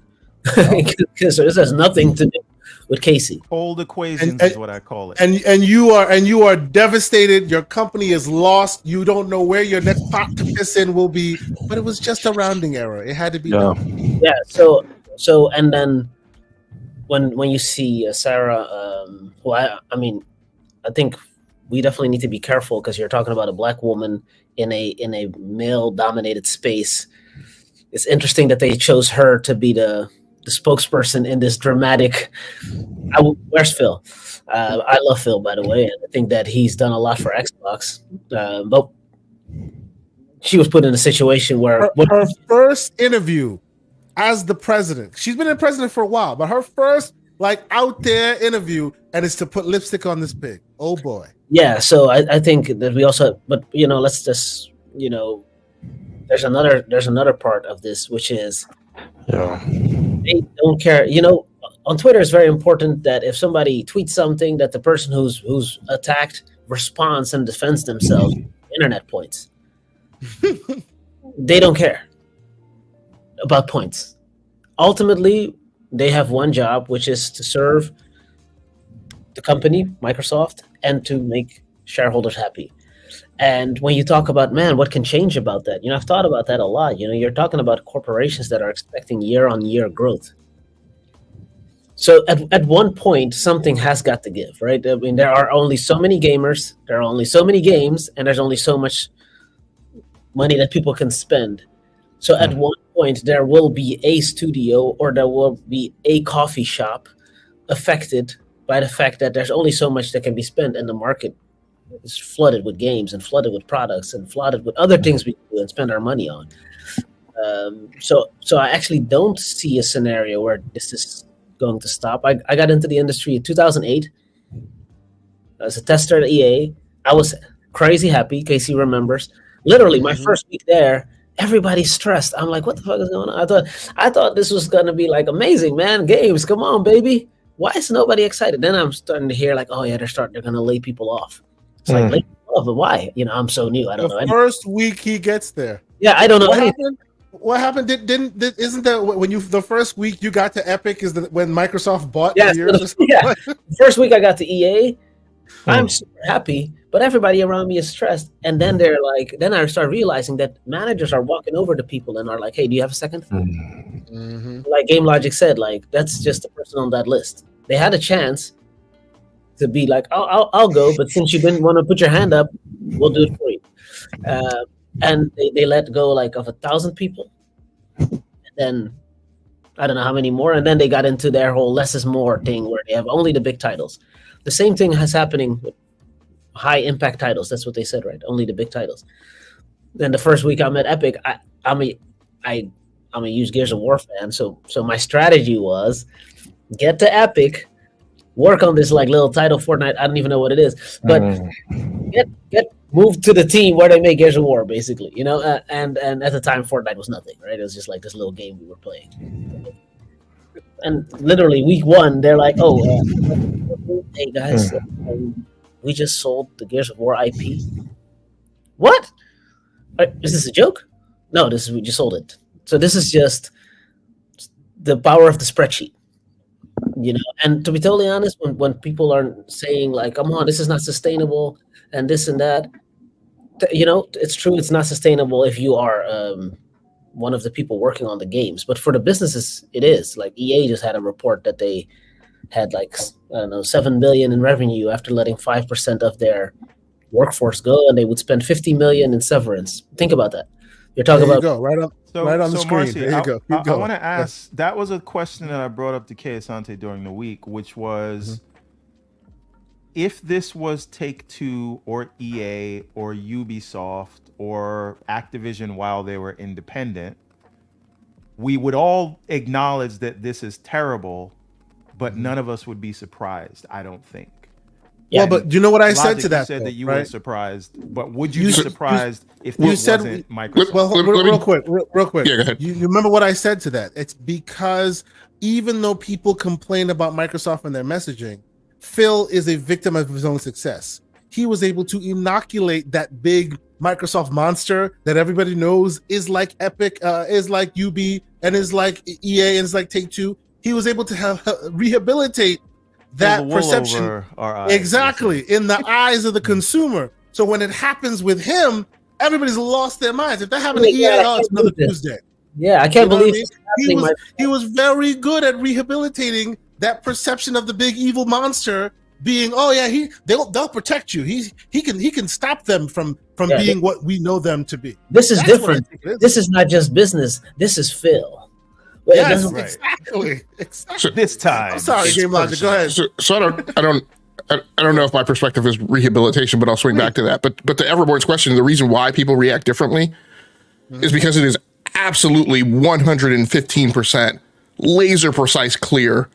Speaker 6: because this has nothing to do with Casey.
Speaker 2: Old equations is what I call it.
Speaker 1: And you are devastated. Your company is lost. You don't know where your next pot to piss in will be. But it was just a rounding error. It had to be done.
Speaker 6: Yeah. So and then when you see Sarah, who I think we definitely need to be careful because you're talking about a black woman in a male dominated space. It's interesting that they chose her to be the spokesperson in this dramatic. Where's Phil? I love Phil, by the way, and I think that he's done a lot for Xbox. But she was put in a situation where
Speaker 1: her first interview as the president. She's been a president for a while, but her first out there interview, and it's to put lipstick on this pig. Oh boy.
Speaker 6: Yeah, so I think that we also, but let's just there's another part of this, which is they don't care. On Twitter, it's very important that if somebody tweets something, that the person who's attacked responds and defends themselves. Internet points. They don't care about points. Ultimately, they have one job, which is to serve the company, Microsoft, and to make shareholders happy. And when you talk about, man, what can change about that? I've thought about that a lot. You're talking about corporations that are expecting year-on-year growth. So at one point, something has got to give, right? I mean, there are only so many gamers, there are only so many games, and there's only so much money that people can spend. So at one point, there will be a studio or there will be a coffee shop affected by the fact that there's only so much that can be spent, and the market is flooded with games and flooded with products and flooded with other things we can do and spend our money on. So I actually don't see a scenario where this is going to stop. I got into the industry in 2008 as a tester at EA. I was crazy happy. Casey remembers. Literally, my first week there, everybody's stressed. I'm like, what the fuck is going on? I thought this was gonna be like amazing, man. Games, come on, baby. Why is nobody excited? Then I'm starting to hear like, oh yeah, they're gonna lay people off. It's like lay people off, but why? I'm so new. I don't know.
Speaker 1: The first week he gets there.
Speaker 6: Yeah, I don't know anything.
Speaker 1: What happened? Isn't that when the first week you got to Epic is when Microsoft bought
Speaker 6: Yeah,
Speaker 1: years?
Speaker 6: yeah. First week I got to EA. I'm super happy, but everybody around me is stressed. And then then I start realizing that managers are walking over to people and are like, "Hey, do you have a second?" Like Game Logic said, that's just the person on that list. They had a chance to be like, I'll go, but since you didn't want to put your hand up, we'll do it for you. And they let go of 1,000 people. And then I don't know how many more. And then they got into their whole less is more thing where they have only the big titles. The same thing is happening with high impact titles. That's what they said, right? Only the big titles. Then the first week I'm at Epic, I'm a used Gears of War fan. So my strategy was get to Epic, work on this little title Fortnite. I don't even know what it is, but get moved to the team where they make Gears of War, basically, and at the time Fortnite was nothing, right? It was just this little game we were playing. And literally week one, they're like, "Oh, hey guys, we just sold the Gears of War IP." What? Is this a joke? No, we just sold it. So this is just the power of the spreadsheet, And to be totally honest, when people are saying "Come on, this is not sustainable," and this and that, it's true. It's not sustainable if you are one of the people working on the games, but for the businesses, it is. EA just had a report that they had $7 billion in revenue after letting 5% of their workforce go, and they would spend $50 million in severance. Think about that. You're talking about
Speaker 1: right on the screen.
Speaker 2: Marcy,
Speaker 1: there you go.
Speaker 2: I want to ask. That was a question that I brought up to Kay Asante during the week, which was if this was Take-Two or EA or Ubisoft or Activision while they were independent, we would all acknowledge that this is terrible, but none of us would be surprised, I don't think.
Speaker 1: Well, but you know what I said
Speaker 2: Logic,
Speaker 1: to that?
Speaker 2: You said
Speaker 1: though,
Speaker 2: that you
Speaker 1: right?
Speaker 2: were surprised, but would you be surprised if
Speaker 1: you
Speaker 2: this
Speaker 1: said-
Speaker 2: wasn't Microsoft?
Speaker 1: Well, real quick.
Speaker 5: Yeah, go ahead.
Speaker 1: You remember what I said to that? It's because even though people complain about Microsoft and their messaging, Phil is a victim of his own success. He was able to inoculate that big Microsoft monster that everybody knows is like Epic, is like UB, and is like EA, and is like Take-Two. He was able to rehabilitate that perception exactly in the eyes of the consumer. So when it happens with him, everybody's lost their minds. If that happened to EA, it's another Tuesday.
Speaker 6: Yeah, I can't believe
Speaker 1: he was very good at rehabilitating that perception of the big evil monster being, oh yeah, they'll protect you. He can stop them from being what we know them to be.
Speaker 6: This is different. This is not just business. This is Phil.
Speaker 1: Yes, exactly.
Speaker 2: This time.
Speaker 1: I'm sorry, Game Logic. Go ahead.
Speaker 5: So I don't know if my perspective is rehabilitation, but I'll swing back to that. But to Everborn's question, the reason why people react differently is because it is absolutely 115% laser precise clear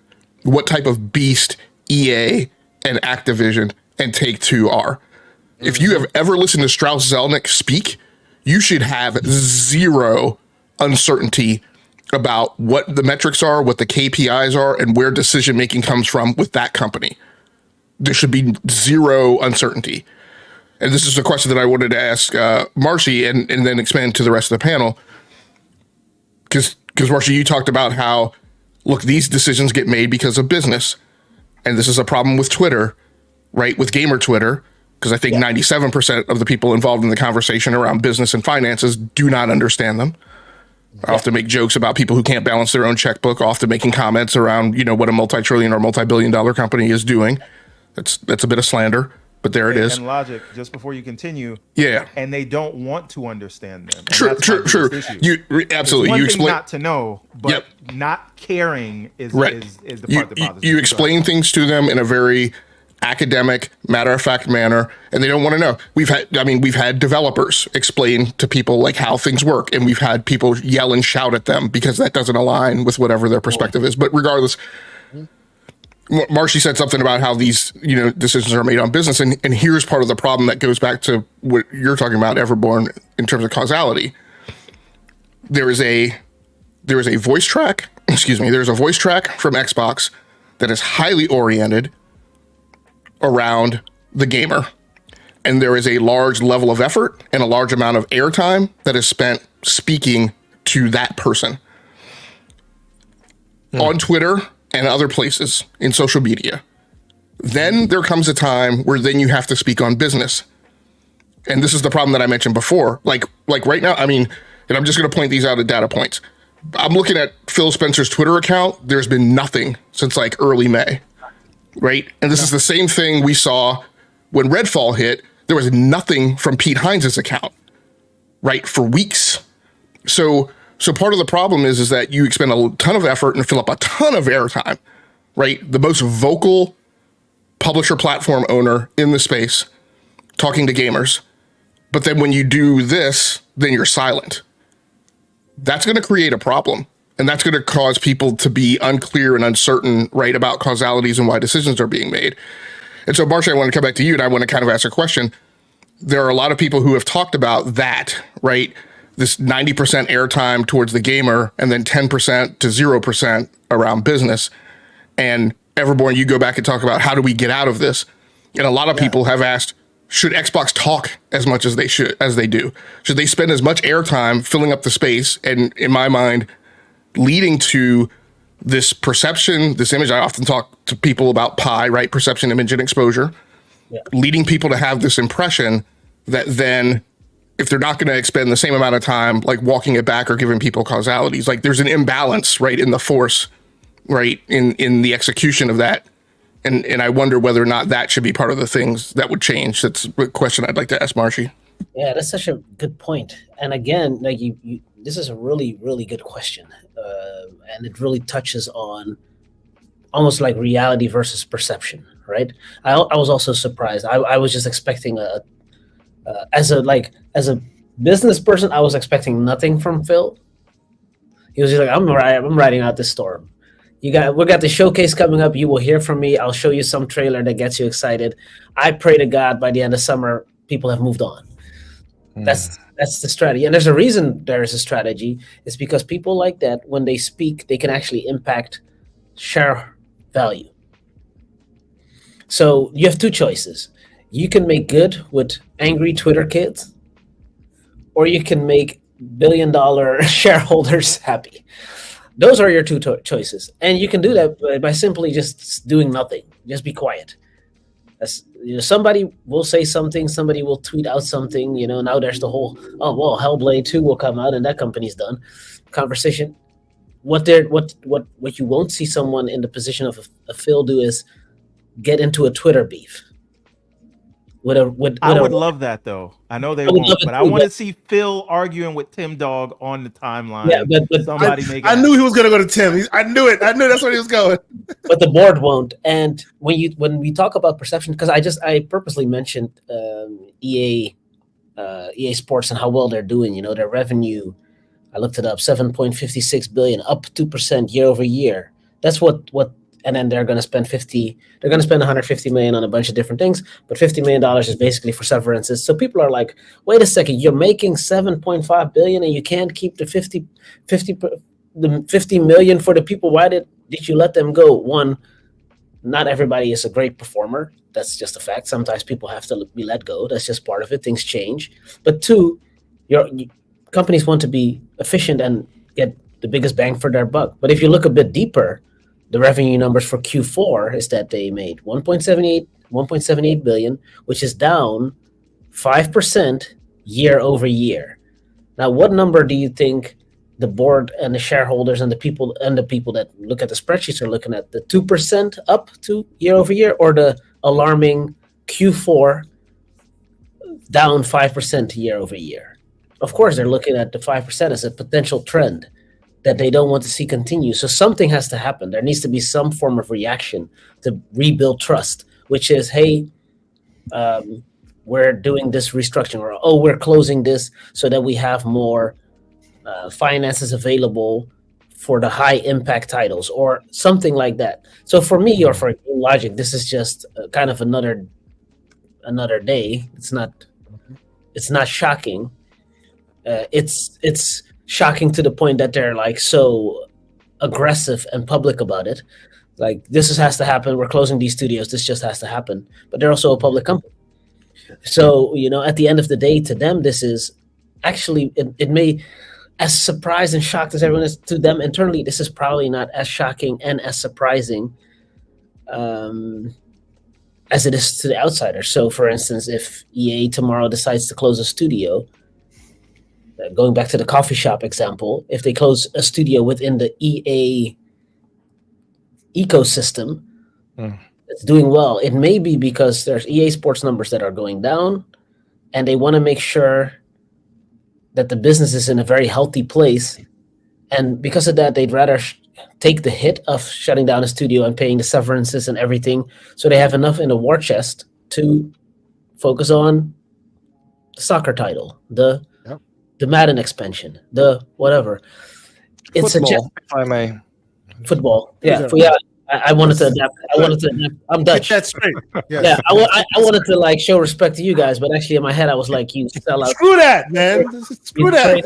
Speaker 5: what type of beast EA and Activision and Take-Two are. If you have ever listened to Strauss Zelnick speak, you should have zero uncertainty about what the metrics are, what the KPIs are, and where decision making comes from with that company. There should be zero uncertainty. And this is a question that I wanted to ask Marshy and then expand to the rest of the panel. Because Marshy, you talked about how, look, these decisions get made because of business. And this is a problem with Twitter, right? With gamer Twitter, because I think 97% of the people involved in the conversation around business and finances do not understand them. I often make jokes about people who can't balance their own checkbook, often making comments around, what a multi-trillion or multi-billion-dollar company is doing. That's a bit of slander, but there it is.
Speaker 2: And Logic, just before you continue.
Speaker 5: Yeah.
Speaker 2: And they don't want to understand them.
Speaker 5: True. You absolutely.
Speaker 2: One
Speaker 5: you
Speaker 2: thing
Speaker 5: explain
Speaker 2: not to know, but not caring is the part that bothers me.
Speaker 5: You explain things to them in a very academic, matter-of-fact manner, and they don't want to know. We've had developers explain to people like how things work, and we've had people yell and shout at them because that doesn't align with whatever their perspective is. But regardless, Marshy said something about how these decisions are made on business, and here's part of the problem that goes back to what you're talking about, Everborn, in terms of causality. There's a voice track from Xbox that is highly oriented around the gamer, and there is a large level of effort and a large amount of airtime that is spent speaking to that person on Twitter and other places in social media. Then there comes a time where then you have to speak on business, and this is the problem that I mentioned before. Like right now, and I'm just going to point these out as data points. I'm looking at Phil Spencer's Twitter account. There's been nothing since like early May. Right. And this is the same thing we saw when Redfall hit. There was nothing from Pete Hines' account, right, for weeks. So part of the problem is that you expend a ton of effort and fill up a ton of airtime, right? The most vocal publisher platform owner in the space talking to gamers. But then when you do this, then you're silent. That's going to create a problem. And that's going to cause people to be unclear and uncertain, right, about causalities and why decisions are being made. And so, Marsha, I want to come back to you, and I want to kind of ask a question. There are a lot of people who have talked about that, right? This 90% airtime towards the gamer and then 10% to 0% around business. And Everborn, you go back and talk about how do we get out of this? And a lot of people have asked, should Xbox talk as much as they do? Should they spend as much airtime filling up the space? And in my mind, leading to this perception, this image. I often talk to people about PI, right? Perception, image, and exposure. Leading people to have this impression that then if they're not going to expend the same amount of time, like walking it back or giving people causalities, like there's an imbalance, right, in the force, right, in the execution of that. And I wonder whether or not that should be part of the things that would change. That's a question I'd like to ask Marshy.
Speaker 6: Yeah, that's such a good point. And again, like you this is a really, really good question. And it really touches on almost like reality versus perception, right? I was also surprised. I was just expecting as a business person, I was expecting nothing from Phil. He was just like, I'm riding out this storm. We got the showcase coming up. You will hear from me. I'll show you some trailer that gets you excited. I pray to God by the end of summer, people have moved on. That's the strategy. And there's a reason there is a strategy. It's because people like that, when they speak, they can actually impact share value. So you have two choices. You can make good with angry Twitter kids, or you can make billion-dollar shareholders happy. Those are your two choices. And you can do that by simply just doing nothing. Just be quiet. Somebody will say something, somebody will tweet out something, now there's the whole, Hellblade 2 will come out and that company's done conversation. What you won't see someone in the position of a Phil do is get into a Twitter beef.
Speaker 2: I would love that though. I know they won't, but I want to see Phil arguing with Tim Dog on the timeline.
Speaker 6: Yeah, but
Speaker 2: somebody
Speaker 1: I knew he was going to go to Tim. I knew it. I knew that's where he was going.
Speaker 6: But the board won't. And when we talk about perception, because I purposely mentioned EA Sports and how well they're doing. Their revenue, I looked it up, 7.56 billion, up 2% year over year. That's what. And then they're going to spend 150 million on a bunch of different things, but $50 million is basically for severances. So people are like, wait a second, you're making 7.5 billion and you can't keep the 50 million for the people. Why did you let them go? One, not everybody is a great performer. That's just a fact. Sometimes people have to be let go. That's just part of it. Things change. But two, your companies want to be efficient and get the biggest bang for their buck. But if you look a bit deeper, the revenue numbers for Q4 is that they made 1.78 billion, which is down 5% year over year. Now, what number do you think the board and the shareholders and the people that look at the spreadsheets are looking at? The 2% up to year over year, or the alarming Q4 down 5% year over year? Of course, they're looking at the 5% as a potential trend that they don't want to see continue. So something has to happen. There needs to be some form of reaction to rebuild trust, which is, hey, we're doing this restructuring, or we're closing this so that we have more finances available for the high impact titles, or something like that. So for me, or for Logic, this is just kind of another day. It's not shocking. It's shocking to the point that they're like so aggressive and public about it. Like, this has to happen. We're closing these studios. This just has to happen. But they're also a public company. So, at the end of the day, to them, this is actually, it may, as surprised and shocked as everyone is to them internally, this is probably not as shocking and as surprising as it is to the outsiders. So, for instance, if EA tomorrow decides to close a studio, going back to the coffee shop example, if they close a studio within the EA ecosystem, it's doing well. It may be because there's EA Sports numbers that are going down, and they want to make sure that the business is in a very healthy place. And because of that, they'd rather take the hit of shutting down a studio and paying the severances and everything, so they have enough in the war chest to focus on the soccer title, the Madden expansion, the whatever. It's
Speaker 3: football, if I may.
Speaker 6: Football. Yeah. I wanted to adapt. I'm Dutch.
Speaker 1: That's straight.
Speaker 6: Yeah. I wanted to show respect to you guys, but actually in my head I was like, you sell out.
Speaker 1: Screw that, man. Screw that.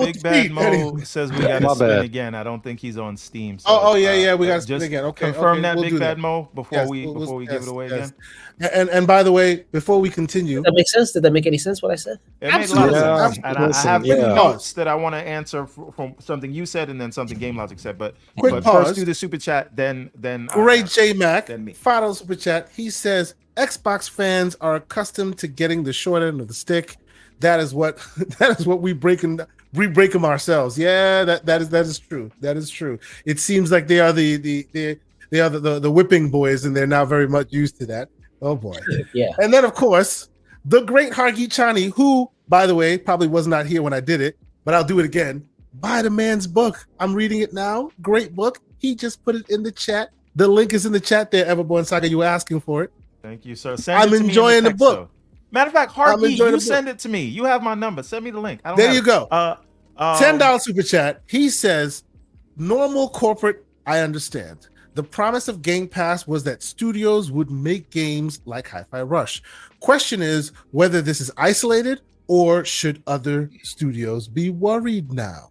Speaker 2: Big Bad Mo says we got to spin again. I don't think he's on Steam. So,
Speaker 1: yeah. We got to spin again. Okay.
Speaker 2: Confirm that,
Speaker 1: we'll
Speaker 2: Big Bad Mo, before we give it away again.
Speaker 1: And by the way, before we continue,
Speaker 6: did that make sense? Did that make any sense? What I said?
Speaker 2: It made a lot of sense. And I have notes that I want to answer from something you said and then something Game Logic said. But first do the super chat, then
Speaker 1: Great J Mac, final super chat. He says Xbox fans are accustomed to getting the short end of the stick. That is what we break them ourselves. Yeah, that is true. That is true. It seems like they are the whipping boys, and they're now very much used to that. Oh boy.
Speaker 6: Yeah.
Speaker 1: And then of course the great Hargeet Chani, who, by the way, probably was not here when I did it, but I'll do it again. Buy the man's book. I'm reading it now. Great book. He just put it in the chat. The link is in the chat there, Everborn Saga. You were asking for it.
Speaker 2: Thank you, sir. Send
Speaker 1: I'm
Speaker 2: it to me
Speaker 1: enjoying
Speaker 2: in
Speaker 1: the
Speaker 2: text,
Speaker 1: book.
Speaker 2: though. Matter of fact, Harky,
Speaker 1: enjoying
Speaker 2: you
Speaker 1: the
Speaker 2: send it to me. You have my number. Send me the link. I don't
Speaker 1: There
Speaker 2: have
Speaker 1: you
Speaker 2: it.
Speaker 1: go. $10 super chat. He says, normal corporate, I understand. The promise of Game Pass was that studios would make games like Hi-Fi Rush. Question is whether this is isolated or should other studios be worried now?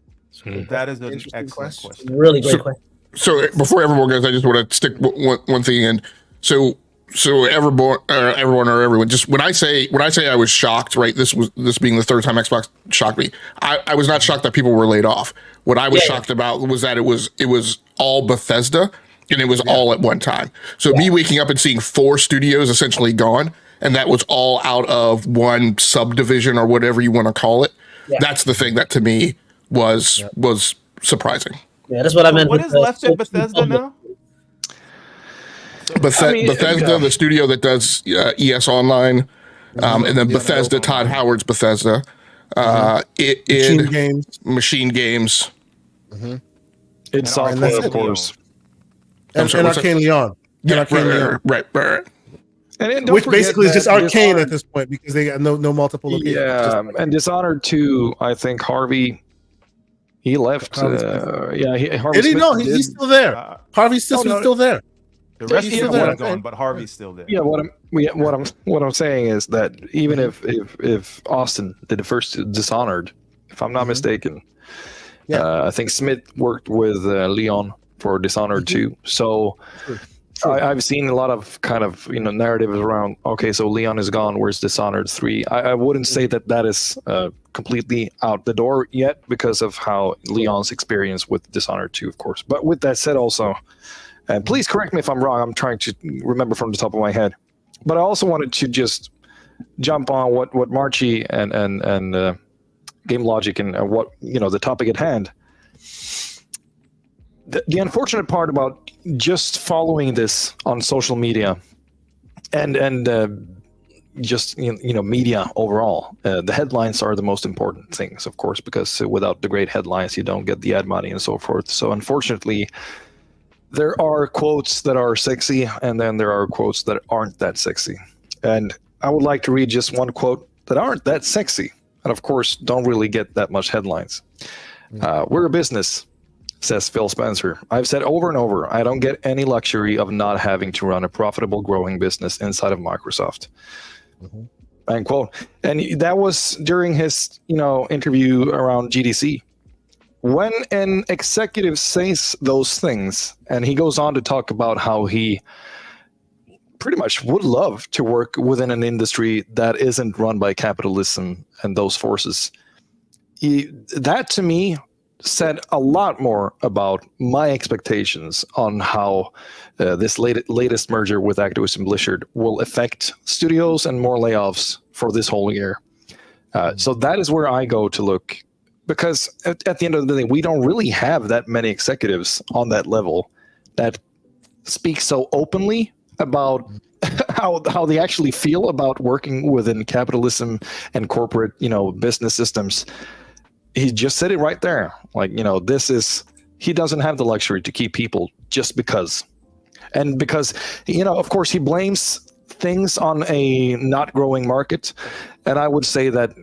Speaker 2: That is an
Speaker 1: Interesting
Speaker 2: excellent question.
Speaker 6: Really great question.
Speaker 5: So before everyone goes, I just want to stick one thing in. So everyone or everyone, just when I say I was shocked, right? This being the third time Xbox shocked me. I was not shocked that people were laid off. What I was shocked about was that it was all Bethesda and it was all at one time. So me waking up and seeing 4 studios essentially gone, and that was all out of one subdivision or whatever you want to call it. Yeah. That's the thing that to me was surprising.
Speaker 6: Yeah, that's what I meant.
Speaker 2: What is left at Bethesda now?
Speaker 5: Bethesda, the studio that does ES Online, and then Bethesda, Todd Howard's Bethesda, Machine Games,
Speaker 3: It's software, of course,
Speaker 1: and Arcane Leon.
Speaker 5: Right.
Speaker 3: And
Speaker 1: which basically is just Arcane at this point because they got no multiple locations.
Speaker 3: Yeah, and Dishonored 2, I think Harvey, he left. Harvey
Speaker 1: did he? No, he's still there. Harvey's still there.
Speaker 2: The rest of them are gone, but Harvey's still there.
Speaker 3: Yeah, what I'm saying is that even if Austin did the first Dishonored, if I'm not mistaken, I think Smith worked with Leon for Dishonored 2. So I've seen a lot of kind of narratives around. Okay, so Leon is gone. Where's Dishonored 3? I wouldn't say that is completely out the door yet because of how Leon's experience with Dishonored 2, of course. But with that said, also. And please correct me if I'm wrong. I'm trying to remember from the top of my head. But I also wanted to just jump on what Marchi and Game Logic and what the topic at hand. The unfortunate part about just following this on social media and just media overall, the headlines are the most important things, of course, because without the great headlines, you don't get the ad money and so forth. So unfortunately, there are quotes that are sexy, and then there are quotes that aren't that sexy. And I would like to read just one quote that aren't that sexy, and of course, don't really get that much headlines. We're a business, says Phil Spencer. I've said over and over, I don't get any luxury of not having to run a profitable, growing business inside of Microsoft. End quote. And that was during his, interview around GDC. When an executive says those things, and he goes on to talk about how he pretty much would love to work within an industry that isn't run by capitalism and those forces, that to me said a lot more about my expectations on how this latest merger with Activision Blizzard will affect studios and more layoffs for this whole year. So that is where I go to look. Because at the end of the day, we don't really have that many executives on that level that speak so openly about how they actually feel about working within capitalism and corporate, business systems. He just said it right there. Like, he doesn't have the luxury to keep people just because. And because, of course, he blames things on a not growing market. And I would say that,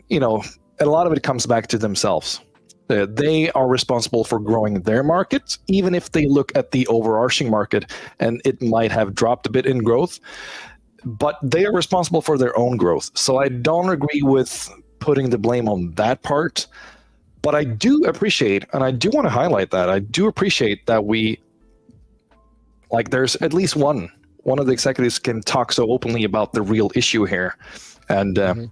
Speaker 3: a lot of it comes back to themselves. They are responsible for growing their market, even if they look at the overarching market and it might have dropped a bit in growth, but they are responsible for their own growth. So I don't agree with putting the blame on that part, but I do appreciate, and I do want to highlight that, I do appreciate that there's at least one of the executives can talk so openly about the real issue here. And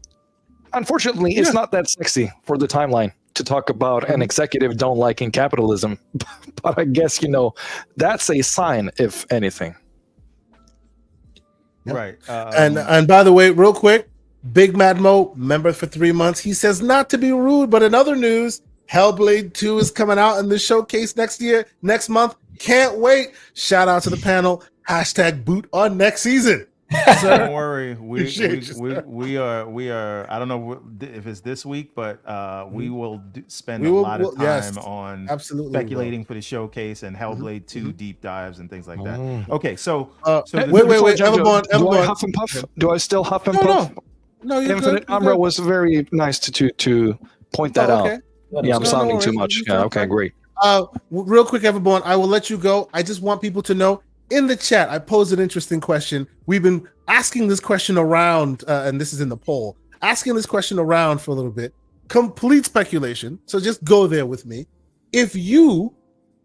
Speaker 3: unfortunately, it's not that sexy for the timeline to talk about an executive don't liking capitalism. But I guess, that's a sign, if anything.
Speaker 2: Right.
Speaker 1: And by the way, real quick, Big Mad Mo, member for 3 months, he says, not to be rude, but in other news, Hellblade 2 is coming out in the showcase next month. Can't wait. Shout out to the panel. #boot on next season.
Speaker 2: Don't worry.
Speaker 1: Appreciate you, sir.
Speaker 2: We are. I don't know if it's this week, but we will spend
Speaker 1: We
Speaker 2: a
Speaker 1: will-
Speaker 2: lot of
Speaker 1: we'll- yes,
Speaker 2: time on
Speaker 1: absolutely we will.
Speaker 2: speculating for the showcase and Hellblade 2 deep dives and things like that. Okay, so
Speaker 1: Wait,
Speaker 3: Before
Speaker 1: wait,
Speaker 3: Jojo,
Speaker 1: Everborn,
Speaker 3: do I
Speaker 1: Everborn.
Speaker 3: huff and puff? Do I still huff and
Speaker 1: No,
Speaker 3: puff?
Speaker 1: No, you're
Speaker 3: Infinite
Speaker 1: good. You're
Speaker 3: Umbra
Speaker 1: good.
Speaker 3: was very nice to point that
Speaker 1: Oh, okay.
Speaker 3: out. Yeah, I'm
Speaker 1: No,
Speaker 3: sounding
Speaker 1: no
Speaker 3: too
Speaker 1: worries.
Speaker 3: much.
Speaker 1: It's
Speaker 3: Yeah,
Speaker 1: okay.
Speaker 3: okay, great.
Speaker 1: Real quick, Everborn, I will let you go. I just want people to know in the chat, I posed an interesting question. We've been asking this question around, and this is in the poll, asking this question around for a little bit. Complete speculation. So just go there with me. If you,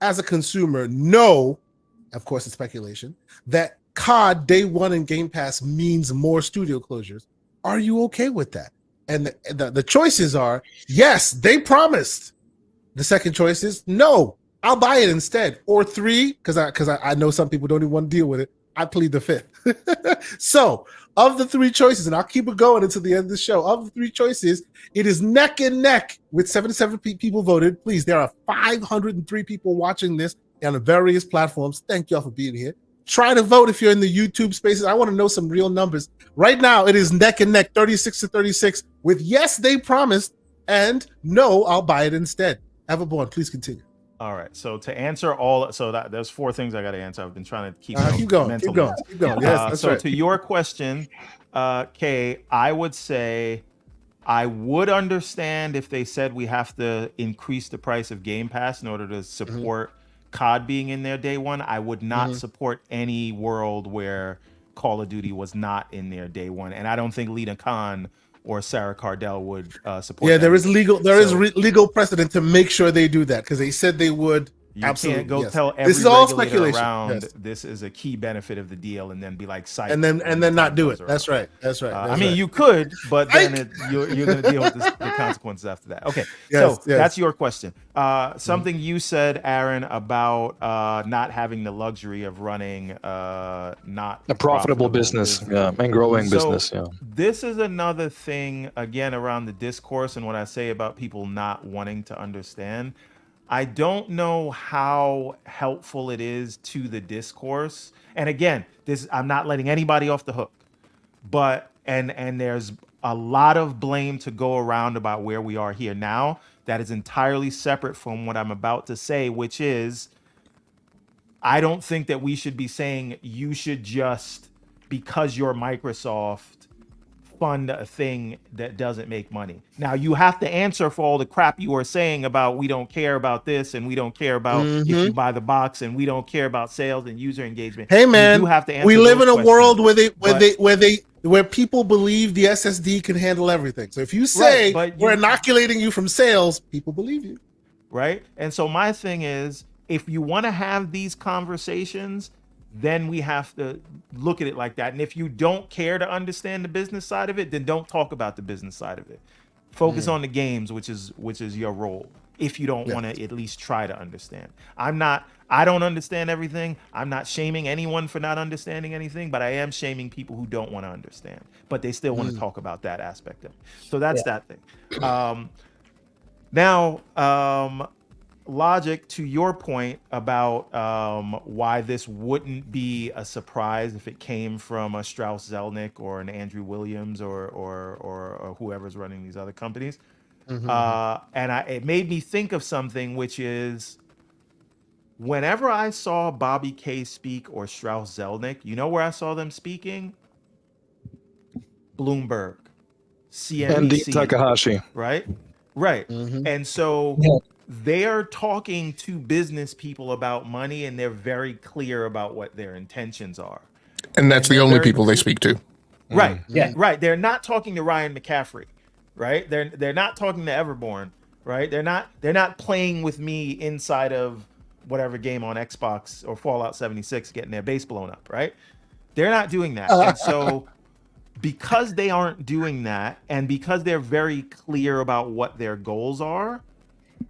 Speaker 1: as a consumer, know, of course, it's speculation, that COD Day 1 in Game Pass means more studio closures, are you okay with that? And the choices are, yes, they promised. The second choice is no, I'll buy it instead. Or 3, because I know some people don't even want to deal with it. I plead the 5th. So of the 3 choices, and I'll keep it going until the end of the show. Of the 3 choices, it is neck and neck with 77 people voted. Please, there are 503 people watching this on the various platforms. Thank y'all for being here. Try to vote if you're in the YouTube spaces. I want to know some real numbers. Right now, it is neck and neck, 36 to 36, with yes, they promised, and no, I'll buy it instead. Everborn, please continue.
Speaker 2: all right. So to answer all, so that there's 4 things I got to answer. I've been trying to keep
Speaker 1: Keep going.
Speaker 2: mental
Speaker 1: Keep going.
Speaker 2: notes.
Speaker 1: Keep going. Yes, that's
Speaker 2: so
Speaker 1: right.
Speaker 2: to your question, Kay, I would say I would understand if they said we have to increase the price of Game Pass in order to support COD being in there day 1. I would not support any world where Call of Duty was not in there day 1, and I don't think Lena Khan or Sarah Cardell would support.
Speaker 1: Yeah,
Speaker 2: that
Speaker 1: there is
Speaker 2: either.
Speaker 1: legal precedent to make sure they do that because they said they would.
Speaker 2: You
Speaker 1: Absolutely,
Speaker 2: can't go
Speaker 1: yes.
Speaker 2: tell every
Speaker 1: This is all
Speaker 2: regulator
Speaker 1: speculation.
Speaker 2: around
Speaker 1: Yes.
Speaker 2: this is a key benefit of the deal, and then be like, psych,
Speaker 1: And then not do it. That's right. That's right.
Speaker 2: I
Speaker 1: That's
Speaker 2: mean,
Speaker 1: right.
Speaker 2: you could, but then you're going to deal with the consequences after that. Okay, so that's your question. Something you said, Aaron, about not having the luxury of running not
Speaker 3: A profitable business, yeah, and growing business, yeah.
Speaker 2: This is another thing, again, around the discourse and what I say about people not wanting to understand. I don't know how helpful it is to the discourse. And again, I'm not letting anybody off the hook. But and there's a lot of blame to go around about where we are here now that is entirely separate from what I'm about to say, which is I don't think that we should be saying you should just, because you're Microsoft, fund a thing that doesn't make money. Now you have to answer for all the crap you are saying about we don't care about this and we don't care about if you buy the box and we don't care about sales and user engagement.
Speaker 1: Hey man,
Speaker 2: you do have to answer
Speaker 1: we live in a
Speaker 2: questions,
Speaker 1: world where people believe the SSD can handle everything. So if you say we're inoculating you from sales, people believe you.
Speaker 2: Right? And so my thing is, if you want to have these conversations, then we have to look at it like that. And if you don't care to understand the business side of it, then don't talk about the business side of it. Focus on the games, which is your role. If you don't want to at least try to understand. I don't understand everything. I'm not shaming anyone for not understanding anything, but I am shaming people who don't want to understand, but they still want to talk about that aspect of it. So that's that thing. Now, Logic, to your point about why this wouldn't be a surprise if it came from a Strauss Zelnick or an Andrew Williams or whoever's running these other companies. It made me think of something, which is whenever I saw Bobby Kay speak or Strauss Zelnick, you know where I saw them speaking? Bloomberg, CNBC,
Speaker 3: Andy Takahashi.
Speaker 2: right? And so they are talking to business people about money, and they're very clear about what their intentions are.
Speaker 5: And that's the only people they speak to.
Speaker 2: Right. Yeah. Right. They're not talking to Ryan McCaffrey. Right. They're not talking to Everborn. Right. They're not playing with me inside of whatever game on Xbox or Fallout 76 getting their base blown up. Right. They're not doing that. And so because they aren't doing that, and because they're very clear about what their goals are,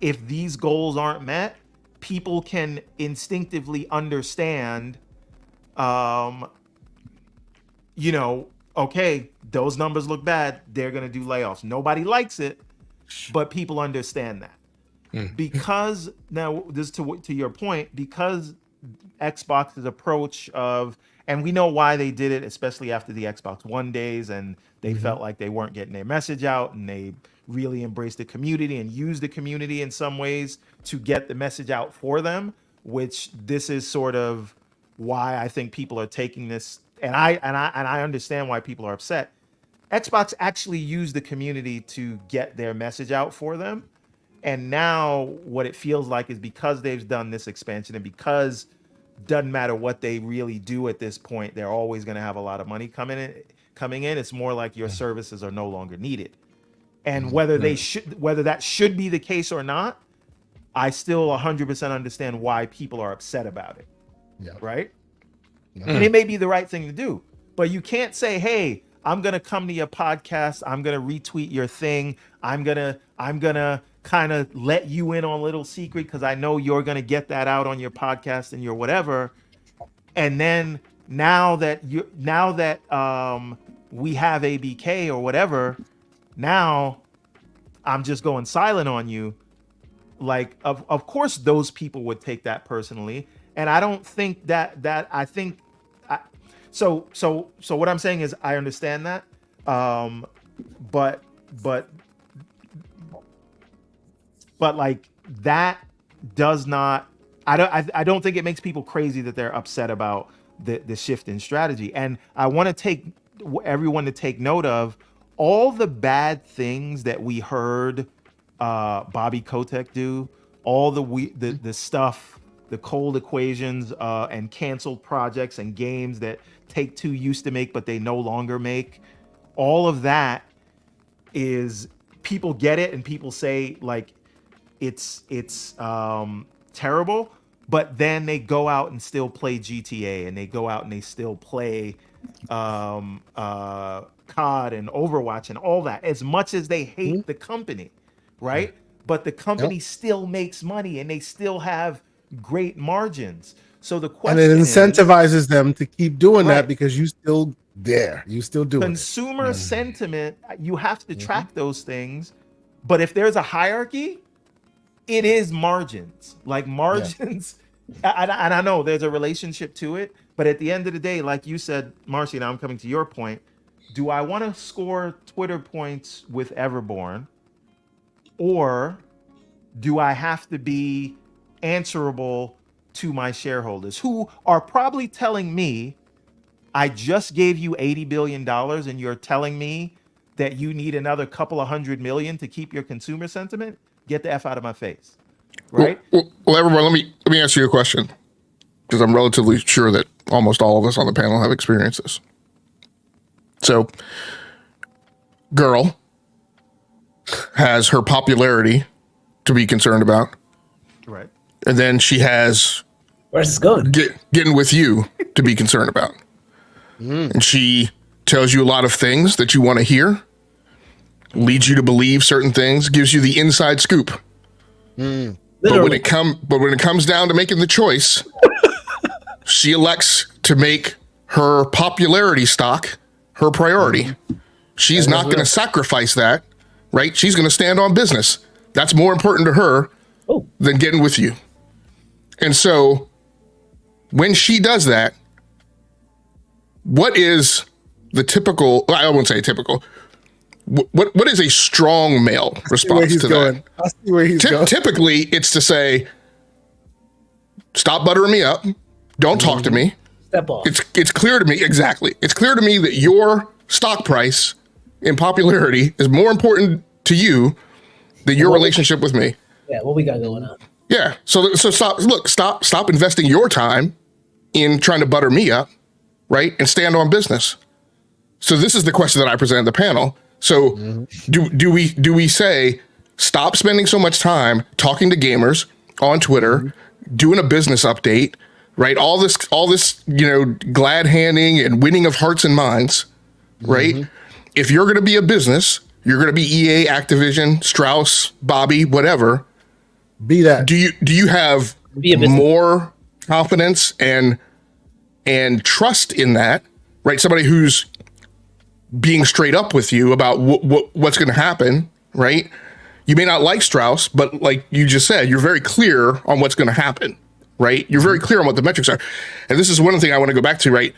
Speaker 2: if these goals aren't met, people can instinctively understand, okay, those numbers look bad. They're going to do layoffs. Nobody likes it, but people understand that. Because now this to your point, because Xbox's approach of, and we know why they did it, especially after the Xbox One days, and they felt like they weren't getting their message out, and they really embraced the community and used the community in some ways to get the message out for them, which this is sort of why I think people are taking this, and I understand why people are upset. Xbox actually used the community to get their message out for them. And now what it feels like is because they've done this expansion and because doesn't matter what they really do at this point, they're always going to have a lot of money coming in. It's more like your services are no longer needed. And whether that should be the case or not, I still 100% understand why people are upset about it.
Speaker 1: Yeah.
Speaker 2: Right? And it may be the right thing to do, but you can't say, "Hey, I'm going to come to your podcast. I'm going to retweet your thing. I'm going to kind of let you in on a little secret because I know you're going to get that out on your podcast and your whatever." And then now that we have ABK or whatever, now I'm just going silent on you. Like, of course, those people would take that personally. And I don't think so what I'm saying is I understand that. But like that does not, I don't think it makes people crazy that they're upset about the shift in strategy. And I want to take everyone to take note of all the bad things that we heard Bobby Kotick do, all the stuff, the cold equations and canceled projects and games that Take-Two used to make but they no longer make. All of that is, people get it and people say like it's terrible, but then they go out and still play GTA and they go out and they still play COD and Overwatch and all that, as much as they hate the company, right? But the company still makes money and they still have great margins. So the question
Speaker 1: and it incentivizes them to keep doing that because you still there. You still do
Speaker 2: consumer sentiment. You have to track those things. But if there's a hierarchy, it is margins. Like margins. And I know there's a relationship to it. But at the end of the day, like you said, Marcy, now I'm coming to your point. Do I want to score Twitter points with Everborn? Or do I have to be answerable to my shareholders who are probably telling me, I just gave you $80 billion and you're telling me that you need another couple of $100 million to keep your consumer sentiment? Get the F out of my face. Right?
Speaker 5: Well, everyone, let me answer your question, because I'm relatively sure that almost all of us on the panel have experienced this. So, girl has her popularity to be concerned about.
Speaker 2: Right.
Speaker 5: And then she has
Speaker 6: where's this going?
Speaker 5: Getting with you to be concerned about. And she tells you a lot of things that you want to hear, leads you to believe certain things, gives you the inside scoop. But when it comes down to making the choice, she elects to make her popularity stock her priority. She's not going to sacrifice that, right? She's going to stand on business. That's more important to her than getting with you. And so when she does that, what is the typical, I won't say typical, what is a strong male response to that?
Speaker 1: I see where he's going.
Speaker 5: Typically, it's to say, stop buttering me up. Don't talk to me.
Speaker 6: Step off.
Speaker 5: It's clear to me, exactly. It's clear to me that your stock price and popularity is more important to you than your relationship with me.
Speaker 6: Yeah, what we got going on?
Speaker 5: Yeah. So stop investing your time in trying to butter me up, right? And stand on business. So this is the question that I present the panel. So do we say, stop spending so much time talking to gamers on Twitter, doing a business update, right? All this, glad handing and winning of hearts and minds, right? If you're going to be a business, you're going to be EA, Activision, Strauss, Bobby, whatever.
Speaker 1: Be that.
Speaker 5: Do you have more confidence and trust in that, right? Somebody who's being straight up with you about what's going to happen, right? You may not like Strauss, but like you just said, you're very clear on what's going to happen. right? You're very clear on what the metrics are. And this is one thing I want to go back to, right?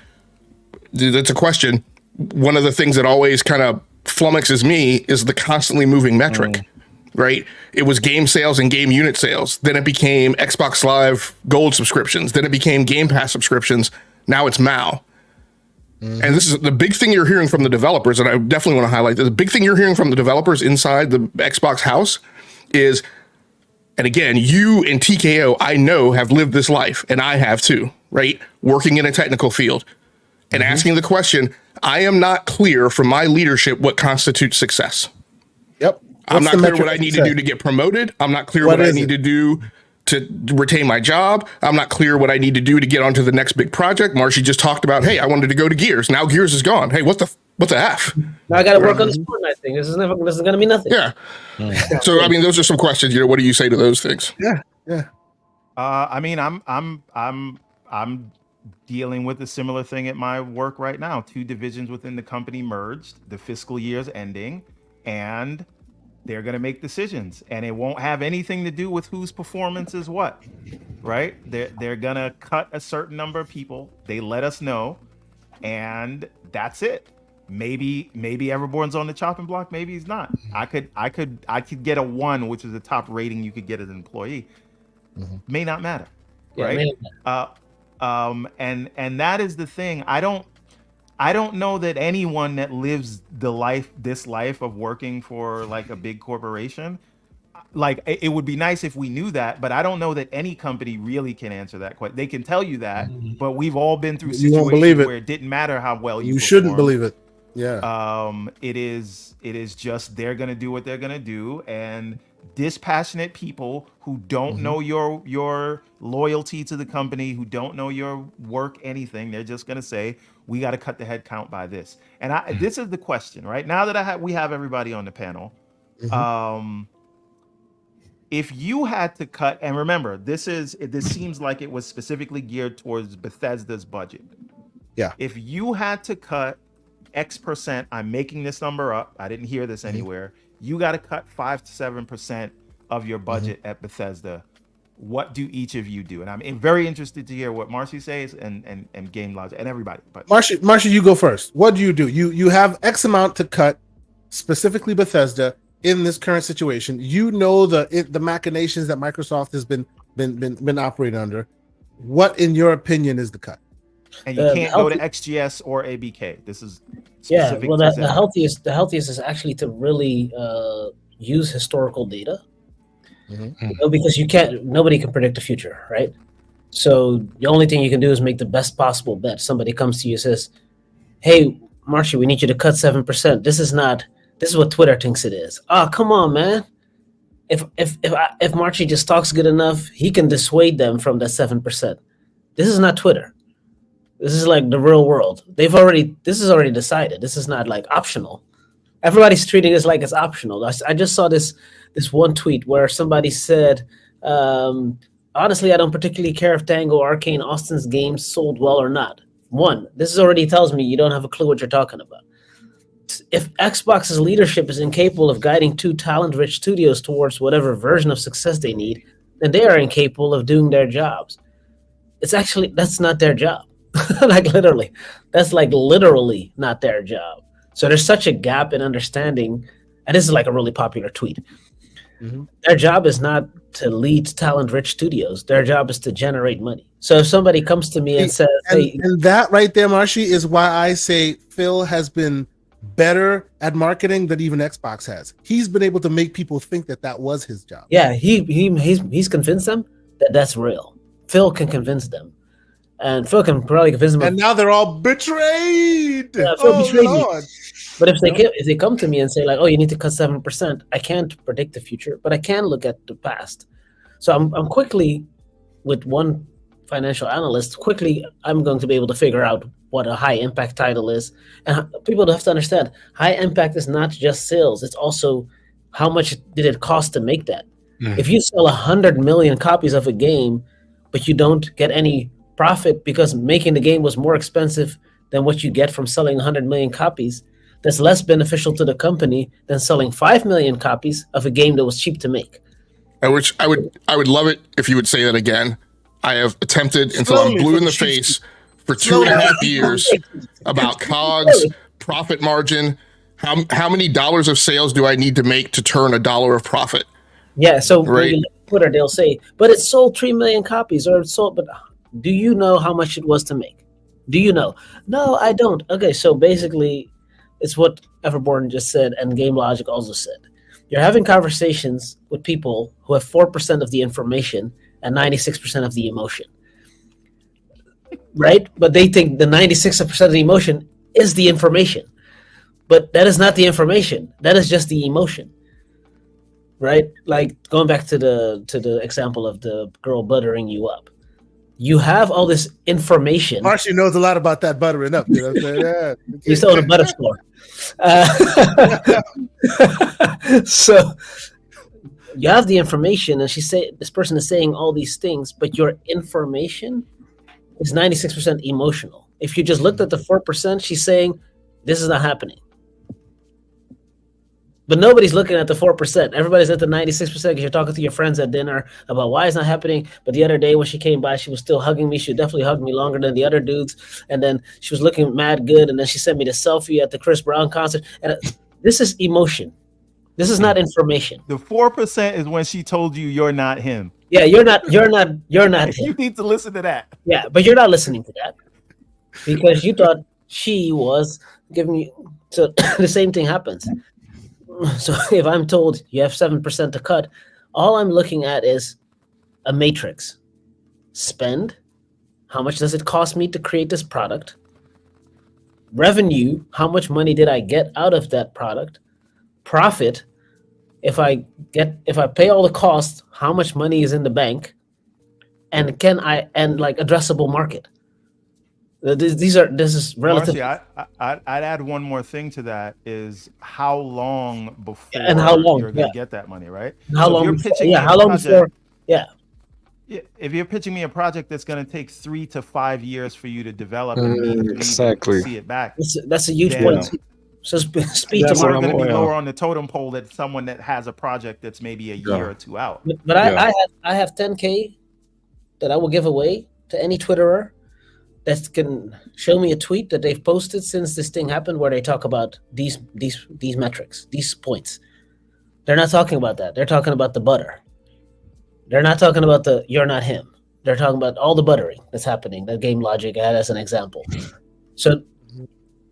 Speaker 5: That's a question. One of the things that always kind of flummoxes me is the constantly moving metric, right? It was game sales and game unit sales. Then it became Xbox Live Gold subscriptions. Then it became Game Pass subscriptions. Now it's MAU. And this is the big thing you're hearing from the developers, and I definitely want to highlight this. The big thing you're hearing from the developers inside the Xbox house is, and again, you and TKO, I know, have lived this life, and I have too, right? Working in a technical field and asking the question, I am not clear from my leadership what constitutes success.
Speaker 1: Yep.
Speaker 5: I'm not clear what I need to do to get promoted. I'm not clear what I need to do to retain my job. I'm not clear what I need to do to get onto the next big project. Marshy just talked about, hey, I wanted to go to Gears. Now Gears is gone. Hey, what the F?
Speaker 6: Now I got to work on this Fortnite thing. This is going to be nothing.
Speaker 5: Yeah. So I mean, those are some questions. You know, what do you say to those things?
Speaker 1: Yeah.
Speaker 2: I mean, I'm dealing with a similar thing at my work right now. 2 divisions within the company merged. The fiscal year's ending, and they're going to make decisions, and it won't have anything to do with whose performance is what, right? They're going to cut a certain number of people. They let us know, and that's it. Maybe Everborn's on the chopping block. Maybe he's not. I could get a 1, which is the top rating you could get as an employee. May not matter, right? And that is the thing. I don't know that anyone that lives this life of working for like a big corporation, like it would be nice if we knew that, but I don't know that any company really can answer that question. They can tell you that, but we've all been through situations where it didn't matter how well you
Speaker 1: shouldn't believe it. Yeah.
Speaker 2: It is just they're gonna do what they're gonna do, and dispassionate people who don't know your loyalty to the company, who don't know your work, anything, they're just gonna say, we got to cut the head count by this. And this is the question, right? Now that we have everybody on the panel, if you had to cut, and remember, this seems like it was specifically geared towards Bethesda's budget.
Speaker 1: Yeah.
Speaker 2: If you had to cut X%, I'm making this number up, I didn't hear this anywhere, you got to cut 5 to 7% of your budget at Bethesda. What do each of you do? And I'm very interested to hear what Marcy says and Game Logic and everybody. But
Speaker 1: Marcy, you go first. What do? You have X amount to cut, specifically Bethesda, in this current situation. You know the machinations that Microsoft has been operating under. What, in your opinion, is the cut?
Speaker 2: And you can't go to XGS or ABK. This is specific.
Speaker 6: Well, the healthiest is actually to really use historical data. Because nobody can predict the future, right? So the only thing you can do is make the best possible bet. Somebody comes to you and says, hey, Marshy, we need you to cut 7%. This is what Twitter thinks it is. Oh, come on, man. If Marshy just talks good enough, he can dissuade them from that 7%. This is not Twitter. This is like the real world. This is already decided. This is not like optional. Everybody's treating this like it's optional. I just saw this one tweet where somebody said, honestly, I don't particularly care if Tango, Arcane, Austin's games sold well or not. This already tells me you don't have a clue what you're talking about. If Xbox's leadership is incapable of guiding 2 talent-rich studios towards whatever version of success they need, then they are incapable of doing their jobs. That's not their job. Literally. That's literally not their job. So there's such a gap in understanding, and this is like a really popular tweet. Their job is not to lead talent-rich studios. Their job is to generate money. So if somebody comes to me and says,
Speaker 1: and that right there, Marshy, is why I say Phil has been better at marketing than even Xbox has. He's been able to make people think that was his job.
Speaker 6: Yeah, he's convinced them that that's real. Phil can convince them. And Phil can probably convince them.
Speaker 1: And now they're all betrayed.
Speaker 6: Yeah, Phil betrayed me. But if they come to me and say like, "Oh, you need to cut 7%," I can't predict the future, but I can look at the past. So I'm quickly, with one financial analyst, I'm going to be able to figure out what a high impact title is. And people have to understand, high impact is not just sales; it's also how much did it cost to make that. If you sell 100 million copies of a game, but you don't get any profit because making the game was more expensive than what you get from selling 100 million copies, that's less beneficial to the company than selling 5 million copies of a game that was cheap to make.
Speaker 5: I would love it if you would say that again. I have attempted until I'm blue in the face for 2.5 years about COGS, profit margin. How many dollars of sales do I need to make to turn $1 of profit?
Speaker 6: Yeah, so when you look at Twitter, they'll say, but it sold 3 million copies, or it sold, but do you know how much it was to make? Do you know? No, I don't. Okay, so basically, it's what Everborn just said, and Game Logic also said. You're having conversations with people who have 4% of the information and 96% of the emotion, right? But they think the 96% of the emotion is the information. But that is not the information. That is just the emotion, right? Like going back to the example of the girl buttering you up. You have all this information.
Speaker 1: Marcy knows a lot about that buttering up. You know what I'm saying? Yeah.
Speaker 6: You still in a butter store. So you have the information, and this person is saying all these things, but your information is 96% emotional. If you just looked at the 4%, she's saying this is not happening. But nobody's looking at the 4%. Everybody's at the 96% because you're talking to your friends at dinner about why it's not happening. But the other day when she came by, she was still hugging me. She definitely hugged me longer than the other dudes. And then she was looking mad good. And then she sent me the selfie at the Chris Brown concert. And this is emotion. This is not information.
Speaker 2: The 4% is when she told you you're not him.
Speaker 6: Yeah, you're not him.
Speaker 2: You need to listen to that.
Speaker 6: Yeah, but you're not listening to that because you thought she was giving you. So the same thing happens. So if I'm told you have 7% to cut, all I'm looking at is a matrix. Spend. How much does it cost me to create this product? Revenue. How much money did I get out of that product? Profit. If I pay all the costs, how much money is in the bank? And addressable market. This is relative.
Speaker 2: Marcy, I'd add one more thing to that is how long before you're going to get that money, right?
Speaker 6: How long before? Yeah.
Speaker 2: If you're pitching me a project that's going to take 3 to 5 years for you to develop and
Speaker 3: exactly
Speaker 2: see it back,
Speaker 6: that's a huge point. So speed to
Speaker 2: market
Speaker 6: market
Speaker 2: going to be lower on the totem pole than someone that has a project that's maybe a year or two out.
Speaker 6: But I have 10K that I will give away to any Twitterer that can show me a tweet that they've posted since this thing happened where they talk about these metrics, these points. They're not talking about that. They're talking about the butter. They're not talking about the you're not him. They're talking about all the buttering that's happening, that Game Logic had as an example. So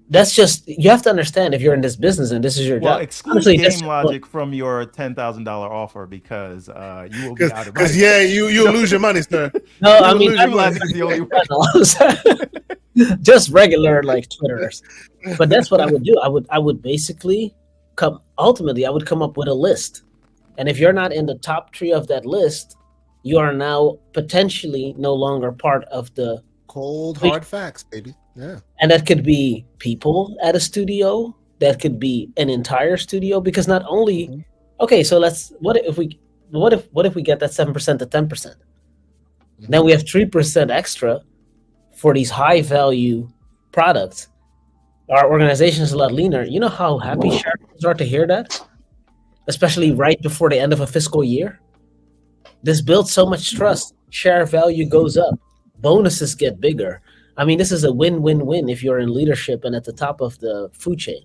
Speaker 6: that's just, you have to understand if you're in this business and this is your job.
Speaker 2: Exclude Game Logic from your $10,000 offer because you will be out of money.
Speaker 1: Because you'll lose your money, sir.
Speaker 6: No, I mean,
Speaker 2: Game Logic is the only way.
Speaker 6: Just regular like Twitterers. But that's what I would do. I would basically come up with a list. And if you're not in the top 3 of that list, you are now potentially no longer part of the
Speaker 1: cold hard facts, baby. Yeah.
Speaker 6: And that could be people at a studio, that could be an entire studio, because not only okay, so what if we get that 7% to 10%? Then we have 3% extra for these high value products. Our organization is a lot leaner. You know how happy shareholders are to hear that? Especially right before the end of a fiscal year. This builds so much trust. Share value goes up. Bonuses get bigger. I mean, this is a win-win-win if you're in leadership and at the top of the food chain.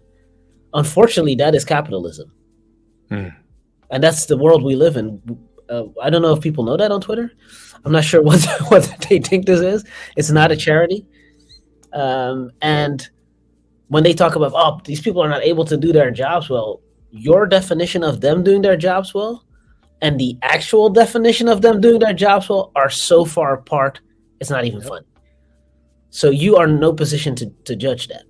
Speaker 6: Unfortunately, that is capitalism. And that's the world we live in. I don't know if people know that on Twitter. I'm not sure what they think this is. It's not a charity. And when they talk about, these people are not able to do their jobs well, your definition of them doing their jobs well and the actual definition of them doing their jobs well are so far apart, it's not even fun. So you are in no position to judge that.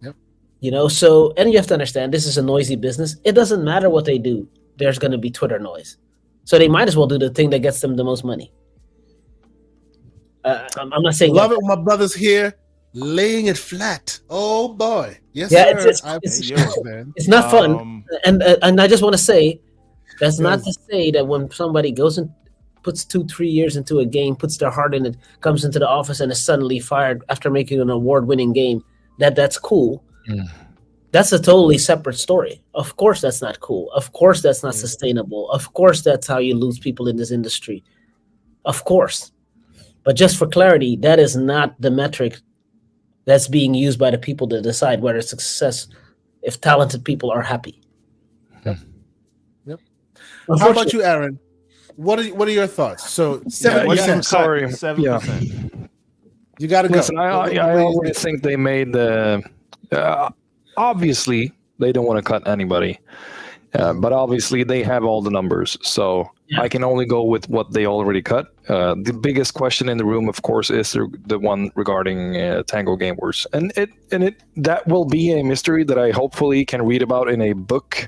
Speaker 1: Yep.
Speaker 6: You know, so, and you have to understand, this is a noisy business. It doesn't matter what they do. There's going to be Twitter noise. So they might as well do the thing that gets them the most money. I'm not saying
Speaker 1: love it when my brother's here laying it flat. Oh boy. Yes,
Speaker 6: yeah,
Speaker 1: sir.
Speaker 6: It's not fun. And I just want to say, that's not to say that when somebody goes and puts 2-3 years into a game, puts their heart in it, comes into the office and is suddenly fired after making an award-winning game, that's cool. That's a totally separate story. Of course that's not cool. Of course that's not sustainable. Of course that's how you lose people in this industry. Of course. But just for clarity, that is not the metric that's being used by the people to decide whether success, if talented people are happy.
Speaker 1: Yep. How about you, Aaron? What are your thoughts? So 7%.
Speaker 3: Sorry.
Speaker 2: 7%.
Speaker 1: You got to go.
Speaker 3: Listen, I already think they made the. Obviously, they don't want to cut anybody, but obviously they have all the numbers. So I can only go with what they already cut. The biggest question in the room, of course, is the one regarding Tango Gameworks, and that will be a mystery that I hopefully can read about in a book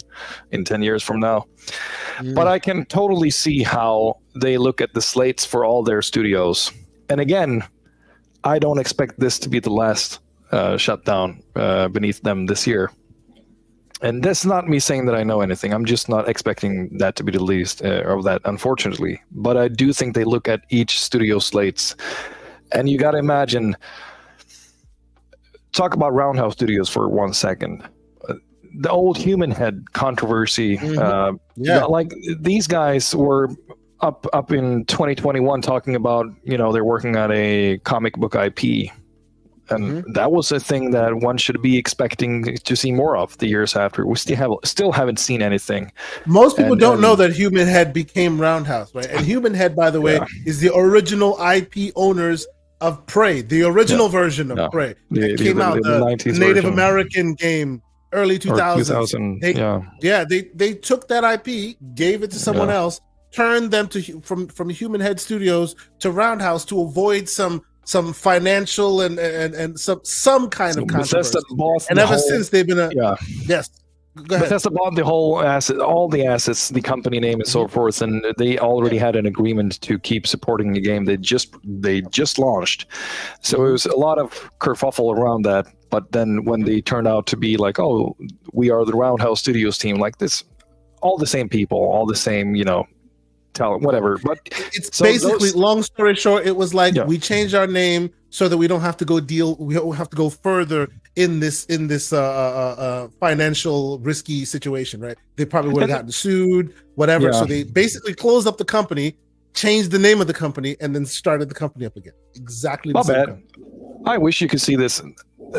Speaker 3: in 10 years from now. But I can totally see how they look at the slates for all their studios. And again, I don't expect this to be the last shutdown beneath them this year. And that's not me saying that I know anything. I'm just not expecting that to be the least of that, unfortunately. But I do think they look at each studio slates. And you got to imagine, talk about Roundhouse Studios for 1 second. The old Human Head controversy. Like these guys were up in 2021 talking about, they're working on a comic book IP. And that was a thing that one should be expecting to see more of the years after. We still haven't seen anything.
Speaker 1: Most people don't know that Human Head became Roundhouse, right? And Human Head, by the way, is the original IP owners of Prey, the original version of Prey. It came out, the Native version. American game, early 2000s. They took that IP, gave it to someone else, turned them to from Human Head Studios to Roundhouse to avoid some financial and some kind of controversy. And ever since they've been yes. Go ahead.
Speaker 3: Bethesda bought the whole asset, all the assets, the company name and so forth, and they already had an agreement to keep supporting the game. They just launched, so it was a lot of kerfuffle around that. But then when they turned out to be like, oh, we are the Roundhouse Studios team, like this, all the same people, all the same, talent, whatever. But
Speaker 1: it's basically, long story short, it was like we changed our name so that we don't have to go we don't have to go further in this financial risky situation, right? They probably would have gotten sued, whatever. So they basically closed up the company, changed the name of the company, and then started the company up again. Exactly the same company.
Speaker 3: I wish you could see this.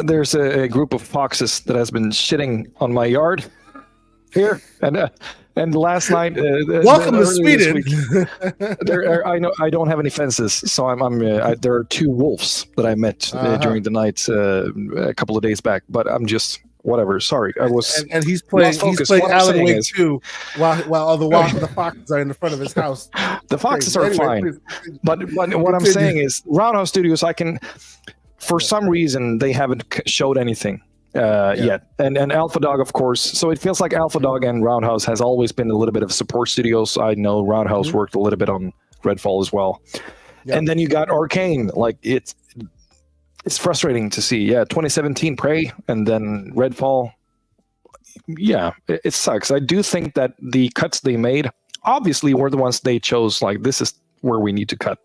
Speaker 3: There's a group of foxes that has been shitting on my yard here, and last night,
Speaker 1: welcome to Sweden.
Speaker 3: I know I don't have any fences, so there are 2 wolves that I met during the night a couple of days back. But I'm just whatever. Sorry, I was.
Speaker 1: And he's playing Alan Wake 2 while all the foxes are in the front of his house.
Speaker 3: The foxes are fine, but what I'm saying is, Roundhouse Studios, for some reason they haven't showed anything yet, and Alpha Dog, of course. So it feels like Alpha Dog and Roundhouse has always been a little bit of support studios. I know Roundhouse worked a little bit on Redfall as well, and then you got Arcane. Like it's frustrating to see. 2017 Prey, and then Redfall. It sucks. I do think that the cuts they made obviously were the ones they chose. Like, this is where we need to cut.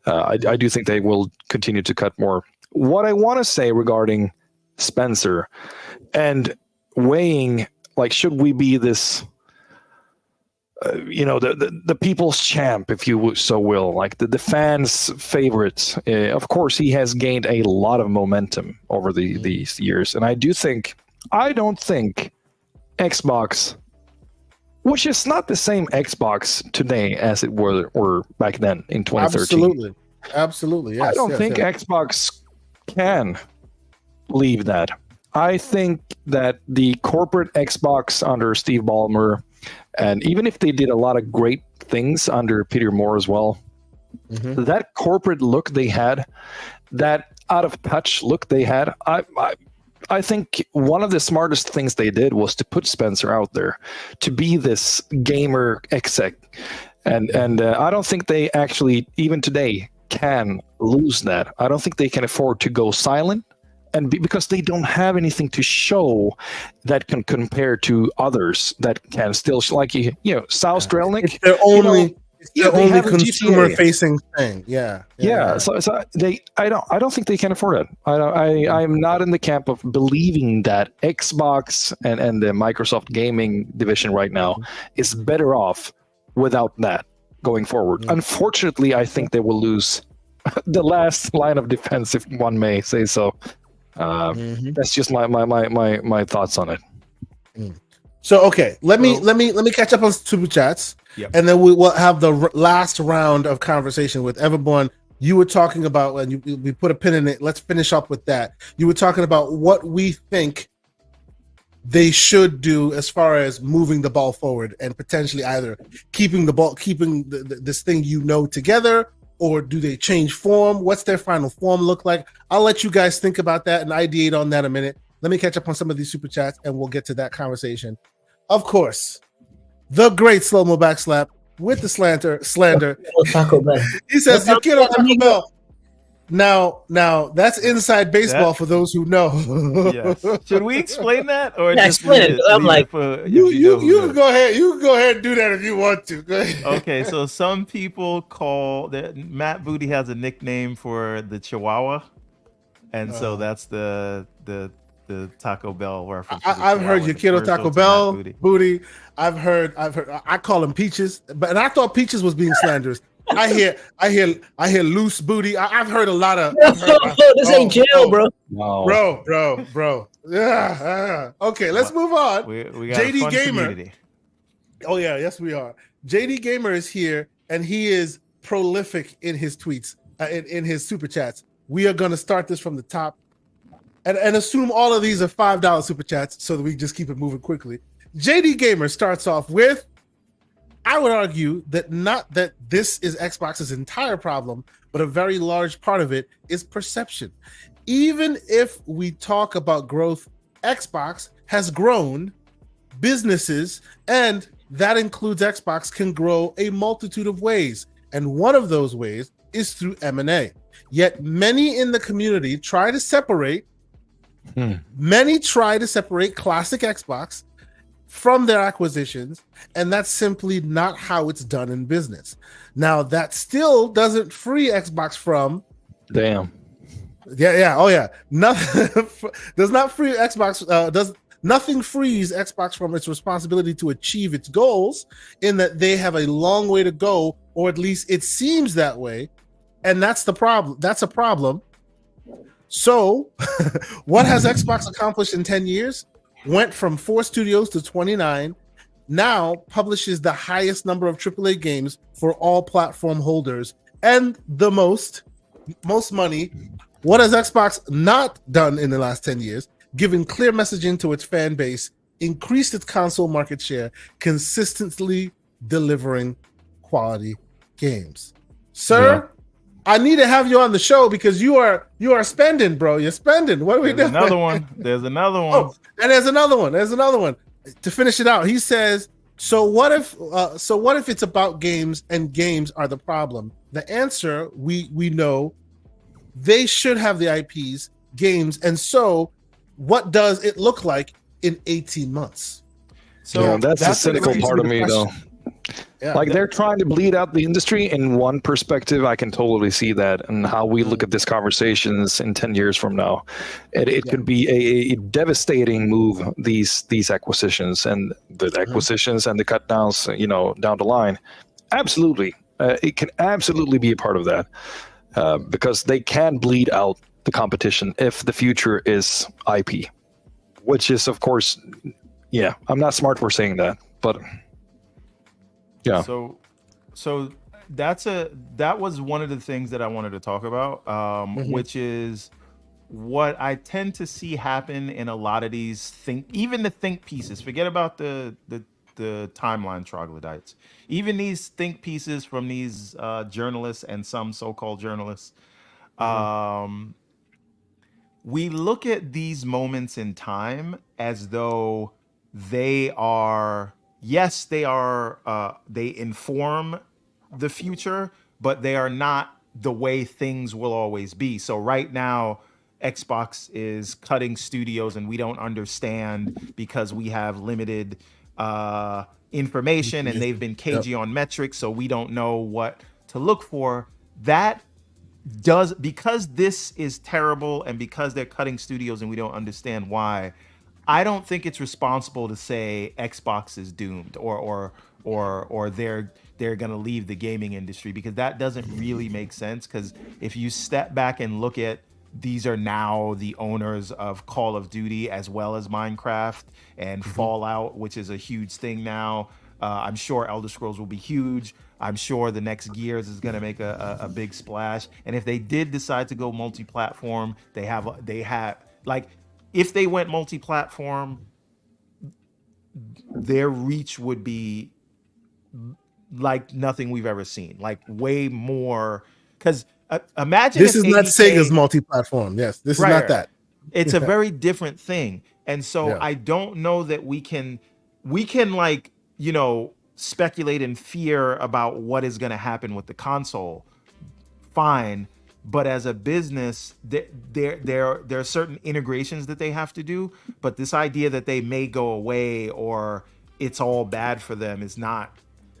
Speaker 3: I do think they will continue to cut more. What I want to say regarding Spencer and weighing, like, should we be this the people's champ, if you so will, like the fans' favorites? Of course, he has gained a lot of momentum over these years, and I don't think Xbox, which is not the same Xbox today as it were back then in 2013.
Speaker 1: Absolutely, yes.
Speaker 3: I don't think Xbox can leave that. I think that the corporate Xbox under Steve Ballmer, and even if they did a lot of great things under Peter Moore as well, that corporate look they had, that out of touch look they had, I think one of the smartest things they did was to put Spencer out there to be this gamer exec, and I don't think they actually, even today, can lose that. I don't think they can afford to go silent, and because they don't have anything to show that can compare to others that can still like South Strelnick.
Speaker 1: It's their only. It's the only consumer-facing thing.
Speaker 3: So I don't think they can afford it. I am not in the camp of believing that Xbox and the Microsoft gaming division right now is better off without that going forward. Unfortunately, I think they will lose the last line of defense, if one may say so. That's just my thoughts on it.
Speaker 1: So okay, let me catch up on super chats, and then we will have the last round of conversation with Everborn. You were talking about, and we put a pin in it. Let's finish up with that. You were talking about what we think they should do as far as moving the ball forward and potentially either keeping this thing together, or do they change form? What's their final form look like? I'll let you guys think about that and ideate on that a minute. Let me catch up on some of these super chats, and we'll get to that conversation. Of course, the great slow-mo backslap with the slander.
Speaker 6: Taco Bell.
Speaker 1: He says, "You kiddo Taco Bell." Now that's inside baseball for those who know.
Speaker 2: Yes. Should we explain that, or just
Speaker 6: explain it? I'm like,
Speaker 1: you can go ahead. You can go ahead and do that if you want to. Go ahead.
Speaker 2: Okay, so some people call Matt Booty has a nickname for the Chihuahua, and so that's the Taco Bell reference.
Speaker 1: I've heard you kiddo Taco Bell Booty. I've heard. I call him Peaches, and I thought Peaches was being slanderous. I hear loose booty. I've heard a lot of.
Speaker 6: This ain't jail, bro.
Speaker 3: Wow.
Speaker 1: Bro. Yeah. Okay, let's move on.
Speaker 2: We got
Speaker 1: JD
Speaker 2: a fun
Speaker 1: Gamer.
Speaker 2: community.
Speaker 1: Oh yeah, yes we are. JD Gamer is here, and he is prolific in his tweets, in his super chats. We are going to start this from the top, and assume all of these are $5 super chats, so that we just keep it moving quickly. JD Gamer starts off with, I would argue that not that this is Xbox's entire problem, but a very large part of it is perception. Even if we talk about growth, Xbox has grown businesses, and that includes Xbox can grow a multitude of ways. And one of those ways is through M&A. Yet many in the community try to separate classic Xbox from their acquisitions, and that's simply not how it's done in business. Now, that still doesn't free Xbox from
Speaker 3: Damn.
Speaker 1: Nothing does not free Xbox. Nothing frees Xbox from its responsibility to achieve its goals, in that they have a long way to go, or at least it seems that way, and that's the problem. That's a problem. So, what has Xbox accomplished in 10 years? Went from 4 studios to 29, now publishes the highest number of AAA games for all platform holders, and the most money. What has Xbox not done in the last 10 years? Given clear messaging to its fan base, increased its console market share, consistently delivering quality games. Sir, I need to have you on the show because you are spending, bro. You're spending. What are we doing?
Speaker 2: There's another one.
Speaker 1: Oh, and there's another one. To finish it out, he says, so what if it's about games and games are the problem? The answer, we know they should have the IPs, games, and so what does it look like in 18 months?
Speaker 3: So that's the cynical part of me, though.
Speaker 1: Yeah.
Speaker 3: Like, they're trying to bleed out the industry in one perspective. I can totally see that, and how we look at these conversations in 10 years from now. It could be a devastating move, these acquisitions and the acquisitions and the cut downs, down the line. Absolutely. It can absolutely be a part of that, because they can bleed out the competition if the future is IP, which is, of course, I'm not smart for saying that, but yeah.
Speaker 2: So that was one of the things that I wanted to talk about, which is what I tend to see happen in a lot of these think pieces. Forget about the timeline troglodytes. Even these think pieces from these journalists and some so-called journalists. We look at these moments in time as though they are. Yes, they are. They inform the future, but they are not the way things will always be. So right now, Xbox is cutting studios, and we don't understand because we have limited information, and they've been cagey on metrics, so we don't know what to look for. Because this is terrible, and because they're cutting studios, and we don't understand why. I don't think it's responsible to say Xbox is doomed or or they're going to leave the gaming industry, because that doesn't really make sense. Because if you step back and look at, these are now the owners of Call of Duty as well as Minecraft and Fallout, which is a huge thing now. I'm sure Elder Scrolls will be huge. I'm sure the next Gears is going to make a big splash. And if they did decide to go multi-platform, they have like, if they went multi-platform, their reach would be like nothing we've ever seen, like way more. Because imagine
Speaker 1: this
Speaker 2: if
Speaker 1: is not
Speaker 2: ABK
Speaker 1: Sega's multi-platform. Yes, this is not that.
Speaker 2: It's a very different thing. And so
Speaker 1: Yeah.
Speaker 2: I don't know that we can like, speculate in fear about what is going to happen with the console. Fine. But as a business, there are certain integrations that they have to do. But this idea that they may go away or it's all bad for them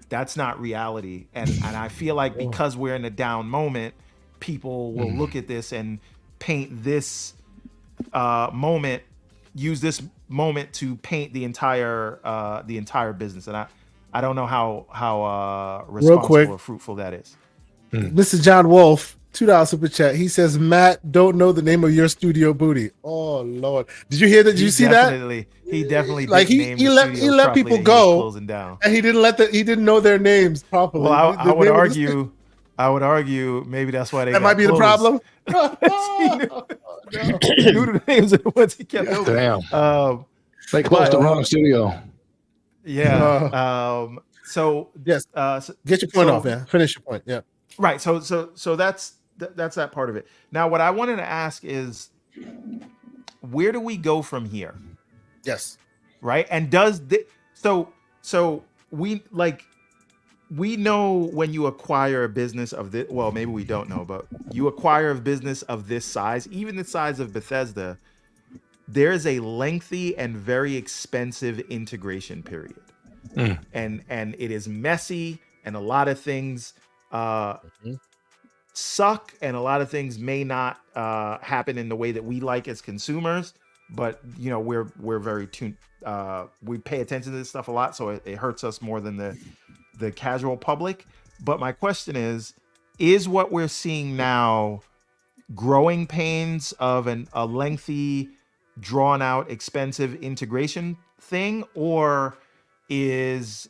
Speaker 2: that's not reality. And I feel like because we're in a down moment, people will look at this and paint this moment, use this moment to paint the entire business. And I don't know how responsible or fruitful that is.
Speaker 1: Mr. John Wolf, $2 super chat. He says, Matt, don't know the name of your studio booty. Oh Lord. Did you hear that? Did you see that?
Speaker 2: He definitely
Speaker 1: Like
Speaker 2: didn't name
Speaker 1: he
Speaker 2: the
Speaker 1: let
Speaker 2: studios
Speaker 1: let
Speaker 2: properly
Speaker 1: people
Speaker 2: that he was
Speaker 1: go,
Speaker 2: closing down.
Speaker 1: and he didn't know their names properly.
Speaker 2: Well, I would
Speaker 1: argue
Speaker 2: argue maybe that's why they
Speaker 1: that
Speaker 2: got
Speaker 1: might be the
Speaker 2: closed.
Speaker 1: problem.
Speaker 2: He knew the names of the ones he kept open.
Speaker 3: Damn. They closed the wrong studio.
Speaker 2: Yeah. So
Speaker 1: Yes. Get your point off, man. Finish your point. Yeah.
Speaker 2: right. So that's that part of it. Now, what I wanted to ask is, where do we go from here?
Speaker 1: Yes.
Speaker 2: Right. And so we know when you acquire a business of this, well, maybe we don't know, but you acquire a business of this size, even the size of Bethesda, there's a lengthy and very expensive integration period. And it is messy, and a lot of things suck, and a lot of things may not happen in the way that we like as consumers. But we're very tuned. We pay attention to this stuff a lot, so it hurts us more than the casual public. But my question is what we're seeing now growing pains of a lengthy, drawn out, expensive integration thing, or is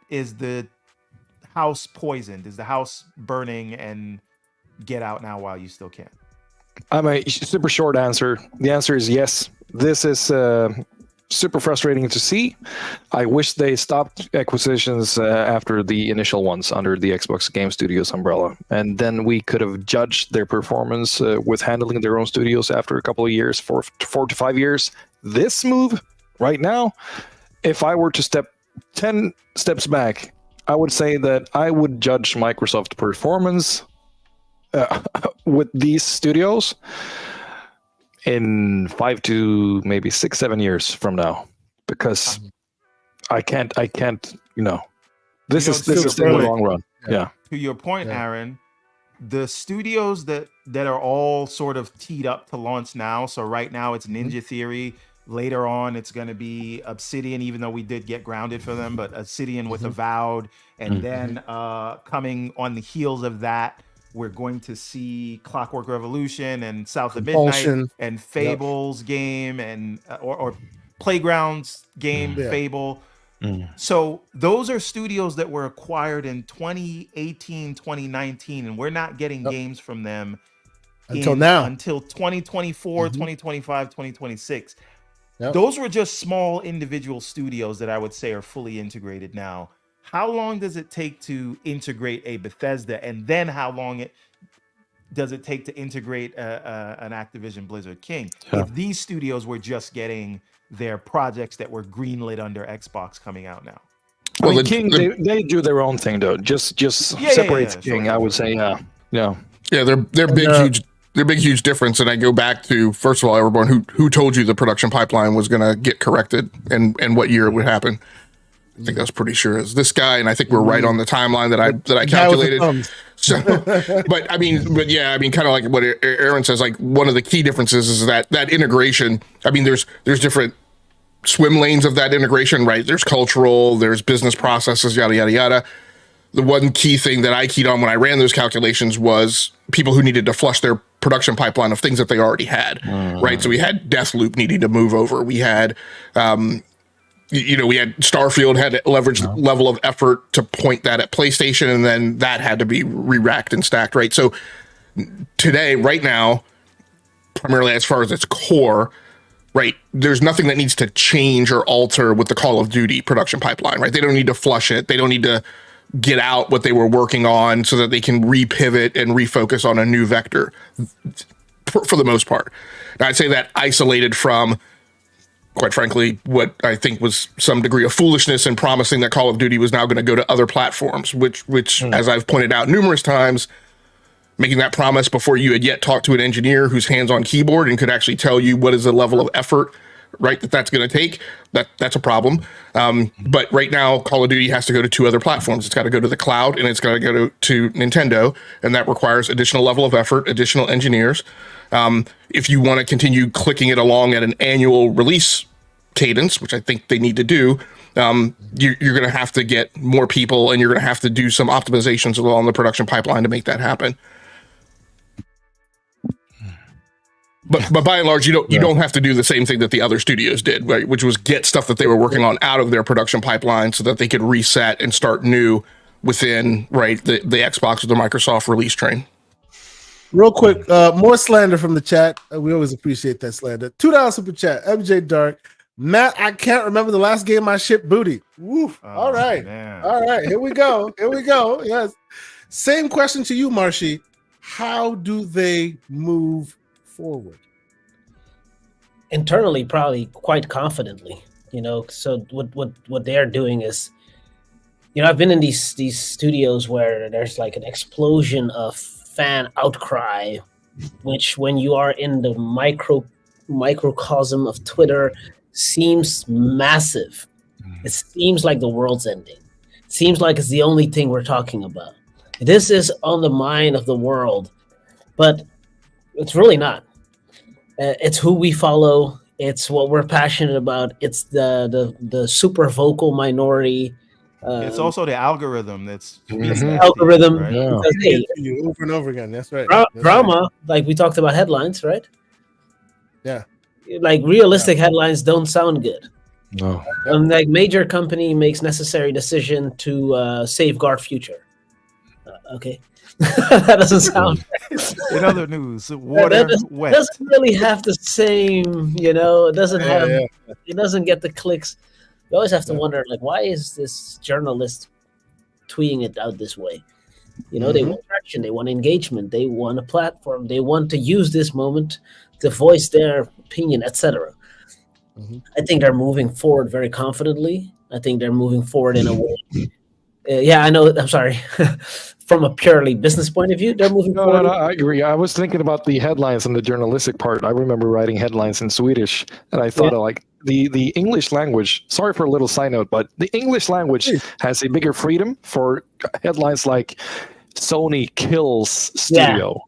Speaker 2: the house poisoned? Is the house burning, and get out now while you still can?
Speaker 3: I'm a super short answer. The answer is yes. This is super frustrating to see. I wish they stopped acquisitions after the initial ones under the Xbox Game Studios umbrella, and then we could have judged their performance with handling their own studios after a couple of years, 4 to 5 years. This move right now, if I were to step 10 steps back, I would say that I would judge Microsoft performance with these studios in 5 to maybe 6, 7 years from now, because I can't, this is in the long run. Yeah.
Speaker 2: To your point, Aaron, the studios that are all sort of teed up to launch now. So right now it's Ninja Theory. Later on, it's going to be Obsidian, even though we did get grounded for them, but Obsidian with Avowed. And then coming on the heels of that, we're going to see Clockwork Revolution and South of Midnight and Fable's game and or Playground's game, Fable. So those are studios that were acquired in 2018, 2019, and we're not getting games from them
Speaker 1: until now,
Speaker 2: until 2024, 2025, 2026. Those were just small individual studios that I would say are fully integrated now. How long does it take to integrate a Bethesda, and then how long does it take to integrate an Activision Blizzard King? If these studios were just getting their projects that were greenlit under Xbox coming out now.
Speaker 3: Well, King, they do their own thing though. Just separates King. Sure. I would say, yeah.
Speaker 5: They're big, huge. They're big, huge difference. And I go back to, first of all, everyone who told you the production pipeline was going to get corrected and what year it would happen. I think I was pretty sure it's this guy, and I think we're right on the timeline that I calculated. So, but kind of like what Aaron says, like one of the key differences is that integration. I mean, there's different swim lanes of that integration, right? There's cultural, there's business processes, yada, yada, yada. The one key thing that I keyed on when I ran those calculations was people who needed to flush their production pipeline of things that they already had, right? So we had Deathloop needing to move over. We had, we had Starfield had to leverage the level of effort to point that at PlayStation, and then that had to be re-racked and stacked, right? So today, right now, primarily as far as its core, right, there's nothing that needs to change or alter with the Call of Duty production pipeline, right? They don't need to flush it. They don't need to get out what they were working on so that they can repivot and refocus on a new vector for the most part. Now, I'd say that isolated from, quite frankly, what I think was some degree of foolishness in promising that Call of Duty was now going to go to other platforms, which as I've pointed out numerous times, making that promise before you had yet talked to an engineer who's hands on keyboard and could actually tell you what is the level of effort, right, that's going to take, that's a problem. But right now, Call of Duty has to go to 2 other platforms. It's got to go to the cloud, and it's got to go to Nintendo, and that requires additional level of effort, additional engineers. If you want to continue clicking it along at an annual release cadence, which I think they need to do, you're going to have to get more people, and you're going to have to do some optimizations along the production pipeline to make that happen. But by and large, you don't have to do the same thing that the other studios did, right? Which was get stuff that they were working on out of their production pipeline so that they could reset and start new within, right, the Xbox or the Microsoft release train.
Speaker 1: Real quick, more slander from the chat. We always appreciate that slander. $2 super chat. MJ Dark. Matt, I can't remember the last game I shipped booty. Woo. All right.
Speaker 2: Man.
Speaker 1: All right. Here we go. Yes. Same question to you, Marshy. How do they move forward?
Speaker 6: Internally, probably quite confidently, so what they're doing is, I've been in these studios where there's like an explosion of fan outcry, which when you are in the microcosm of Twitter seems massive. It seems like the world's ending. It seems like it's the only thing we're talking about. This is on the mind of the world, but it's really not. It's who we follow. It's what we're passionate about. It's the super vocal minority.
Speaker 2: It's also the algorithm that's
Speaker 6: algorithm.
Speaker 2: Right?
Speaker 1: Yeah.
Speaker 6: Because, hey,
Speaker 1: You over and over again. That's right.
Speaker 6: drama, like we talked about headlines, right?
Speaker 1: Yeah.
Speaker 6: Like realistic headlines don't sound good.
Speaker 3: No.
Speaker 6: Like major company makes necessary decision to safeguard future. Okay. That doesn't sound
Speaker 2: In other news, water wet.
Speaker 6: doesn't really have the same, it doesn't have it doesn't get the clicks. You always have to wonder, like, why is this journalist tweeting it out this way? They want traction, they want engagement, they want a platform, they want to use this moment to voice their opinion, etc. I think they're moving forward very confidently. I think they're moving forward in a way. I know. I'm sorry. From a purely business point of view, they're moving forward.
Speaker 3: No, I agree. I was thinking about the headlines and the journalistic part. I remember writing headlines in Swedish, and I thought of like the English language. Sorry for a little side note, but the English language has a bigger freedom for headlines like Sony kills studio.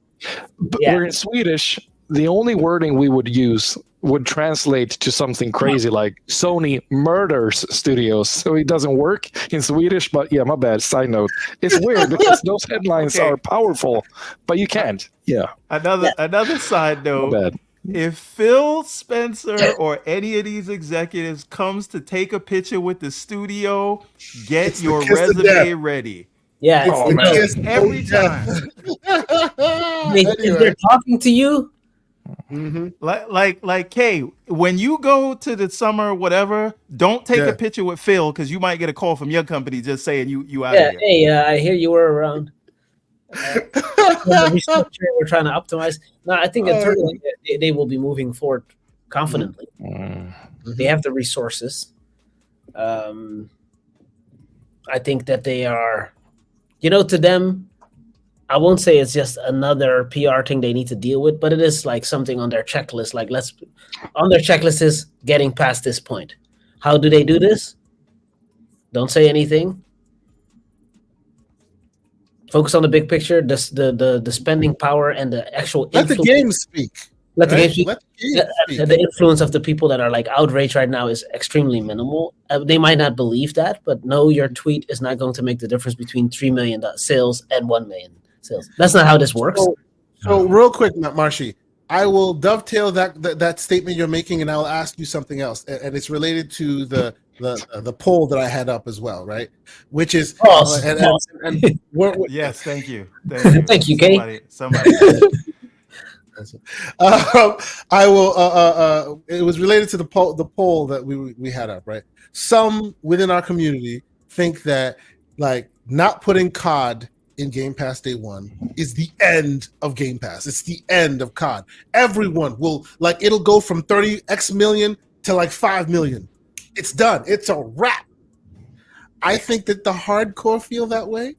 Speaker 3: But we're in Swedish. The only wording we would use would translate to something crazy like Sony murders studios. So it doesn't work in Swedish, but yeah, my bad. Side note. It's weird because those headlines are powerful, but you can't. Yeah.
Speaker 2: Another side note.
Speaker 3: My bad.
Speaker 2: If Phil Spencer or any of these executives comes to take a picture with the studio, get your resume ready.
Speaker 6: Yeah.
Speaker 2: Every time.
Speaker 6: If they're talking to you,
Speaker 2: like Kay, when you go to the summer whatever, don't take a picture with Phil because you might get a call from your company just saying you out of here.
Speaker 6: Hey, I hear you were around. We're trying to optimize. No, I think internally they will be moving forward confidently. They have the resources. I think that they are, to them, I won't say it's just another PR thing they need to deal with, but it is like something on their checklist. Like on their checklist is getting past this point. How do they do this? Don't say anything. Focus on the big picture, the spending power and the actual
Speaker 1: Let the game speak.
Speaker 6: Let the
Speaker 1: right?
Speaker 6: game speak.
Speaker 1: Let the game speak.
Speaker 6: The influence of the people that are like outraged right now is extremely minimal. They might not believe that, but no, your tweet is not going to make the difference between 3 million sales and 1 million sales. That's not how this works.
Speaker 1: So real quick, Marshy, I will dovetail that statement you're making, and I'll ask you something else, and it's related to the poll that I had up as well, right? Which is
Speaker 2: yes, thank you,
Speaker 6: thank you, Kay.
Speaker 2: Somebody.
Speaker 1: I will. It was related to the poll that we had up, right? Some within our community think that like not putting COD in Game Pass day one is the end of Game Pass. It's the end of COD. Everyone will like it'll go from 30x million to like 5 million. It's done. It's a wrap. I think that the hardcore feel that way,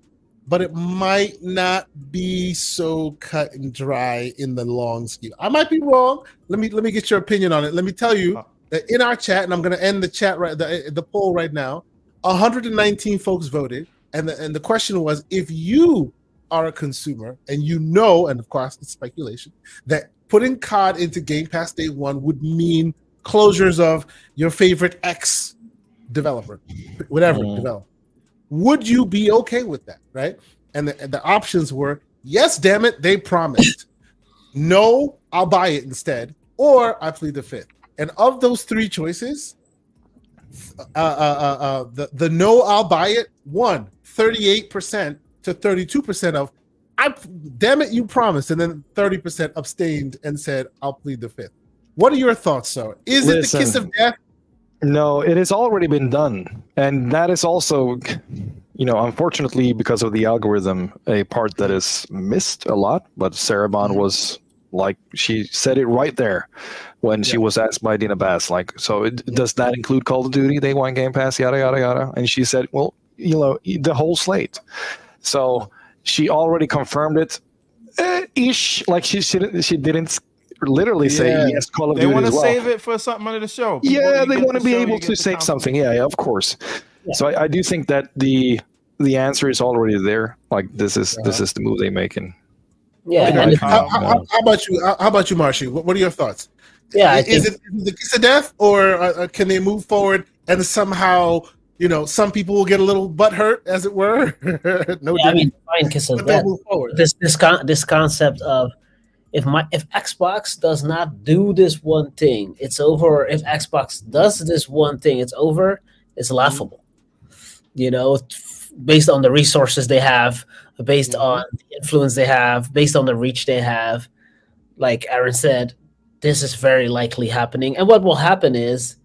Speaker 1: but it might not be so cut and dry in the long scheme. I might be wrong. Let me get your opinion on it. Let me tell you that in our chat, and I'm going to end the chat the poll right now. 119 folks voted, and the question was: if you are a consumer and you know, and of course it's speculation, that putting COD into Game Pass day one would mean closures of your favorite X developer, whatever developer. Would you be okay with that, right? And the options were, yes, damn it, they promised. No, I'll buy it instead. Or I plead the fifth. And of those three choices, the no, I'll buy it, won 38% to 32% of, damn it, you promised. And then 30% abstained and said, I'll plead the fifth. What are your thoughts, sir? Is it the kiss of death?
Speaker 3: No, it has already been done. And that is also, unfortunately, because of the algorithm, a part that is missed a lot. But Sarabon was like, she said it right there when she was asked by Dina Bass, like, so does that include Call of Duty? They want Game Pass, yada, yada, yada. And she said, well, the whole slate. So she already confirmed it, ish, like she didn't literally say yes, Call of Duty.
Speaker 2: They want to
Speaker 3: well.
Speaker 2: Save it for something under the show.
Speaker 3: Yeah, they want to be able to say something. Yeah, of course. Yeah. So I do think that the answer is already there. Like this is the move they making.
Speaker 6: Yeah.
Speaker 1: How about you, Marshy? What are your thoughts?
Speaker 6: Yeah,
Speaker 1: is it the kiss of death, or can they move forward and somehow? Some people will get a little butt hurt, as it were.
Speaker 6: Fine kiss of death. This concept of if Xbox does not do this one thing, it's over. If Xbox does this one thing, it's over. It's laughable. Based on the resources they have, based on the influence they have, based on the reach they have. Like Aaron said, this is very likely happening. And what will happen is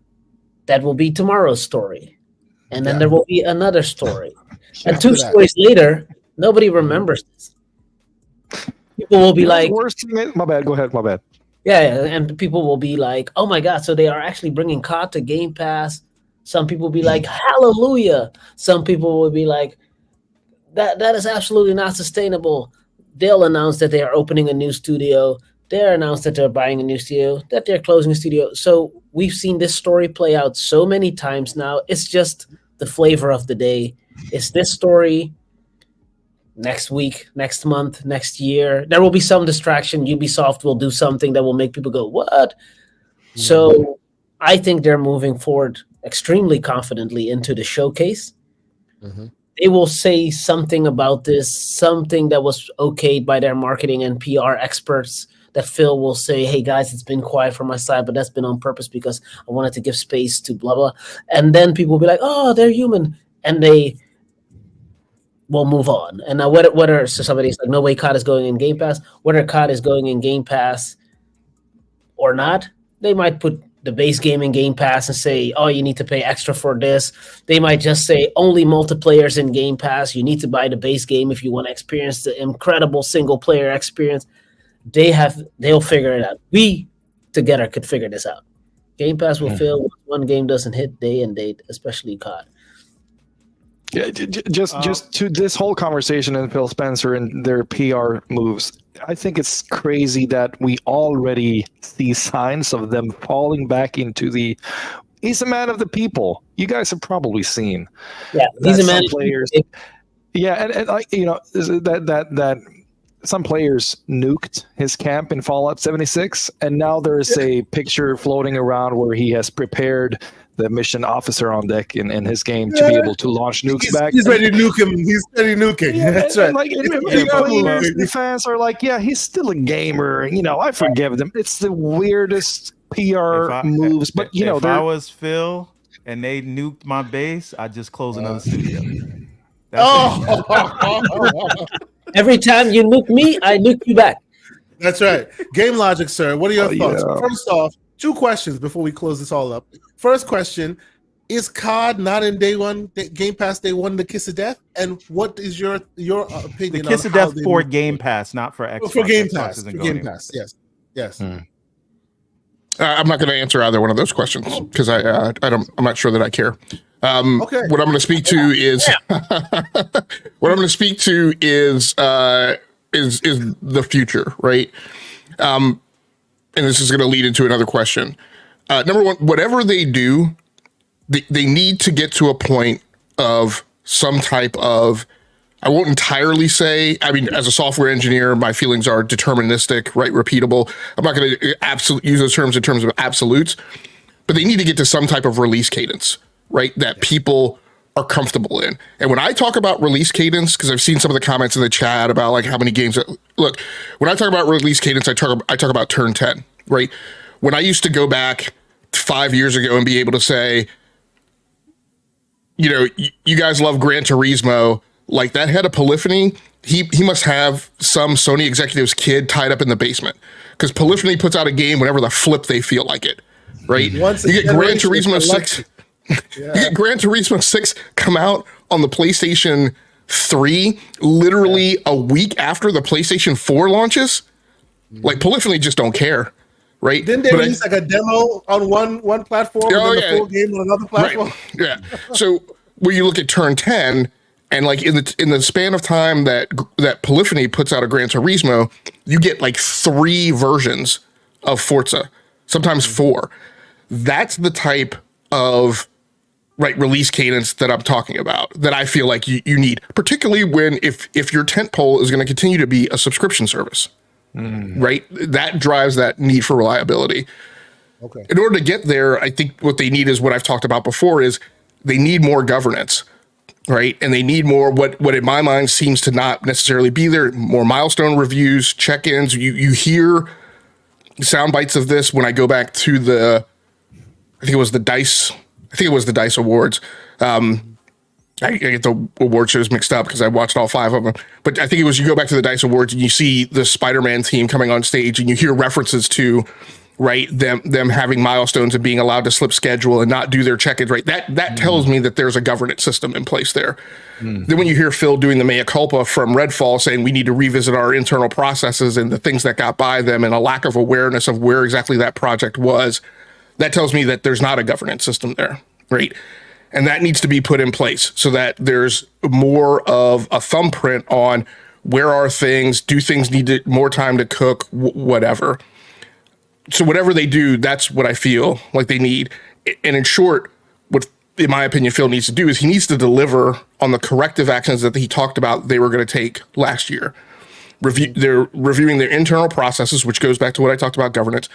Speaker 6: that will be tomorrow's story. And then there will be another story. And 2 stories later, nobody remembers this. People will be like,
Speaker 3: my bad, go ahead, my bad.
Speaker 6: Yeah, and people will be like, oh my God, so they are actually bringing COD to Game Pass. Some people will be like, hallelujah. Some people will be like, that is absolutely not sustainable. They'll announce that they are opening a new studio. They'll announce that they're buying a new studio, that they're closing a studio. So we've seen this story play out so many times now. It's just the flavor of the day. It's this story next week, next month, next year. There will be some distraction. Ubisoft will do something that will make people go, what? Mm-hmm. So I think they're moving forward extremely confidently into the showcase. Mm-hmm. They will say something about this, something that was okayed by their marketing and PR experts, that Phil will say, hey guys, it's been quiet from my side, but that's been on purpose because I wanted to give space to blah, blah. And then people will be like, oh, they're human. And they will move on. And now whether so somebody's like, no way COD is going in Game Pass, whether COD is going in Game Pass or not, they might put the base game in Game Pass and say, oh, you need to pay extra for this. They might just say only multiplayers in Game Pass. You need to buy the base game if you want to experience the incredible single player experience. They'll figure it out. We together could figure this out. Game Pass will fail when one game doesn't hit day and date, especially COD.
Speaker 3: Yeah, just to this whole conversation and Phil Spencer and their PR moves, I think it's crazy that we already see signs of them falling back into he's a man of the people. You guys have probably seen.
Speaker 6: Yeah, he's a man of
Speaker 3: players. Yeah, and like, that some players nuked his camp in Fallout 76, and now there's a picture floating around where he has prepared the mission officer on deck in his game to be able to launch nukes back.
Speaker 1: He's ready to nuke him. He's ready nuking.
Speaker 3: Yeah,
Speaker 1: That's
Speaker 3: and,
Speaker 1: right.
Speaker 3: Players, the fans are like, yeah, he's still a gamer. I forgive them. It's the weirdest PR moves, but
Speaker 2: if I was Phil and they nuked my base, I'd just close another studio.
Speaker 6: Every time you nuke me, I nuke you back.
Speaker 1: That's right. Game Logic, sir. What are your thoughts? Yeah. First off, 2 questions before we close this all up. First question: is COD not in Game Pass day one, the kiss of death? And what is your opinion?
Speaker 2: The kiss of death for Game Pass, not for Xbox.
Speaker 1: For Game Pass. For Game Pass. Yes.
Speaker 5: I'm not going to answer either one of those questions because I'm not sure that I care. Okay. What I'm going to speak to is the future, right? And this is going to lead into another question. Number one, whatever they do, they need to get to a point of some type of, I won't entirely say, I mean, as a software engineer, my feelings are deterministic, right? Repeatable. I'm not going to use those terms in terms of absolutes, but they need to get to some type of release cadence, right? That people are comfortable in. And when I talk about release cadence, because I've seen some of the comments in the chat about like how many games look, when I talk about release cadence, I talk about turn 10, right? When I used to go back 5 years ago and be able to say, you guys love Gran Turismo, like that head of Polyphony, he must have some Sony executive's kid tied up in the basement, because Polyphony puts out a game whenever the flip they feel like it, right? You get Gran Turismo 6. Yeah. You get Gran Turismo 6 come out on the PlayStation 3 literally a week after the PlayStation 4 launches. Like Polyphony just don't care, right?
Speaker 1: Didn't they release like a demo on one platform and then the full game on another platform?
Speaker 5: Right. Yeah. So when you look at turn 10, and like in the span of time that Polyphony puts out a Gran Turismo, you get like 3 versions of Forza, sometimes 4. That's the type of release cadence that I'm talking about, that I feel like you need, particularly when if your tentpole is going to continue to be a subscription service, right? That drives that need for reliability. Okay. In order to get there, I think what they need is what I've talked about before, is they need more governance, right? And they need more what in my mind seems to not necessarily be there, more milestone reviews, check-ins. You hear sound bites of this when I go back to I think it was the DICE Awards. I get the award shows mixed up because I watched all 5 of them. But I think it was, you go back to the DICE Awards and you see the Spider-Man team coming on stage and you hear references to, right, them having milestones and being allowed to slip schedule and not do their check-ins, right? That tells me that there's a governance system in place there. Then when you hear Phil doing the mea culpa from Redfall saying we need to revisit our internal processes and the things that got by them and a lack of awareness of where exactly that project was, that tells me that there's not a governance system there, right? And that needs to be put in place so that there's more of a thumbprint on where are things, do things need more time to cook, whatever. So whatever they do, that's what I feel like they need. And in short, what, in my opinion, Phil needs to do is he needs to deliver on the corrective actions that he talked about they were going to take last year. They're reviewing their internal processes, which goes back to what I talked about, governance,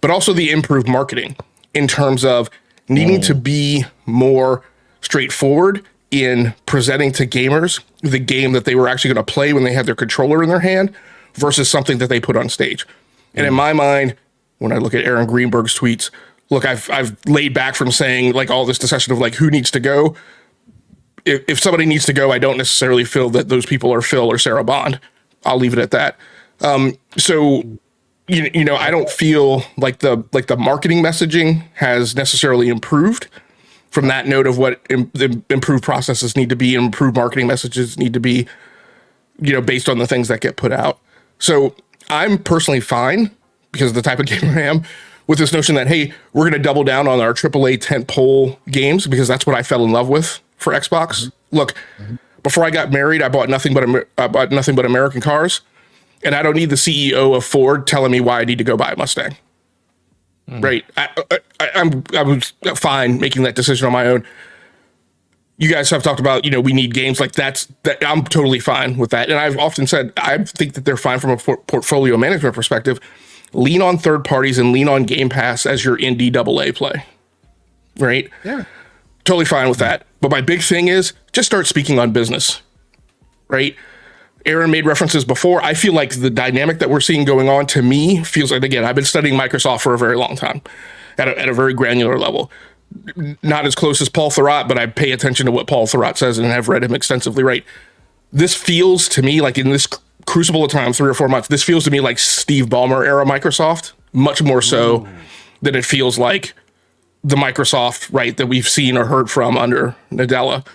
Speaker 5: but also the improved marketing in terms of needing to be more straightforward in presenting to gamers the game that they were actually going to play when they had their controller in their hand versus something that they put on stage. And in my mind, when I look at Aaron Greenberg's tweets, look, I've laid back from saying like all this discussion of like who needs to go. If somebody needs to go, I don't necessarily feel that those people are Phil or Sarah Bond. I'll leave it at that. So I don't feel like the marketing messaging has necessarily improved from that note of what the improved processes need to be, and improved marketing messages need to be, based on the things that get put out. So I'm personally fine, because of the type of gamer I am, with this notion that, hey, we're going to double down on our AAA tentpole games, because that's what I fell in love with for Xbox. Look, before I got married, I bought nothing but American cars. And I don't need the CEO of Ford telling me why I need to go buy a Mustang. Right? I was fine making that decision on my own. you guys have talked about, we need games like that. I'm totally fine with that. And I've often said, I think that they're fine from a portfolio management perspective. Lean on third parties and lean on Game Pass as your indie AA play. Right?
Speaker 1: Yeah.
Speaker 5: Totally fine with that. But my big thing is just start speaking on business. Right? Aaron made references before. I feel like the dynamic that we're seeing going on, to me, feels like, again, I've been studying Microsoft for a very long time at a very granular level. Not as close as Paul Thurrott, but I pay attention to what Paul Thurrott says and have read him extensively, right? This feels to me like, in this crucible of time, 3 or 4 months, this feels to me like Steve Ballmer era Microsoft, much more so than it feels like the Microsoft, right, that we've seen or heard from under Nadella.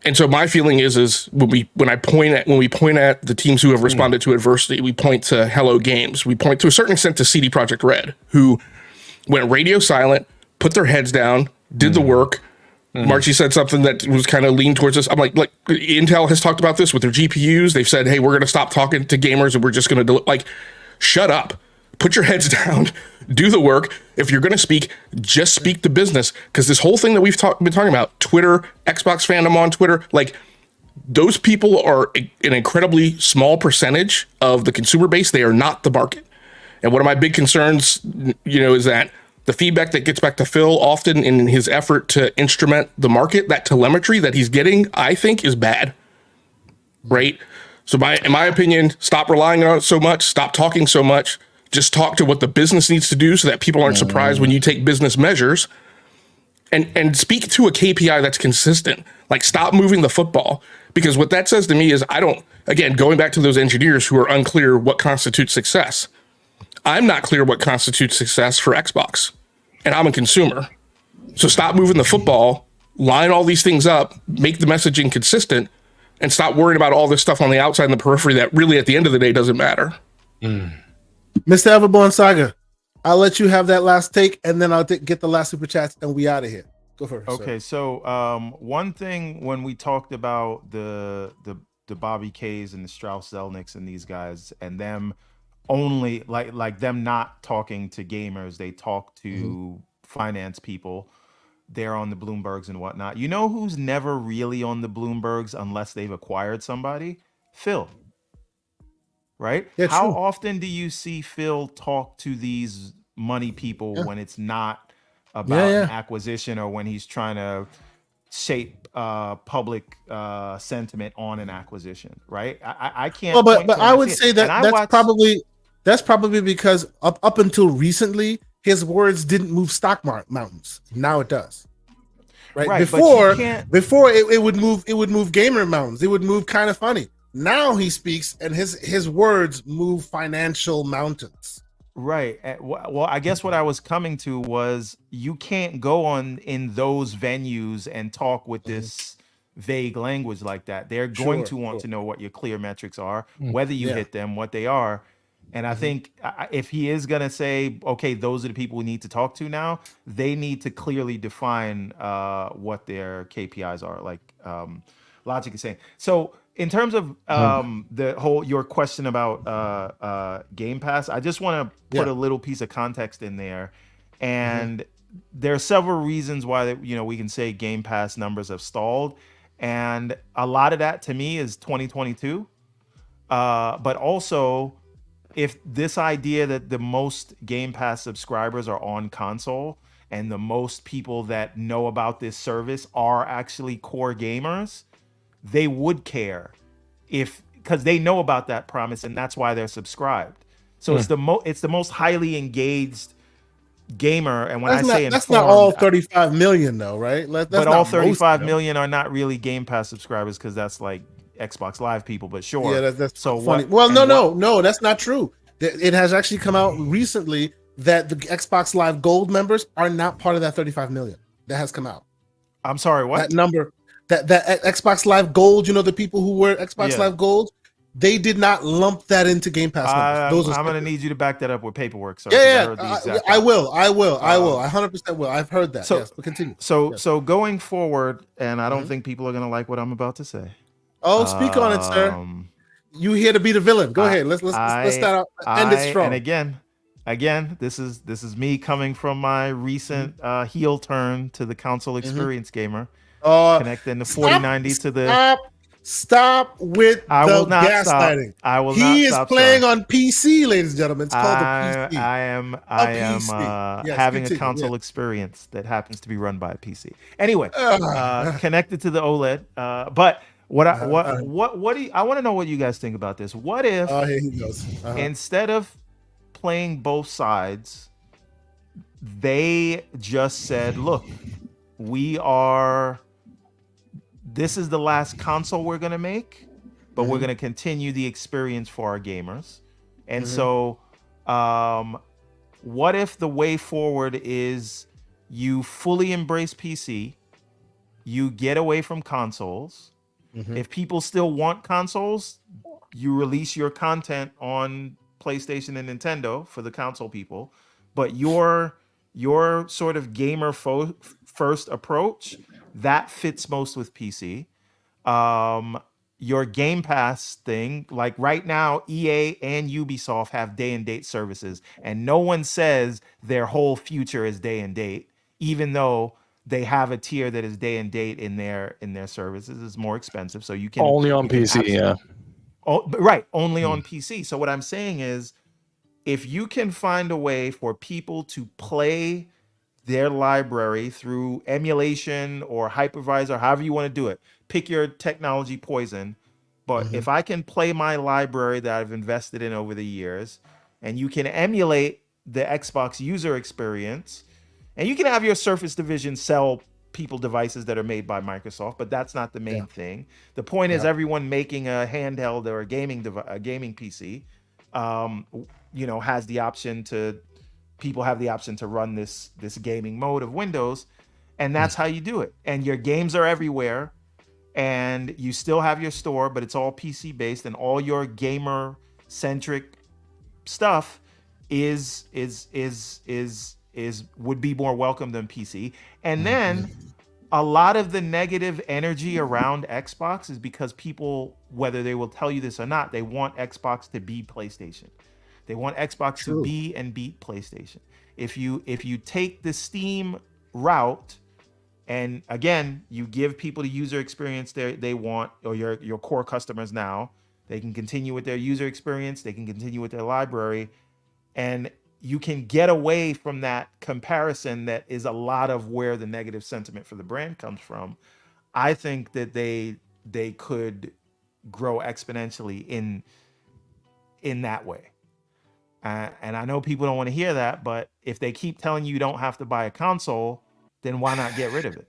Speaker 5: And so my feeling is when we point at the teams who have responded to adversity, we point to Hello Games, we point to a certain extent to CD Projekt Red, who went radio silent, put their heads down, did the work. Marchie said something that was kind of leaned towards this. I'm like Intel has talked about this with their GPUs. They've said, hey, we're going to stop talking to gamers and we're just going to shut up, put your heads down, do the work. If you're going to speak, just speak the business. Because this whole thing that we've been talking about, Twitter, Xbox fandom on Twitter, those people are an incredibly small percentage of the consumer base. They are not the market. And one of my big concerns, is that the feedback that gets back to Phil often in his effort to instrument the market, that telemetry that he's getting, I think is bad. Right? So in my opinion, stop relying on it so much, stop talking so much, just talk to what the business needs to do so that people aren't surprised when you take business measures, and speak to a KPI that's consistent. Stop moving the football, because what that says to me is going back to those engineers who are unclear what constitutes success. I'm not clear what constitutes success for Xbox, and I'm a consumer. So stop moving the football, line all these things up, make the messaging consistent, and stop worrying about all this stuff on the outside and the periphery that really at the end of the day doesn't matter.
Speaker 1: Mr. Everborn Saga, I'll let you have that last take, and then I'll get the last super chats, and we out of here. Go first.
Speaker 2: Okay, so one thing when we talked about the Bobby K's and the Strauss Zelnicks and these guys, and them only like them not talking to gamers, they talk to finance people. They're on the Bloombergs and whatnot. You know who's never really on the Bloombergs unless they've acquired somebody? Phil. Right?
Speaker 1: Yeah,
Speaker 2: How
Speaker 1: true.
Speaker 2: often do you see Phil talk to these money people when it's not about an acquisition, or when he's trying to shape public sentiment on an acquisition, right? I can't.
Speaker 1: Well, but I would say that that's probably because up until recently, his words didn't move stock mountains. Now it does. Right? Before it would move gamer mountains. It would move kind of funny. Now he speaks, and his words move financial mountains.
Speaker 2: Right. Well, I guess what I was coming to was, you can't go on in those venues and talk with this vague language like that. They're going to want to know what your clear metrics are, whether you hit them, what they are. And I think if he is going to say, okay, those are the people we need to talk to now, they need to clearly define what their KPIs are, like Logic is saying. So in terms of your question about Game Pass, I just want to put a little piece of context in there. And there are several reasons why we can say Game Pass numbers have stalled. And a lot of that to me is 2022. But also, if this idea that the most Game Pass subscribers are on console, and the most people that know about this service are actually core gamers, they would care because they know about that promise, and that's why they're subscribed. So it's the most highly engaged gamer. And when that's
Speaker 1: not all 35 million though, right?
Speaker 2: But all 35 million are not really Game Pass subscribers, because that's like Xbox Live people, but sure.
Speaker 1: Yeah, that's so funny. No, that's not true. It has actually come out recently that the Xbox Live Gold members are not part of that 35 million. That has come out.
Speaker 2: I'm sorry, what?
Speaker 1: That number, that Xbox Live Gold, the people who were Xbox Live Gold, they did not lump that into Game Pass numbers.
Speaker 2: I'm going to need you to back that up with paperwork. So
Speaker 1: I will. I 100% will. I've heard that. Yes, but continue.
Speaker 2: So going forward, and I don't think people are going to like what I'm about to say.
Speaker 1: Oh, speak on it, sir. You here to be the villain? Go ahead. Let's start out. End it strong.
Speaker 2: And again, this is me coming from my recent heel turn to the console experience gamer. connecting the 4090 to the.
Speaker 1: Stop with
Speaker 2: I
Speaker 1: the
Speaker 2: will not stop.
Speaker 1: gaslighting.
Speaker 2: I will
Speaker 1: He
Speaker 2: not
Speaker 1: is
Speaker 2: stop.
Speaker 1: playing
Speaker 2: Sorry.
Speaker 1: on PC, ladies and gentlemen. It's called a PC.
Speaker 2: I am
Speaker 1: Yes,
Speaker 2: having a
Speaker 1: continue,
Speaker 2: console experience that happens to be run by a PC. Anyway, connected to the OLED. But what do you, I want to know what you guys think about this. What if
Speaker 1: here he goes.
Speaker 2: instead of playing both sides, they just said, "Look, this is the last console we're going to make, but we're going to continue the experience for our gamers." And so what if the way forward is you fully embrace PC, you get away from consoles. If people still want consoles, you release your content on PlayStation and Nintendo for the console people, but your sort of gamer first approach that fits most with PC. Your Game Pass thing, like right now, EA and Ubisoft have day and date services, and no one says their whole future is day and date, even though they have a tier that is day and date in their services. It's more expensive, so you can
Speaker 3: only on PC. Yeah.
Speaker 2: Right, only on PC. So what I'm saying is, if you can find a way for people to play their library through emulation or hypervisor, however you want to do it, pick your technology poison. But if I can play my library that I've invested in over the years, and you can emulate the Xbox user experience, and you can have your Surface division sell people devices that are made by Microsoft, but that's not the main thing. The point is everyone making a handheld or a gaming PC, has the option to. People have the option to run this gaming mode of Windows, and that's how you do it. And your games are everywhere, and you still have your store, but it's all PC based, and all your gamer centric stuff is would be more welcome than PC. And then a lot of the negative energy around Xbox is because people, whether they will tell you this or not, they want Xbox to be PlayStation. They want Xbox to be and beat PlayStation. If you take the Steam route, and again, you give people the user experience they want, or your core customers now, they can continue with their user experience, they can continue with their library, and you can get away from that comparison that is a lot of where the negative sentiment for the brand comes from. I think that they could grow exponentially in that way. And I know people don't want to hear that, but if they keep telling you don't have to buy a console, then why not get rid of it?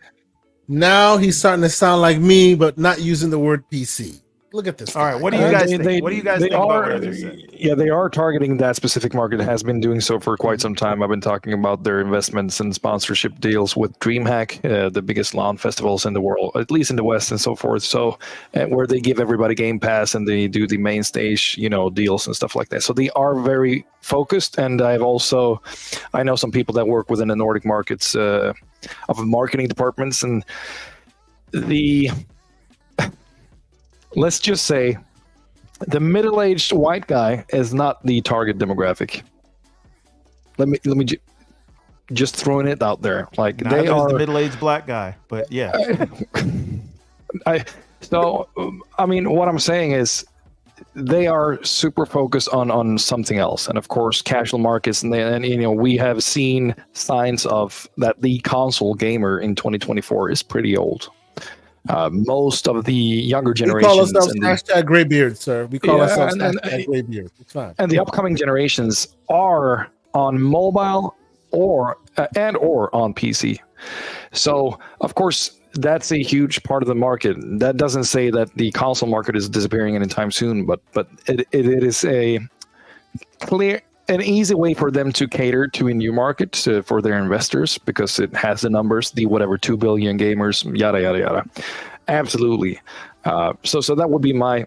Speaker 1: Now he's starting to sound like me, but not using the word PC. Look at this.
Speaker 2: All right, what do you guys think? What do you guys think about what I just said?
Speaker 3: Yeah, they are targeting that specific market. It has been doing so for quite some time. I've been talking about their investments and sponsorship deals with DreamHack, the biggest LAN festivals in the world, at least in the West and so forth. So where they give everybody Game Pass and they do the main stage, deals and stuff like that. So they are very focused. And I know some people that work within the Nordic markets of marketing departments, and let's just say the middle-aged white guy is not the target demographic. Let me just throwing it out there. Like
Speaker 2: Neither
Speaker 3: they are
Speaker 2: the middle-aged black guy, but yeah.
Speaker 3: What I'm saying is they are super focused on something else, and of course, casual markets, and we have seen signs of that. The console gamer in 2024 is pretty old. Most of the younger generations.
Speaker 1: We call ourselves hashtag graybeard, sir. We call ourselves hashtag graybeard. It's fine.
Speaker 3: And the upcoming generations are on mobile or on PC. So, of course, that's a huge part of the market. That doesn't say that the console market is disappearing anytime soon, but it is an easy way for them to cater to a new market for their investors, because it has the numbers, the 2 billion gamers, yada yada yada. Absolutely. So that would be my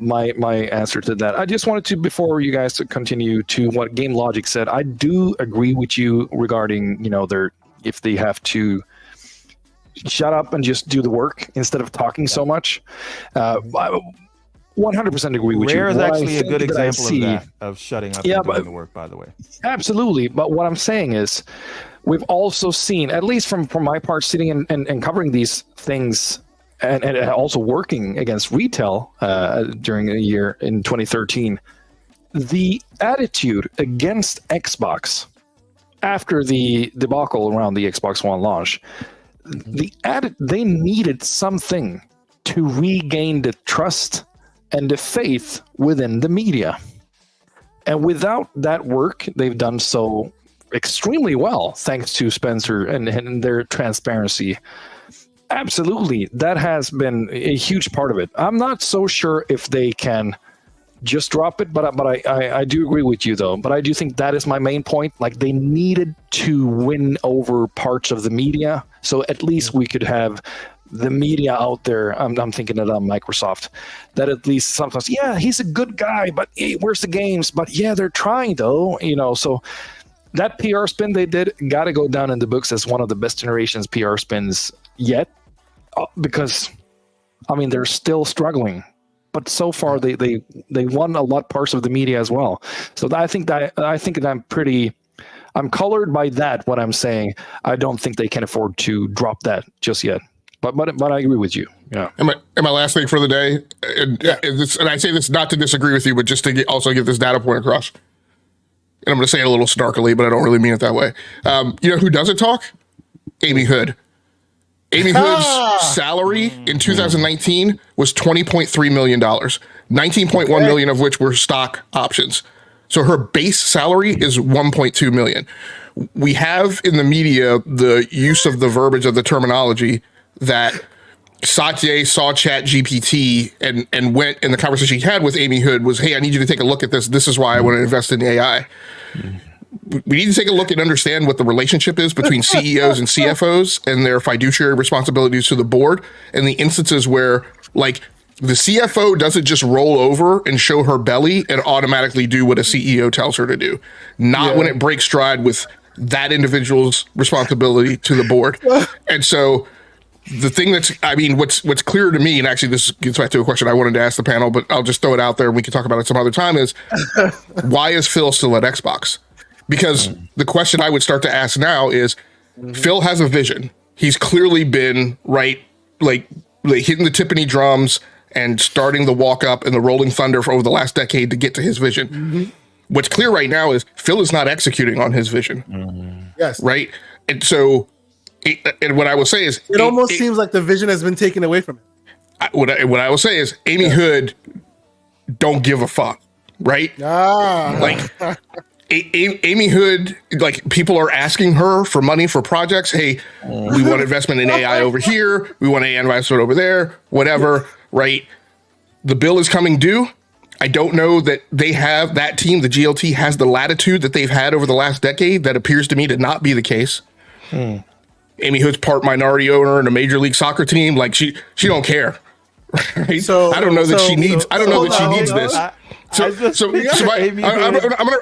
Speaker 3: answer to that. I just wanted to, before you guys continue to what Game Logic said, I do agree with you regarding if they have to shut up and just do the work instead of talking so much. 100% agree with
Speaker 2: Rare
Speaker 3: you.
Speaker 2: is
Speaker 3: What I
Speaker 2: actually a
Speaker 3: think
Speaker 2: good
Speaker 3: that I
Speaker 2: example
Speaker 3: see-
Speaker 2: of that, of shutting up
Speaker 3: Yeah,
Speaker 2: and doing
Speaker 3: but-
Speaker 2: the work, by the way.
Speaker 3: Absolutely. But what I'm saying is, we've also seen, at least from my part, sitting and covering these things and also working against retail during a year in 2013, the attitude against Xbox after the debacle around the Xbox One launch, they needed something to regain the trust and the faith within the media. And without that work, they've done so extremely well, thanks to Spencer and their transparency. Absolutely, that has been a huge part of it. I'm not so sure if they can just drop it, but I do agree with you, though. But I do think that is my main point. Like, they needed to win over parts of the media, so at least we could have the media out there. I'm thinking of Microsoft, that at least sometimes, yeah, he's a good guy, but hey, where's the games? But yeah, they're trying though, So that PR spin they did got to go down in the books as one of the best generations PR spins yet, because I mean they're still struggling. But so far, they won a lot parts of the media as well. So I think that I'm colored by that. What I'm saying, I don't think they can afford to drop that just yet. But I agree with you. Yeah.
Speaker 5: And my last thing for the day, and I say this not to disagree with you, but just to also get this data point across. And I'm going to say it a little snarkily, but I don't really mean it that way. You know who doesn't talk? Amy Hood. Amy Hood's salary in 2019 was $20.3 million, 19.1 million of which were stock options. So her base salary is $1.2 million. We have in the media the use of the verbiage of the terminology that Satya saw ChatGPT and went, and the conversation he had with Amy Hood was, hey, I need you to take a look at this. This is why I want to invest in AI. We need to take a look and understand what the relationship is between CEOs and CFOs and their fiduciary responsibilities to the board, and the instances where, like, the CFO doesn't just roll over and show her belly and automatically do what a CEO tells her to do. Not when it breaks stride with that individual's responsibility to the board. And so the thing what's clear to me, and actually this gets back to a question I wanted to ask the panel, but I'll just throw it out there and we can talk about it some other time, is why is Phil still at Xbox? Because the question I would start to ask now is, Phil has a vision. He's clearly been like hitting the Tiffany drums and starting the walk up and the rolling thunder for over the last decade to get to his vision. What's clear right now is Phil is not executing on his vision.
Speaker 1: Yes.
Speaker 5: Right. And so, and what I will say is,
Speaker 1: it almost seems like the vision has been taken away from him.
Speaker 5: What I will say is, Amy Hood don't give a fuck. Right. Like, Amy Hood, like, people are asking her for money for projects. Hey, we want investment in AI over here. We want AI investment over there, whatever, right? The bill is coming due. I don't know that they have, that team, the GLT, has the latitude that they've had over the last decade. That appears to me to not be the case. Amy Hood's part minority owner in a Major League Soccer team. Like, she don't care. Right? So I don't know that she needs. I don't know that she needs this. I'm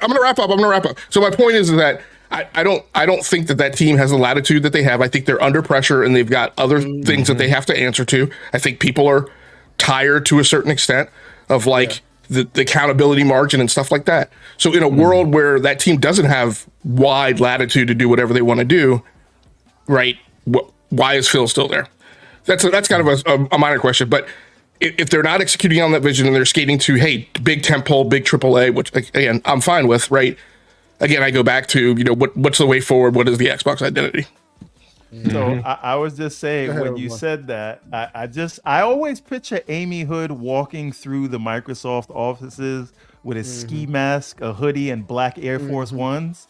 Speaker 5: gonna wrap up. So my point is that I don't think that team has the latitude that they have. I think they're under pressure and they've got other things that they have to answer to. I think people are tired to a certain extent of the accountability margin and stuff like that. So in a world where that team doesn't have wide latitude to do whatever they want to do, right? Why is Phil still there? That's kind of a minor question, but if they're not executing on that vision and they're skating to, hey, big tentpole, big AAA, which again I'm fine with, right? Again, I go back to, what's the way forward? What is the Xbox identity?
Speaker 2: So I was just saying, when you said that, I always picture Amy Hood walking through the Microsoft offices with a ski mask, a hoodie, and black Air Force Ones,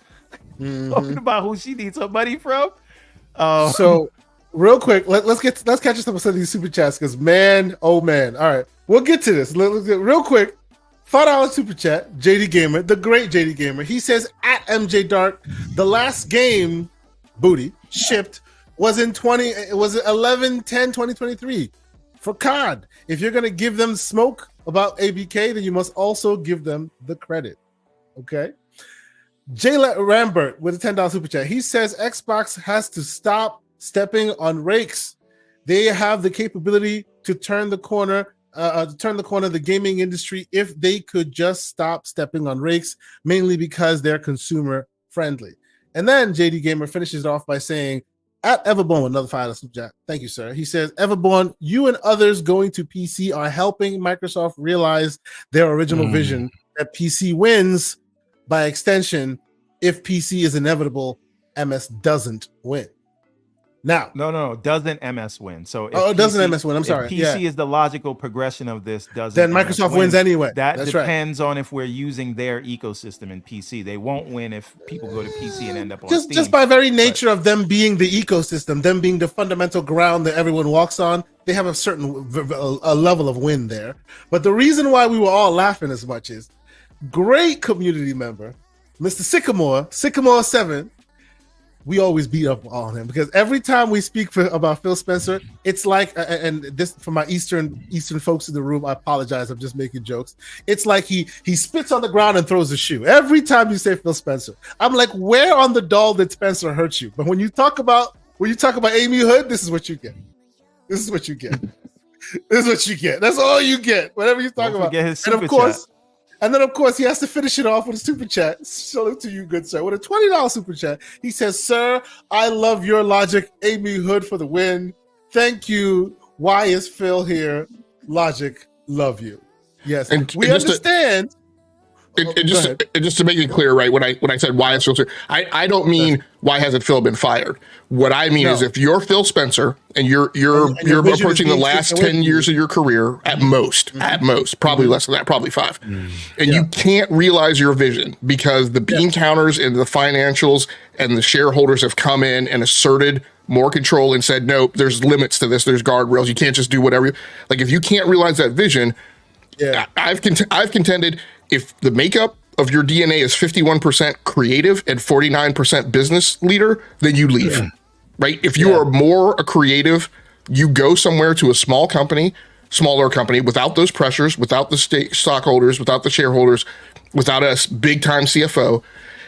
Speaker 2: talking about who she needs her money from.
Speaker 1: So real quick, let's catch us up with some of these super chats, because man, oh man. All right, we'll get to this. Let's get real quick. $5 super chat, JD Gamer, the great JD Gamer. He says, at MJ Dark, the last game booty shipped was in 11/10/2023 for COD. If you're gonna give them smoke about ABK, then you must also give them the credit. Okay. Jayla Rambert with a $10 super chat. He says Xbox has to stop stepping on rakes. They have the capability to turn the corner turn the corner of the gaming industry if they could just stop stepping on rakes, mainly because they're consumer friendly. And then JD Gamer finishes it off by saying, at Everborn, another $5 super chat. Thank you, sir. He says, Everborn, you and others going to PC are helping Microsoft realize their original vision that PC wins. By extension, if PC is inevitable, MS doesn't win. Now,
Speaker 2: no, doesn't MS win? So
Speaker 1: doesn't MS win? I'm sorry.
Speaker 2: If PC is the logical progression of this.
Speaker 1: Then Microsoft wins anyway.
Speaker 2: That's depends on if we're using their ecosystem in PC. They won't win if people go to PC and end up on Steam.
Speaker 1: Just by very nature of them being the ecosystem, them being the fundamental ground that everyone walks on, they have a certain a level of win there. But the reason why we were all laughing as much is great community member, Mr. Sycamore 7. We always beat up on him because every time we speak about Phil Spencer, it's like, and this for my Eastern folks in the room, I apologize, I'm just making jokes. It's like he spits on the ground and throws a shoe every time you say Phil Spencer. I'm like, where on the doll did Spencer hurt you? But when you talk about Amy Hood, this is what you get. This is what you get. That's all you get. Whatever you talk about. And then, of course, he has to finish it off with a super chat. Salute to you, good sir. With a $20 super chat. He says, sir, I love your logic. Amy Hood for the win. Thank you. Why is Phil here? Logic, love you. Yes, we understand.
Speaker 5: Just to make it clear, right? When I said why is Phil Spencer, I don't mean why hasn't Phil been fired. What I mean is if you're Phil Spencer and you're approaching the last 10 years of your career at most, probably less than that, probably 5, and you can't realize your vision because the bean counters and the financials and the shareholders have come in and asserted more control and said, no, there's limits to this. There's guardrails. You can't just do whatever. Like if you can't realize that vision, I've contended. If the makeup of your DNA is 51% creative and 49% business leader, then you leave, right? If you are more a creative, you go somewhere to a smaller company without those pressures, without the stockholders, without the shareholders, without a big time CFO,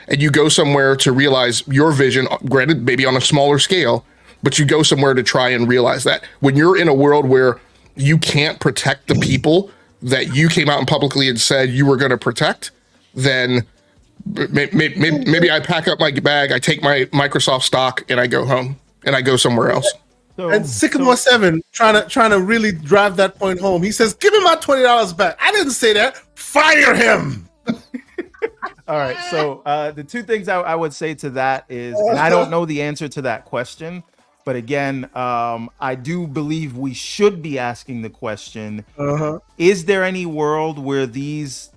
Speaker 5: and you go somewhere to realize your vision, granted, maybe on a smaller scale, but you go somewhere to try and realize that. When you're in a world where you can't protect the people that you came out and publicly and said you were going to protect, then maybe I pack up my bag, I take my Microsoft stock, and I go home and I go somewhere else.
Speaker 1: And Sycamore 7 trying to really drive that point home. He says, "Give me my $20 back." I didn't say that. Fire him.
Speaker 2: All right. So the two things I would say to that is, and I don't know the answer to that question. But again, I do believe we should be asking the question, is there any world where these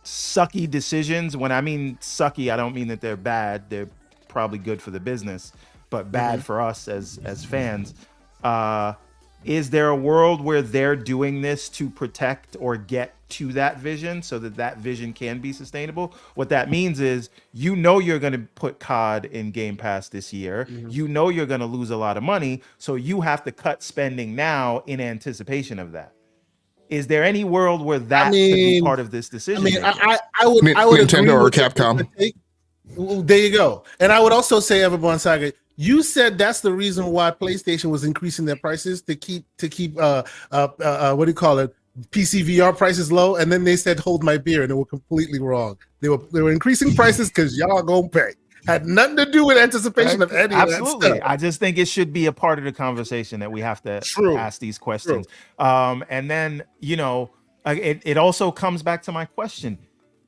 Speaker 2: sucky decisions, when I mean sucky, I don't mean that they're bad. They're probably good for the business, but bad for us as fans. Is there a world where they're doing this to protect or get to that vision so that vision can be sustainable? What that means is, you're going to put COD in Game Pass this year. You're going to lose a lot of money. So you have to cut spending now in anticipation of that. Is there any world where that could be part of this decision?
Speaker 5: I would Nintendo or Capcom.
Speaker 1: There you go. And I would also say, Everborn Saga, you said that's the reason why PlayStation was increasing their prices to keep what do you call it, PC VR prices low, and then they said hold my beer, and they were completely wrong. They were increasing prices because y'all gonna pay. Had nothing to do with anticipation of any of that stuff.
Speaker 2: I just think it should be a part of the conversation that we have to ask these questions. And then it also comes back to my question: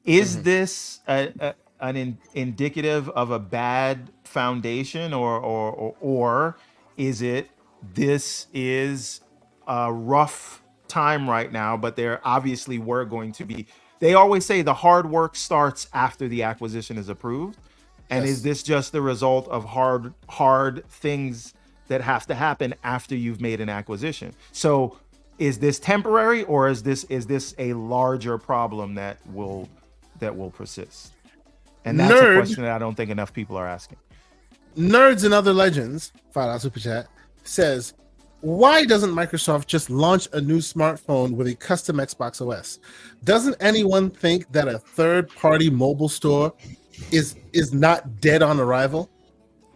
Speaker 2: is this an indicative of a bad foundation, or is it this is a rough time right now, but there obviously were going to be, they always say the hard work starts after the acquisition is approved, and is this just the result of hard things that have to happen after you've made an acquisition? So is this temporary, or is this a larger problem that will persist? And that's a question that I don't think enough people are asking.
Speaker 1: Nerds and Other Legends, $5 super chat, says, why doesn't Microsoft just launch a new smartphone with a custom Xbox OS? Doesn't anyone think that a third-party mobile store is not dead on arrival?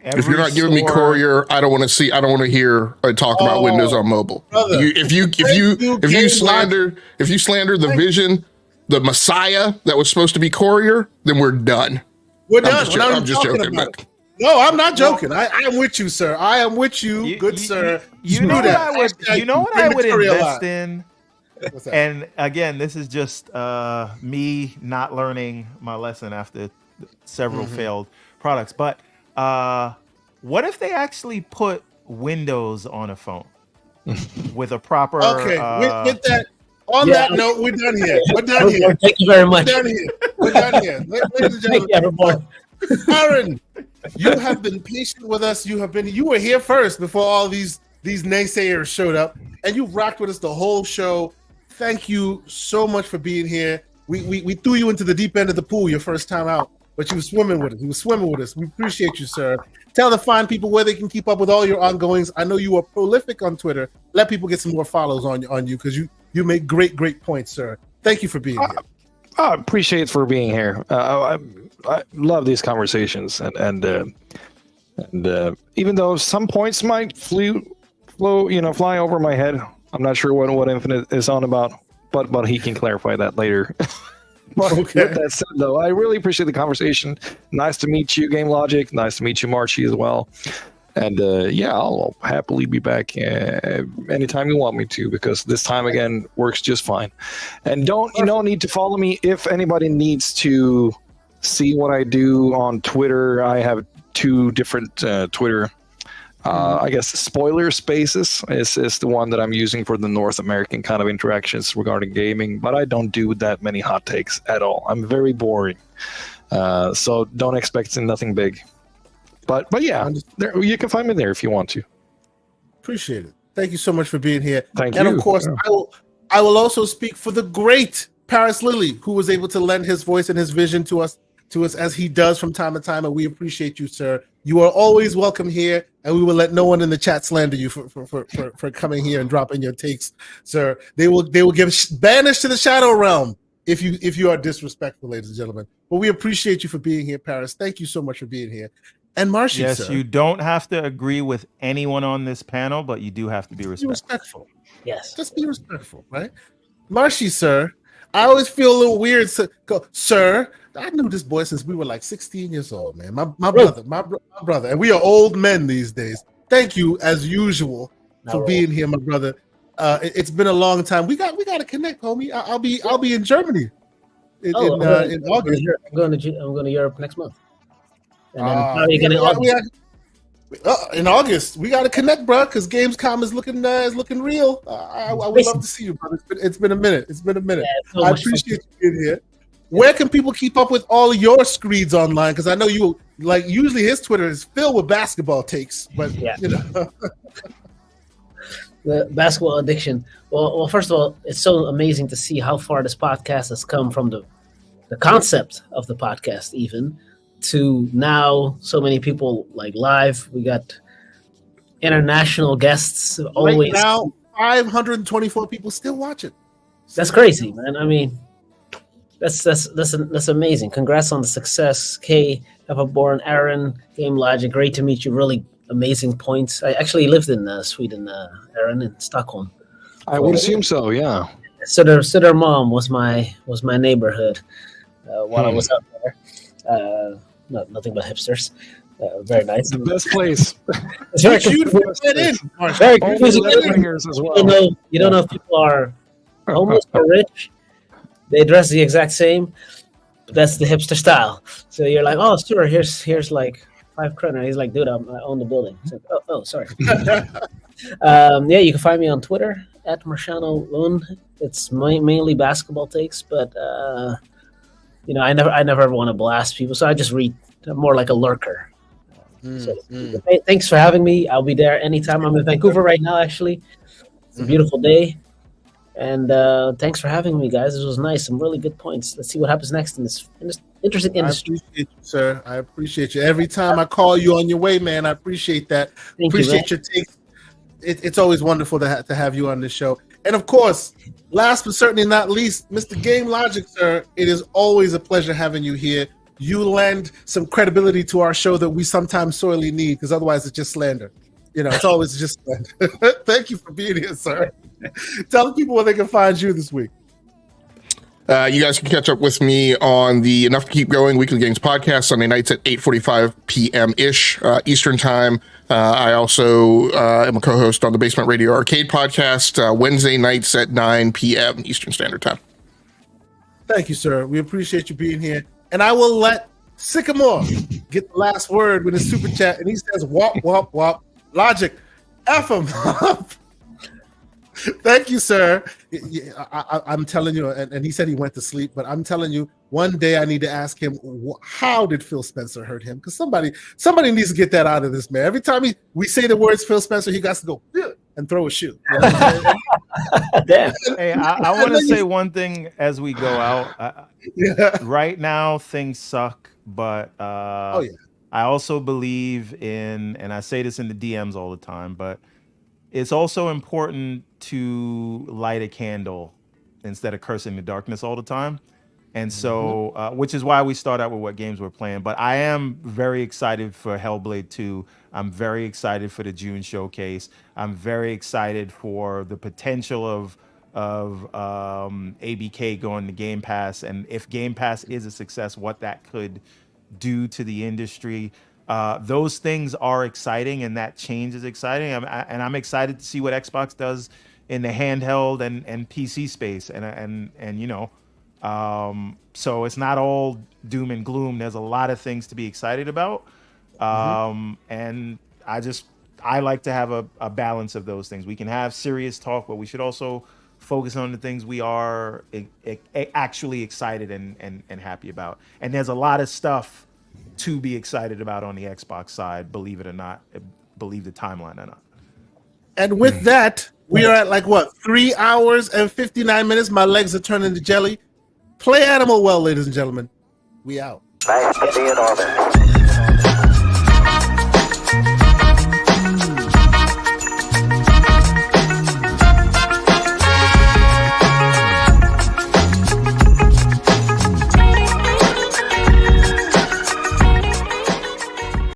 Speaker 5: If you're not giving me Courier, I don't want to see. I don't want to hear talk about Windows on mobile.
Speaker 1: Brother,
Speaker 5: if you slander the vision, the Messiah that was supposed to be Courier, then we're done.
Speaker 1: We're done.
Speaker 5: I'm just joking.
Speaker 1: No, I'm not joking. I am with you, sir. I am with you, good sir.
Speaker 2: You know what I would invest in? And again, this is just me not learning my lesson after several failed products. But what if they actually put Windows on a phone with a proper?
Speaker 1: Okay, with that. On that note, we're done here. We're done here.
Speaker 6: Thank you very much.
Speaker 1: We're done here. Ladies and gentlemen, Aaron, you have been patient with us. You were here first before all these naysayers showed up, and you've rocked with us the whole show. Thank you so much for being here. We threw you into the deep end of the pool your first time out, but you were swimming with us. We appreciate you, sir. Tell the fine people where they can keep up with all your ongoings. I know you are prolific on Twitter. Let people get some more follows on you because you make great points, sir. Thank you for being here.
Speaker 3: I appreciate for being here. I love these conversations, and even though some points might fly over my head, I'm not sure what Infinite is on about, but he can clarify that later. But with that said, though, I really appreciate the conversation. Nice to meet you, Game Logic. Nice to meet you, Marchie, as well. And I'll happily be back anytime you want me to, because this time again works just fine. And don't need to follow me if anybody needs to see what I do on Twitter. I have 2 different Twitter. I guess Spoiler Spaces is the one that I'm using for the North American kind of interactions regarding gaming, but I don't do that many hot takes at all. I'm very boring. So don't expect nothing big. But yeah, you can find me there if you want to.
Speaker 1: Appreciate it. Thank you so much for being here.
Speaker 3: Thank you.
Speaker 1: And of course, I will also speak for the great Paris Lilly, who was able to lend his voice and his vision to us as he does from time to time, and we appreciate you, sir. You are always welcome here, and we will let no one in the chat slander you for coming here and dropping your takes, sir. They will give banish to the shadow realm if you are disrespectful, ladies and gentlemen. But we appreciate you for being here, Paris. Thank you so much for being here. And Marcy,
Speaker 2: yes,
Speaker 1: sir,
Speaker 2: you don't have to agree with anyone on this panel, but you do have to be respectful.
Speaker 6: Yes,
Speaker 1: just be respectful, right? Marcy, sir, I always feel a little weird. Sir, I knew this boy since we were like 16 years old, man. My brother, and we are old men these days. Thank you, as usual, for being here, my brother. It's been a long time. We got to connect, homie. I'll be in Germany in August.
Speaker 6: I'm going to Europe next month. And then probably in August.
Speaker 1: In August, we got to connect, bro, because Gamescom is looking real. I would love to see you, brother. It's been a minute. Yeah, so I appreciate you being here. Where can people keep up with all of your screeds online? Because I know you usually his Twitter is filled with basketball takes, but
Speaker 6: the basketball addiction. Well, first of all, it's so amazing to see how far this podcast has come from the concept of the podcast, even to now. So many people like live. We got international guests. Always
Speaker 1: right now, 524 people still watching.
Speaker 6: That's crazy, man. I mean. That's amazing. Congrats on the success, Kay, Everborn, Aaron, Game Logic. Great to meet you. Really amazing points. I actually lived in Sweden, Aaron, in Stockholm.
Speaker 3: I would assume so, yeah.
Speaker 6: Södermalm was my neighborhood while I was out there. Nothing but hipsters. Very nice.
Speaker 3: The best place.
Speaker 6: It's very confusing. Very confusing. You don't know if people are homeless or rich. They dress the exact same, but that's the hipster style. So you're like, oh, sure, here's like 5 kroner. He's like, dude, I own the building. Like, oh, sorry. You can find me on Twitter at Marciano Lund. It's mainly basketball takes, but I never ever want to blast people, so I just read. I'm more like a lurker. Thanks for having me. I'll be there anytime. I'm in Vancouver right now, actually. It's a beautiful day. And thanks for having me, guys. This was nice. Some really good points. Let's see what happens next in this interesting industry.
Speaker 1: I appreciate you, sir. I appreciate you. Every time I call you on your way, man, I appreciate that. Appreciate your takes. It's always wonderful to have you on this show. And of course, last but certainly not least, Mr. Game Logic, sir, it is always a pleasure having you here. you lend some credibility to our show that we sometimes sorely need, because otherwise it's just slander. It's always just slander. Thank you for being here, sir. Tell the people where they can find you this week.
Speaker 5: You guys can catch up with me on the Enough to Keep Going Weekly Games podcast Sunday nights at 8:45 p.m.-ish Eastern Time. I also am a co-host on the Basement Radio Arcade podcast Wednesday nights at 9 p.m. Eastern Standard Time.
Speaker 1: Thank you, sir. We appreciate you being here. And I will let Sycamore get the last word with his super chat. And he says, wop, wop, wop. Logic, F him up. Thank you, sir. I'm telling you, and he said he went to sleep, but I'm telling you, one day I need to ask him, how did Phil Spencer hurt him? Because somebody needs to get that out of this man. Every time we say the words Phil Spencer, he got to go and throw a shoe.
Speaker 6: Damn.
Speaker 2: Hey, I want to say one thing as we go out. Right now, things suck, but I also believe in, and I say this in the DMs all the time, but it's also important to light a candle instead of cursing the darkness all the time. And so, which is why we start out with what games we're playing. But I am very excited for Hellblade 2. I'm very excited for the June showcase. I'm very excited for the potential of ABK going to Game Pass. And if Game Pass is a success, what that could do to the industry. Those things are exciting, and that change is exciting. I'm excited to see what Xbox does in the handheld and PC space. So it's not all doom and gloom. There's a lot of things to be excited about. And I like to have a balance of those things. We can have serious talk, but we should also focus on the things we are actually excited and happy about. And there's a lot of stuff to be excited about on the Xbox side, believe it or not, believe the timeline or not.
Speaker 1: And with that, we are at 3 hours and 59 minutes. My legs are turning to jelly. Play Animal well, ladies and gentlemen. We out.
Speaker 7: Nice to be in orbit.